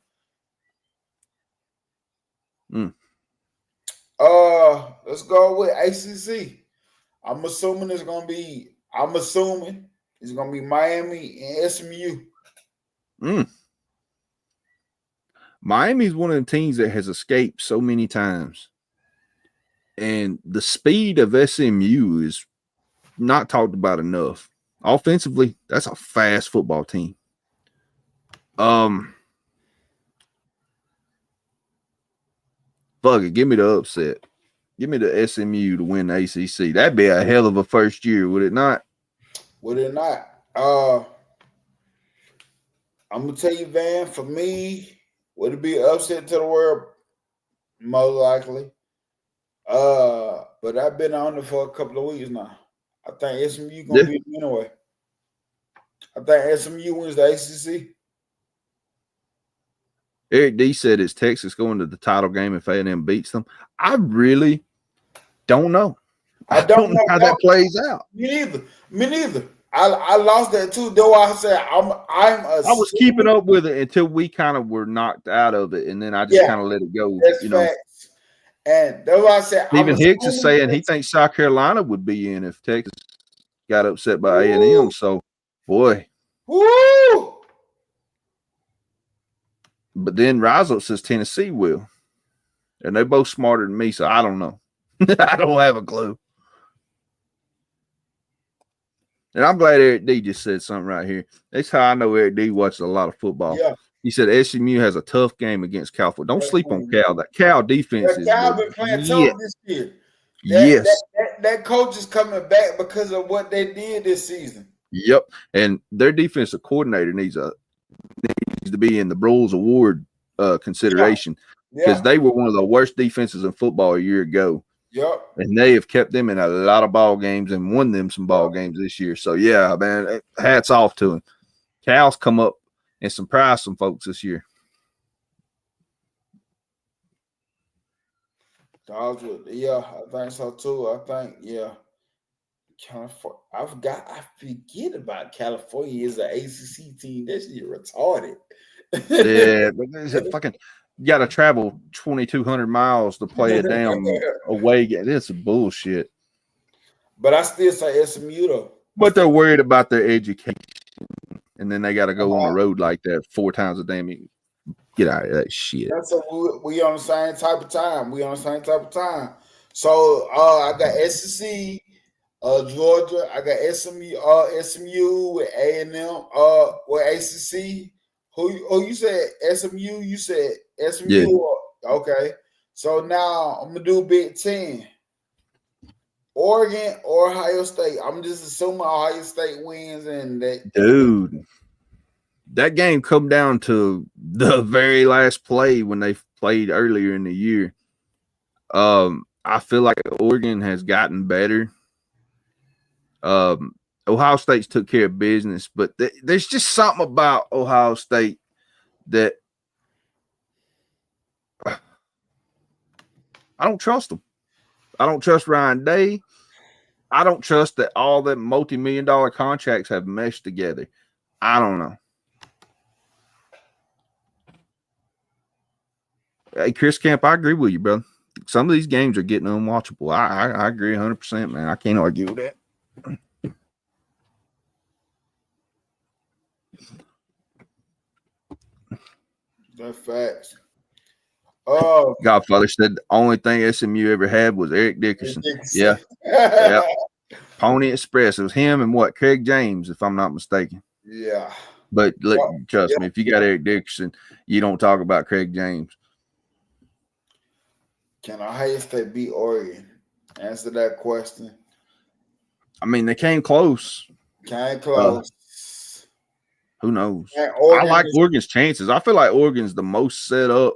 Let's go with ACC. I'm assuming it's gonna be Miami and SMU. Miami's one of the teams that has escaped so many times. And the speed of SMU is not talked about enough. Offensively, that's a fast football team. Fuck it, give me the upset. Give me the SMU to win the ACC. That'd be a hell of a first year, would it not? Would it not? I'm gonna tell you, Van, for me, would it be an upset to the world? Most likely. But I've been on it for a couple of weeks now. I think SMU gonna beat them anyway. I think SMU wins the ACC. Eric D said, "Is Texas going to the title game if A&M beats them?" I really don't know. I don't know how that plays out. Me neither. I lost that too. Though I said I was keeping up with it until we kind of were knocked out of it, and then I just kind of let it go. That's facts. And that's why I said Stephen Hicks is saying he thinks South Carolina would be in if Texas got upset by A&M. So, boy. Woo! But then Rise Up says Tennessee will. And they're both smarter than me, so I don't know. I don't have a clue. And I'm glad Eric D just said something right here. That's how I know Eric D watches a lot of football. Yeah. He said SMU has a tough game against Cal. Don't sleep on Cal. That Cal defense is Cal been playing tough this year. That coach is coming back because of what they did this season. Yep. And their defensive coordinator needs to be in the Broyles Award consideration because they were one of the worst defenses in football a year ago. Yep. And they have kept them in a lot of ball games and won them some ball games this year. So, yeah, man, hats off to him. Cal's come up and surprised some folks this year. Yeah, I think so too. I think, California. I forget about California is an ACC team. That shit retarded. Yeah, but it's a fucking. You got to travel 2,200 miles to play a damn away game. It's bullshit. But I still say SMU though. But they're worried about their education, and then they got to go on the road like that 4 times a day. Get out of that shit. That's we on the same type of time. So I got SEC, Georgia. I got SMU with A&M. With ACC. Who you said SMU? You said SMU. Yeah. Okay. So now I'm gonna do Big Ten. Oregon or Ohio State. I'm just assuming Ohio State wins and that. Dude, that game come down to the very last play when they played earlier in the year. I feel like Oregon has gotten better. Ohio State's took care of business, but there's just something about Ohio State that I don't trust them. I don't trust Ryan Day. I don't trust that all the multi-million-dollar contracts have meshed together. I don't know. Hey, Chris Camp, I agree with you, brother. Some of these games are getting unwatchable. I agree 100%, man. I can't argue with that. That's facts. Godfather said the only thing SMU ever had was Eric Dickerson. Yeah. Yeah. Pony Express. It was him and what? Craig James, if I'm not mistaken. Yeah. But look, trust me, if you got Eric Dickerson, you don't talk about Craig James. Can Ohio State beat Oregon? Answer that question. I mean, they came close. Came close. Who knows? I like Oregon's chances. I feel like Oregon's the most set up.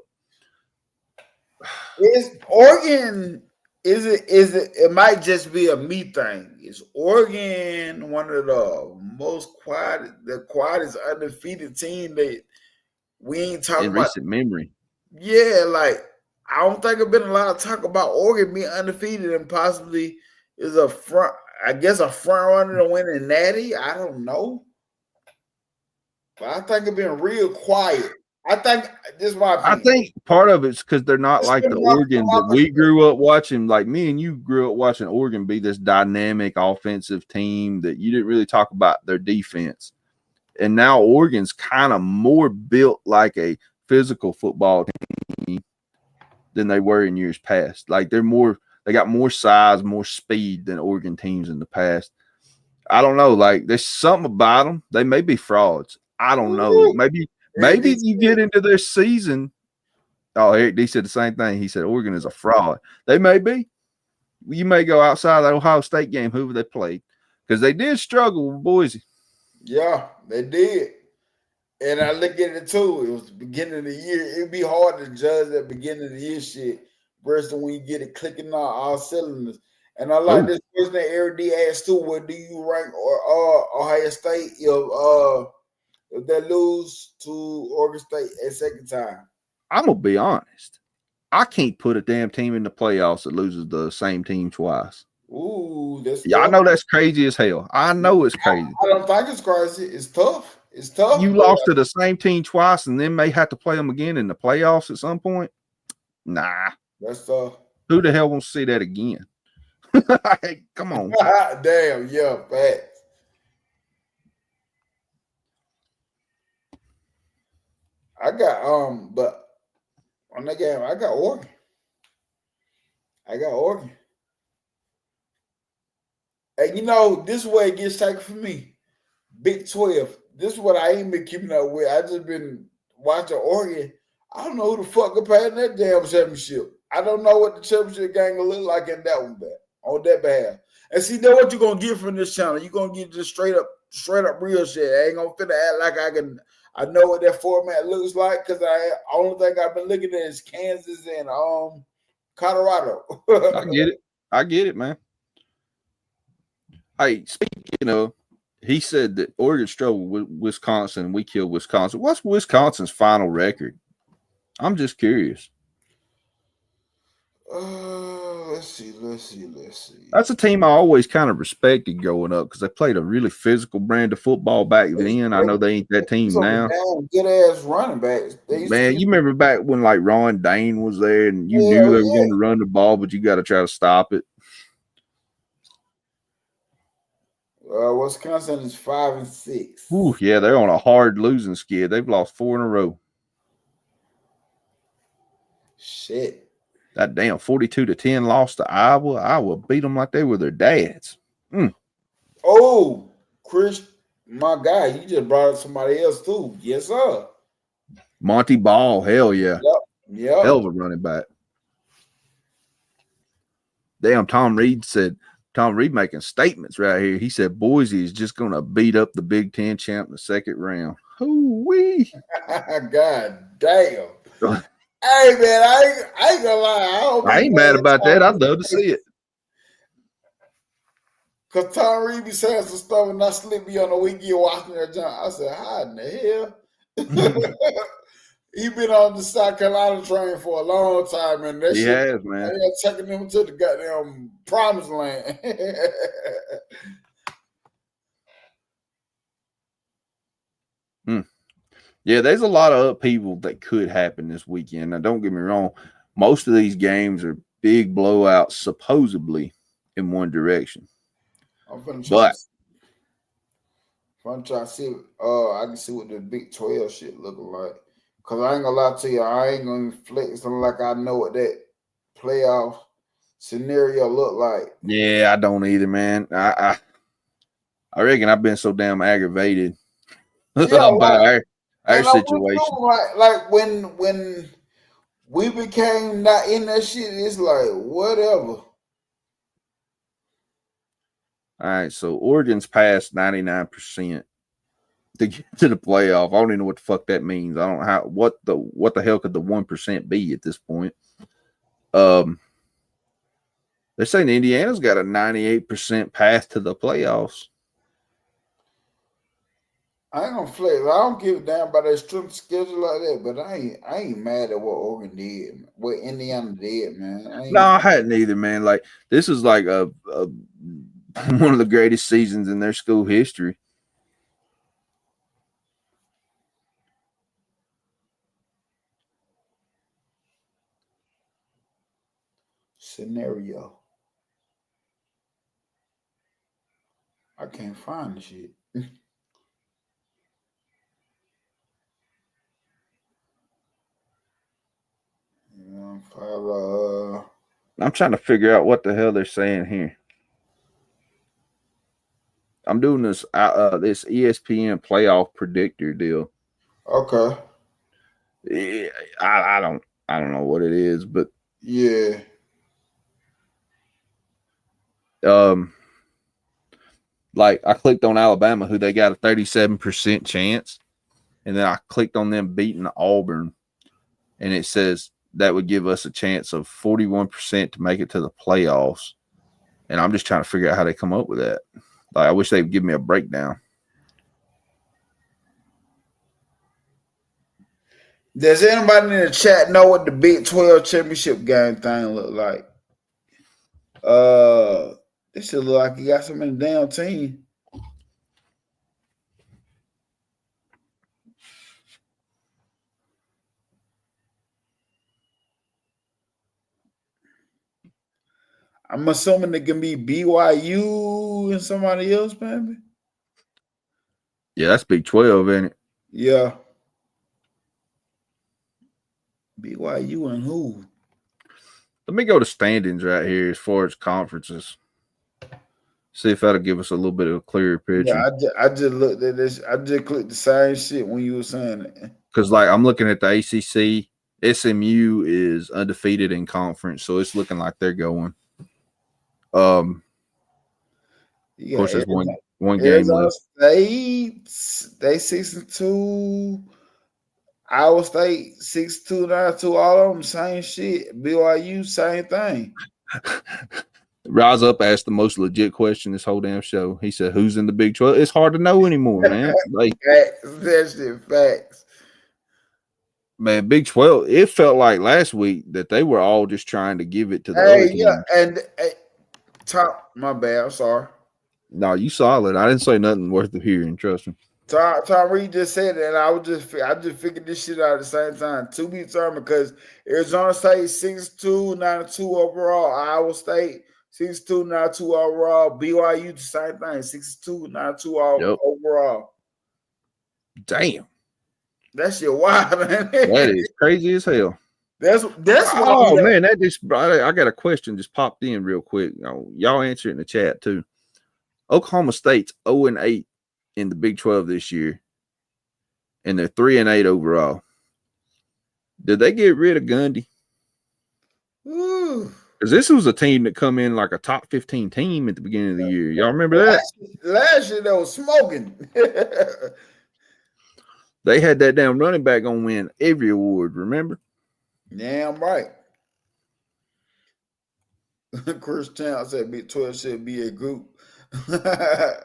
Is Oregon? Is it? It might just be a me thing. Is Oregon one of the most quietest undefeated team that we ain't talking about in recent memory? Yeah, like I don't think there's been a lot of talk about Oregon being undefeated and possibly is a front runner to win a Natty. I don't know. But I think it's been real quiet. I think this is my opinion. I think part of it's because they're not like the Oregon that we grew up watching. Like me and you grew up watching Oregon be this dynamic offensive team that you didn't really talk about their defense. And now Oregon's kind of more built like a physical football team than they were in years past. Like they got more size, more speed than Oregon teams in the past. I don't know. Like there's something about them. They may be frauds. I don't know. Maybe you get into their season. Oh, Eric D said the same thing. He said Oregon is a fraud. They may be. You may go outside the Ohio State game, whoever they played, because they did struggle with Boise. Yeah, they did. And I look at it too. It was the beginning of the year. It'd be hard to judge that beginning of the year shit versus when you get it clicking on all cylinders. And I like this person that Eric D asked too. Where do you rank Ohio State if they lose to Oregon State a second time? I'm gonna be honest. I can't put a damn team in the playoffs that loses the same team twice. Ooh, that's tough. I know that's crazy as hell. I know it's crazy. I don't think it's crazy. It's tough. It's tough. You lost to the same team twice and then may have to play them again in the playoffs at some point. Nah, that's tough. Who the hell wants to see that again? Hey, come on. Damn, yeah, facts. I got but on that game, I got Oregon. And you know, this is where it gets taken for me. Big 12. This is what I ain't been keeping up with. I just been watching Oregon. I don't know who the fuck are playing that damn championship. I don't know what the championship game will look like in that one on that behalf. And see, that's what you're gonna get from this channel. You're gonna get just straight up real shit. I ain't gonna finna act like I know what that format looks like because only thing I've been looking at is Kansas and Colorado. I get it, man. Hey, speaking of, he said that Oregon struggled with Wisconsin and we killed Wisconsin. What's Wisconsin's final record? I'm just curious. Let's see. That's a team I always kind of respected growing up because they played a really physical brand of football back then. I know they ain't that team now. Good ass running backs. Man, you remember back when like Ron Dane was there and you knew they were going to run the ball, but you got to try to stop it. Wisconsin is 5-6. Ooh, yeah, they're on a hard losing skid. They've lost 4 in a row. Shit. That damn 42-10 loss to Iowa. Iowa beat them like they were their dads. Oh, Chris, my guy, you just brought up somebody else too. Yes, sir. Monty Ball, hell yeah. Yep. Hell of a running back. Damn, Tom Reed making statements right here. He said Boise is just going to beat up the Big Ten champ in the second round. Hoo-wee. God damn. Hey, man, I ain't gonna lie. I ain't mad about that. I'd love to see it. Because Tom Reed be saying some stuff and I slip me on the weekend watching that jump. I said, how in the hell? He been on the South Carolina train for a long time, and that He shit, has, man. they are taking them to the goddamn promised land. Yeah, there's a lot of upheaval that could happen this weekend. Now, don't get me wrong. Most of these games are big blowouts, supposedly, in one direction. I'm finna But try to see. I can see what the Big 12 shit looking like. Cause I ain't gonna lie to you, I ain't gonna flex on like I know what that playoff scenario look like. yeah, I don't either, man. I reckon I've been so damn aggravated by our situation. Like when we became not in that shit, it's like whatever. All right, so Oregon's passed 99% to get to the playoff. I don't even know what the fuck that means. I don't know what the hell could the 1% be at this point. They're saying Indiana's got a 98% path to the playoffs. I ain't gonna flex. I don't give a damn about that strength schedule like that, but I ain't mad at what Oregon did, what Indiana did, man. No, I hadn't either, man. Like this is like a one of the greatest seasons in their school history. Scenario. I can't find the shit. I'm trying to figure out what the hell they're saying here. I'm doing this this ESPN playoff predictor deal. Okay. I don't know what it is, but yeah. Like I clicked on Alabama, who they got a 37% chance, and then I clicked on them beating Auburn, and it says that would give us a chance of 41% to make it to the playoffs. And I'm just trying to figure out how they come up with that. Like I wish they'd give me a breakdown. Does anybody in the chat know what the Big 12 championship game thing look like? This should look like you got so many damn teams. I'm assuming it can be BYU and somebody else, maybe. Yeah, that's Big 12, ain't it? Yeah. BYU and who? Let me go to standings right here as far as conferences. See if that'll give us a little bit of a clearer picture. Yeah, I just looked at this. I just clicked the same shit when you were saying it. Because, like, I'm looking at the ACC. SMU is undefeated in conference, so it's looking like they're going. Of course, there's one game left. State, they 6-2. Iowa State 6-2, 9-2. All of them same shit. BYU same thing. Rise Up asked the most legit question this whole damn show. He said, "Who's in the Big 12?" It's hard to know anymore, man. Like that shit facts. Man, Big 12. It felt like last week that they were all just trying to give it to the other team. Yeah, and my bad. I'm sorry. No, you solid. I didn't say nothing worth hearing. Trust me. Tom Reed just said it, and I just figured this shit out at the same time. To be determined, because Arizona State 6-2, 9-2 overall. Iowa State 6-2, 9-2 overall. BYU the same thing, 6-2, 9-2 overall. Damn, that shit wild, man. That is crazy as hell. That's oh man, that just I got a question just popped in real quick. Y'all answer it in the chat too. Oklahoma State's 0-8 in the Big 12 this year, and they're 3-8 overall. Did they get rid of Gundy? Because this was a team that come in like a top 15 team at the beginning of the year. Y'all remember that? Last year they was smoking. They had that damn running back gonna win every award, remember? Damn right. Chris Town said Big 12 should be a group. I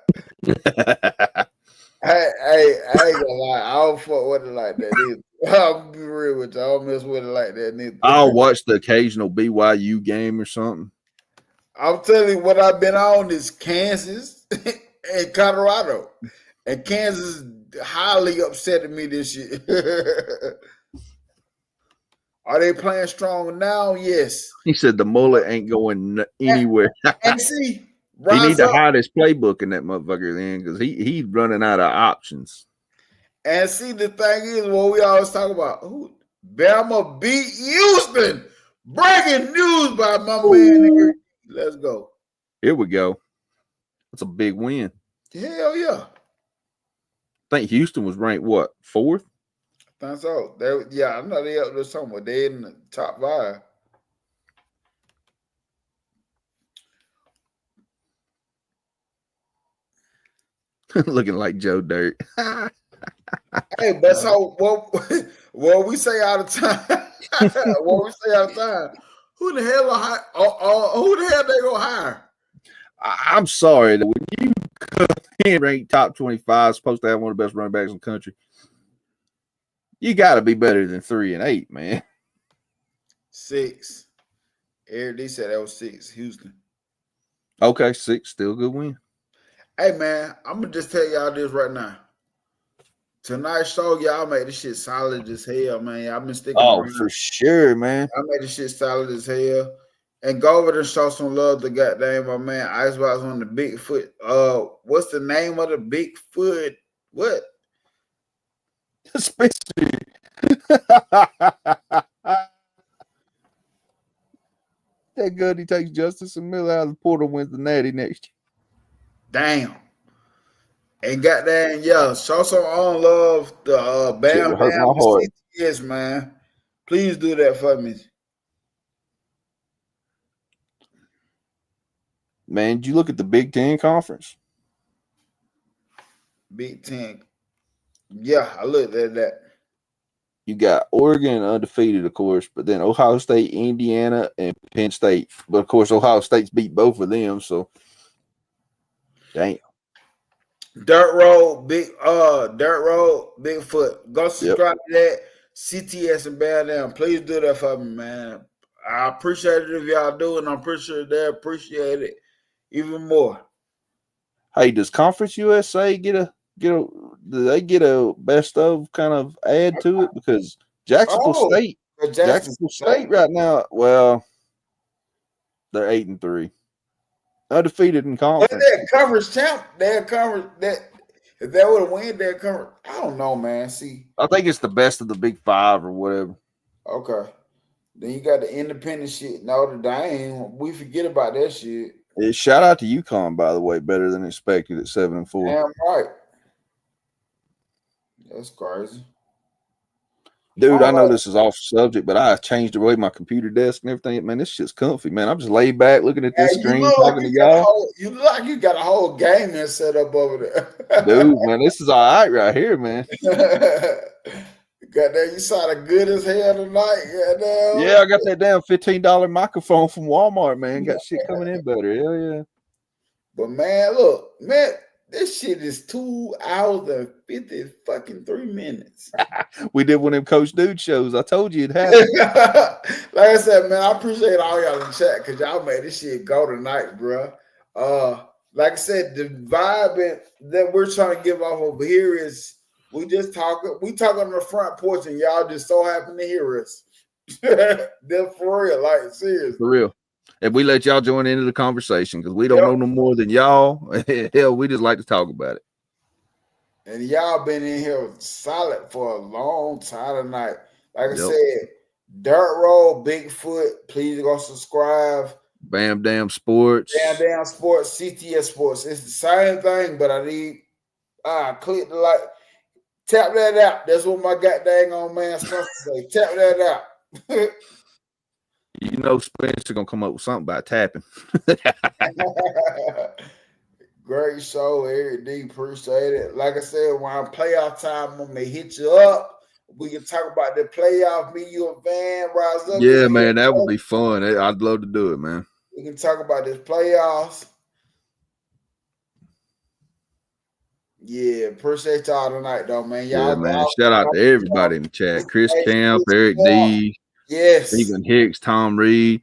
ain't gonna lie. I don't fuck with it like that either. I'll be real with you. I don't mess with it like that neither. I'll watch the occasional BYU game or something. I'm telling you, what I've been on is Kansas and Colorado. And Kansas highly upsetting me this year. Are they playing strong now? Yes. He said the mullet ain't going anywhere. And see, He need rise to up. hide his playbook in that motherfucker then, because he's running out of options. And see, the thing is, what we always talk about, Bama beat Houston. Breaking news by my man here. Let's go. Here we go. That's a big win. Hell yeah. I think Houston was ranked, what, 4th? I think so. I know they up there somewhere. They in the top 5. Looking like Joe Dirt. Hey, but so what we say all the time, who the hell they gonna hire? I'm sorry that when you come in ranked top 25, supposed to have one of the best running backs in the country, you got to be better than 3 and 8, man. 6. Eric D said that was 6. Houston. Okay, 6, still a good win. Hey man, I'm gonna just tell y'all this right now. Tonight's show, y'all made this shit solid as hell, man. Y'all been sticking around. For sure, man. I made this shit solid as hell. And go over there and show some love to goddamn my man Icebox on the Bigfoot. What's the name of the Bigfoot? What? Spencer. That good. He takes Justice and Miller out of the portal, wins the Natty next year. Damn. And goddamn, yeah, show some on love to Bam hurt Bam my heart. CTS, man. Please do that for me. Man, did you look at the Big Ten conference? Big Ten. Yeah, I looked at that. You got Oregon undefeated, of course, but then Ohio State, Indiana, and Penn State. But, of course, Ohio State's beat both of them, so damn. Dirt Road, Bigfoot. Go subscribe to that. CTS and Bam Bam. Please do that for me, man. I appreciate it if y'all do, and I'm pretty sure they appreciate it even more. Hey, does Conference USA do they get a best of kind of add to it? Because Jacksonville State right now, well, they're 8-3. Undefeated in conference. But they're coverage champ. They're coverage that if they would have win, they're coverage. I don't know, man. See, I think it's the best of the Big Five or whatever. Okay. Then you got the independent shit. Notre Dame. We forget about that shit. Shout out to UConn, by the way, better than expected at 7-4. Damn right. That's crazy. Dude, I know this is off subject, but I changed the way my computer desk and everything. Man, this shit's comfy, man. I'm just laid back looking at this screen, talking to y'all. You look like you got a whole game there set up over there. Dude, man, this is all right here, man. Goddamn, you sounded good as hell tonight. Goddamn. Yeah, I got that damn $15 microphone from Walmart, man. Got shit coming in better. Hell yeah. But man, look, man, this shit is 2 hours and 53 minutes. We did one of them Coach Dude shows. I told you it happened. Like I said, man, I appreciate all y'all in the chat because y'all made this shit go tonight, bro. Like I said, the vibe that we're trying to give off over here is we talk on the front porch and y'all just so happen to hear us. They're for real, like seriously. For real. And we let y'all join into the conversation because we don't know no more than y'all. Hell, we just like to talk about it. And y'all been in here solid for a long time tonight. Like I said, Dirt Road, Bigfoot, please go subscribe. Bam Damn Sports. Bam Damn Sports, CTS Sports. It's the same thing, but I need click the like. Tap that out. That's what my goddamn on man Spencer say. Tap that out. You know Spencer gonna come up with something by tapping. Great show, Eric D. Appreciate it. Like I said, when I'm playoff time, I'm gonna hit you up. We can talk about the playoff. Me, you, and Van rise up. Yeah, man, that would be fun. I'd love to do it, man. We can talk about this playoffs. Yeah, appreciate y'all tonight, though, man. Yeah, Y'all, man. Shout out to everybody in the chat. Chris Camp, Eric D, yes, Stephen Hicks, Tom Reed,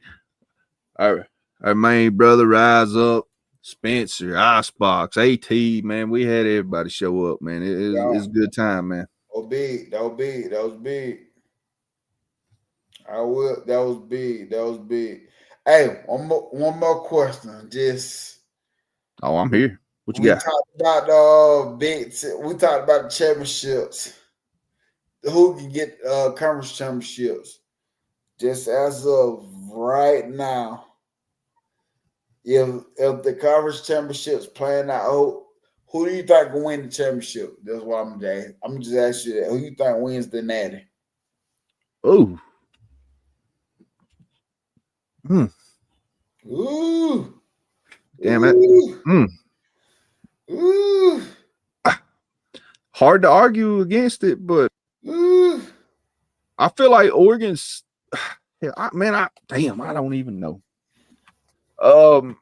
our main brother Rise Up, Spencer, Icebox, AT, man. We had everybody show up, man. It's a good time, man. That was big. That was big. That was big. That was big. Hey, one more question. Just I'm here. What you we got? talked about the we talked about the championships. Who can get conference championships? Just as of right now, if the conference championships playing out, who do you think will win the championship? That's what I'm just asking you that. Who you think wins the Natty? Oh. Ooh. Damn it. Ooh. Hard to argue against it, but Ooh. I feel like Oregon's I don't even know. So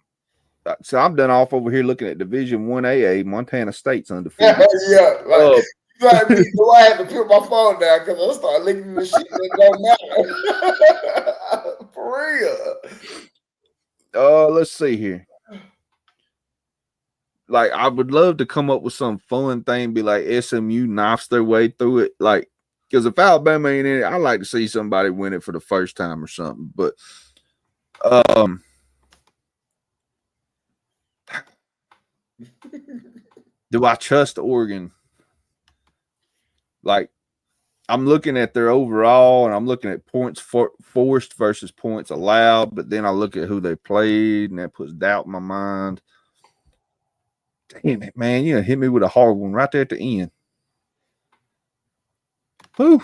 I'm done off over here looking at Division 1AA. Montana State's undefeated. Yeah, like me, so I had to put my phone down because I started looking at the shit that don't matter. For real. Let's see here. Like, I would love to come up with some fun thing, be like SMU knifes their way through it. Like, because if Alabama ain't in it, I like to see somebody win it for the first time or something. But do I trust Oregon? Like, I'm looking at their overall, and I'm looking at points forced versus points allowed, but then I look at who they played, and that puts doubt in my mind. Damn it, man. You hit me with a hard one right there at the end. Whew.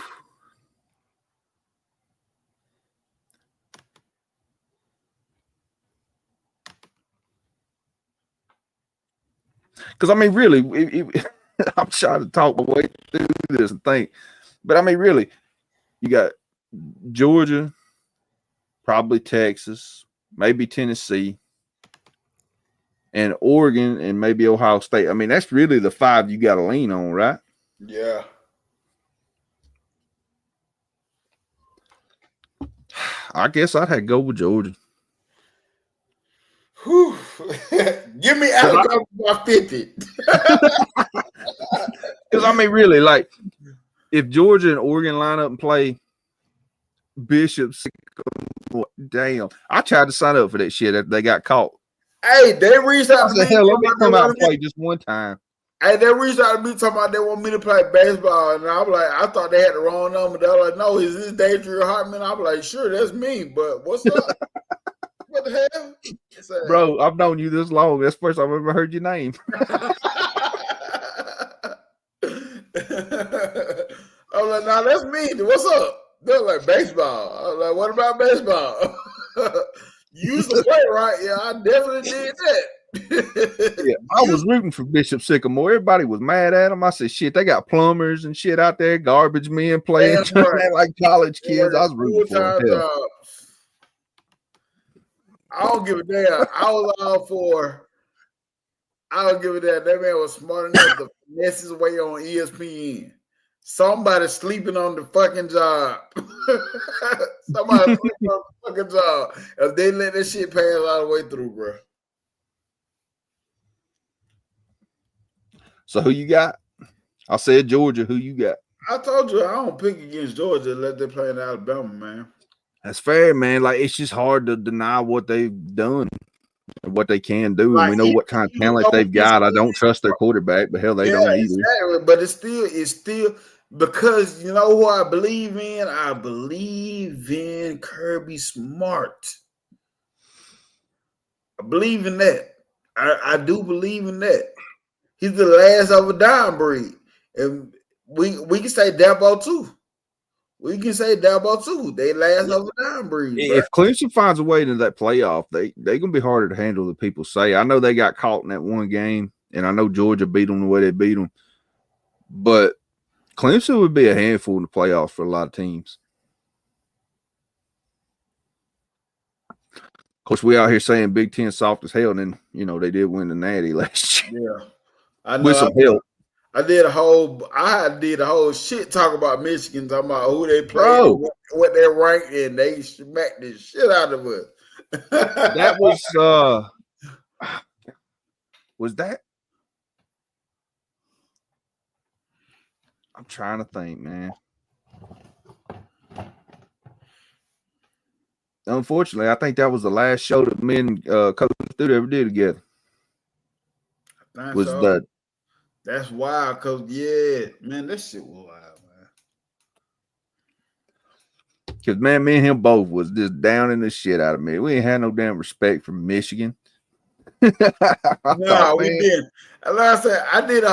Because, I mean, really, I'm trying to talk my way through this and think. But, I mean, really, you got Georgia, probably Texas, maybe Tennessee, and Oregon, and maybe Ohio State. I mean, that's really the five you got to lean on, right? Yeah. I guess I'd have to go with Georgia. Whew. Give me Alabama by 50. Because, I mean, really, like, if Georgia and Oregon line up and play Bishop, damn. I tried to sign up for that shit. They got caught. Hey, they reached out to me. Hell, let me come out and play just one time. Hey, they reached out to me talking about they want me to play baseball. And I'm like, I thought they had the wrong number. They were like, no, is this Deidre Hartman? I'm like, sure, that's me. But what's up? What the hell? Bro, I've known you this long. That's the first I've ever heard your name. I'm like, nah, that's me. What's up? They're like, baseball. I was like, what about baseball? You used to play, right? Yeah, I definitely did that. Yeah, I was rooting for Bishop Sycamore. Everybody was mad at him. I said, shit, they got plumbers and shit out there, garbage men playing right. Like college kids. I was rooting for them. I don't give a damn. I was all for. I don't give a damn. That man was smart enough to finesse his way on ESPN. Somebody sleeping on the fucking job. Somebody sleeping on the fucking job. If they let that shit pass all the way through, bro. So who you got? I said Georgia. Who you got? I told you I don't pick against Georgia. Let them play in Alabama, man. That's fair, man. Like, it's just hard to deny what they've done and what they can do. Like, and we know what kind of talent they've got. I don't trust their quarterback, but hell, they don't either. Exactly. But it's still because you know who I believe in? I believe in Kirby Smart. I believe in that. I do believe in that. He's the last of a dying breed. And we can say Dabo too. We can say Dabo too. They last of a dying breed. If Clemson finds a way to that playoff, they're going to be harder to handle than people say. I know they got caught in that one game, and I know Georgia beat them the way they beat them. But Clemson would be a handful in the playoffs for a lot of teams. Of course, we out here saying Big Ten soft as hell, and then, they did win the Natty last year. Yeah. With some help. I did a whole shit talk about Michigan, talking about who they played, Bro. and what they ranked, and they smacked the shit out of us. That was that? I'm trying to think, man. Unfortunately, I think that was the last show that me and Coach Dude ever did together. Was so. that? That's wild, cause yeah, man, that shit was wild, man. Because man, me and him both was just downing the shit out of me. We ain't had no damn respect for Michigan. We didn't. Like I said, I did a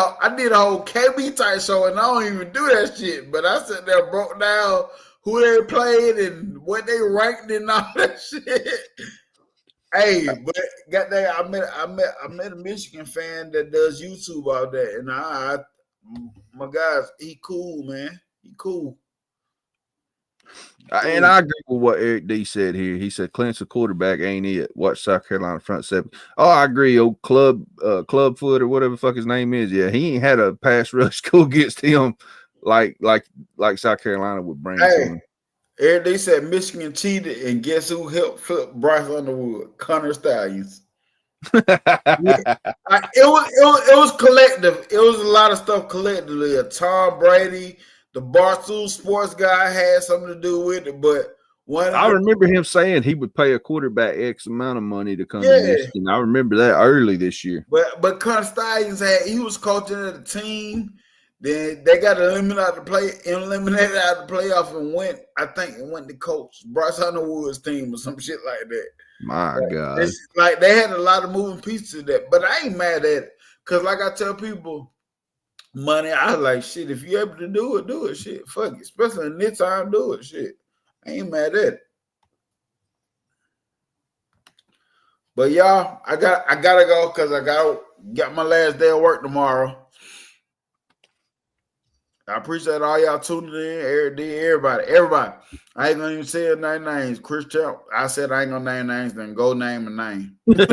whole KB type show, and I don't even do that shit. But I sat there, broke down who they played and what they ranked and all that shit. Hey, but goddamn, I met a Michigan fan that does YouTube all that, and my guys, he cool, man. He cool. And I agree with what Eric D said here. He said Clemson quarterback ain't it. Watch South Carolina front seven. Oh, I agree. Old Clubfoot or whatever the fuck his name is. Yeah, he ain't had a pass rush go against him like South Carolina would bring to him. Eric D said Michigan cheated, and guess who helped flip Bryce Underwood? Connor Stallions. It was collective. It was a lot of stuff collectively. Tom Brady, the Barstool Sports guy had something to do with it, but I remember him saying he would pay a quarterback X amount of money to come to Michigan. I remember that early this year. But Connor Stallions he was coaching at a team. Then they got eliminated out of the playoff and went to coach Bryce Underwood's team or some shit like that. My God. Like they had a lot of moving pieces to that, but I ain't mad at it. Cause like I tell people, money, I like shit. If you able to do it, shit. Fuck it. Especially in this time, do it, shit. I ain't mad at it. But y'all, I gotta go because I got my last day of work tomorrow. I appreciate all y'all tuning in, everybody. I ain't gonna even say no names. Chris Champ, I said I ain't gonna name names, then go name a name. But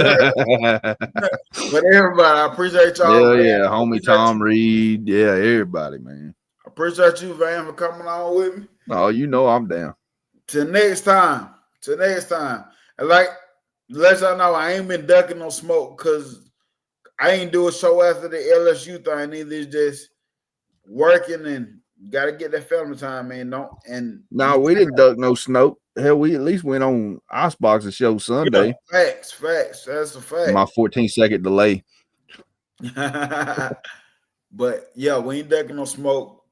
everybody, I appreciate y'all. Yeah, homie Tom Reed. Yeah, everybody, man. I appreciate you, Van, for coming on with me. Oh, you know I'm down. Till next time. And like, let y'all know I ain't been ducking no smoke because I ain't do a show after the LSU thing. Either it's just working and got to get that family time, man. We didn't duck no smoke. Hell, we at least went on Icebox's show Sunday. Facts. That's a fact. My 14-second delay. But yeah, we ain't ducking no smoke.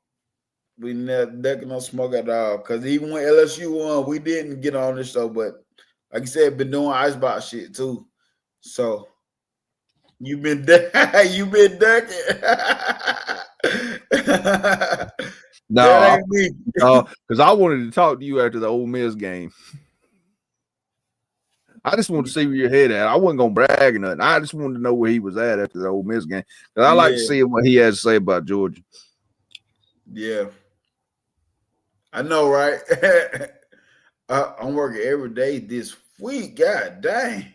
We never ducking no smoke at all. Because even when LSU won, we didn't get on this show. But like I said, been doing Icebox shit too. So you been ducking. No, because I wanted to talk to you after the Ole Miss game. I just wanted to see where your head at. I wasn't gonna brag or nothing. I just wanted to know where he was at after the Ole Miss game. Because I like to see what he has to say about Georgia. Yeah, I know, right? I'm working every day this week. God dang.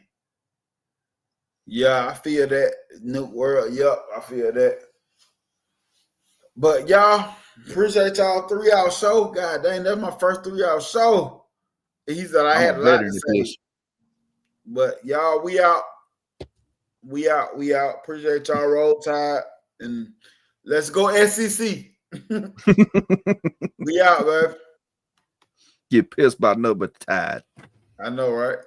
Yeah, I feel that. New world. Yep, I feel that. But y'all, appreciate y'all 3-hour show. God dang, that's my first 3-hour show. He said I had a lot to say. But y'all, we out. Appreciate y'all. Roll Tide. And let's go SEC. We out, man. Get pissed by nothing but Tide. I know, right?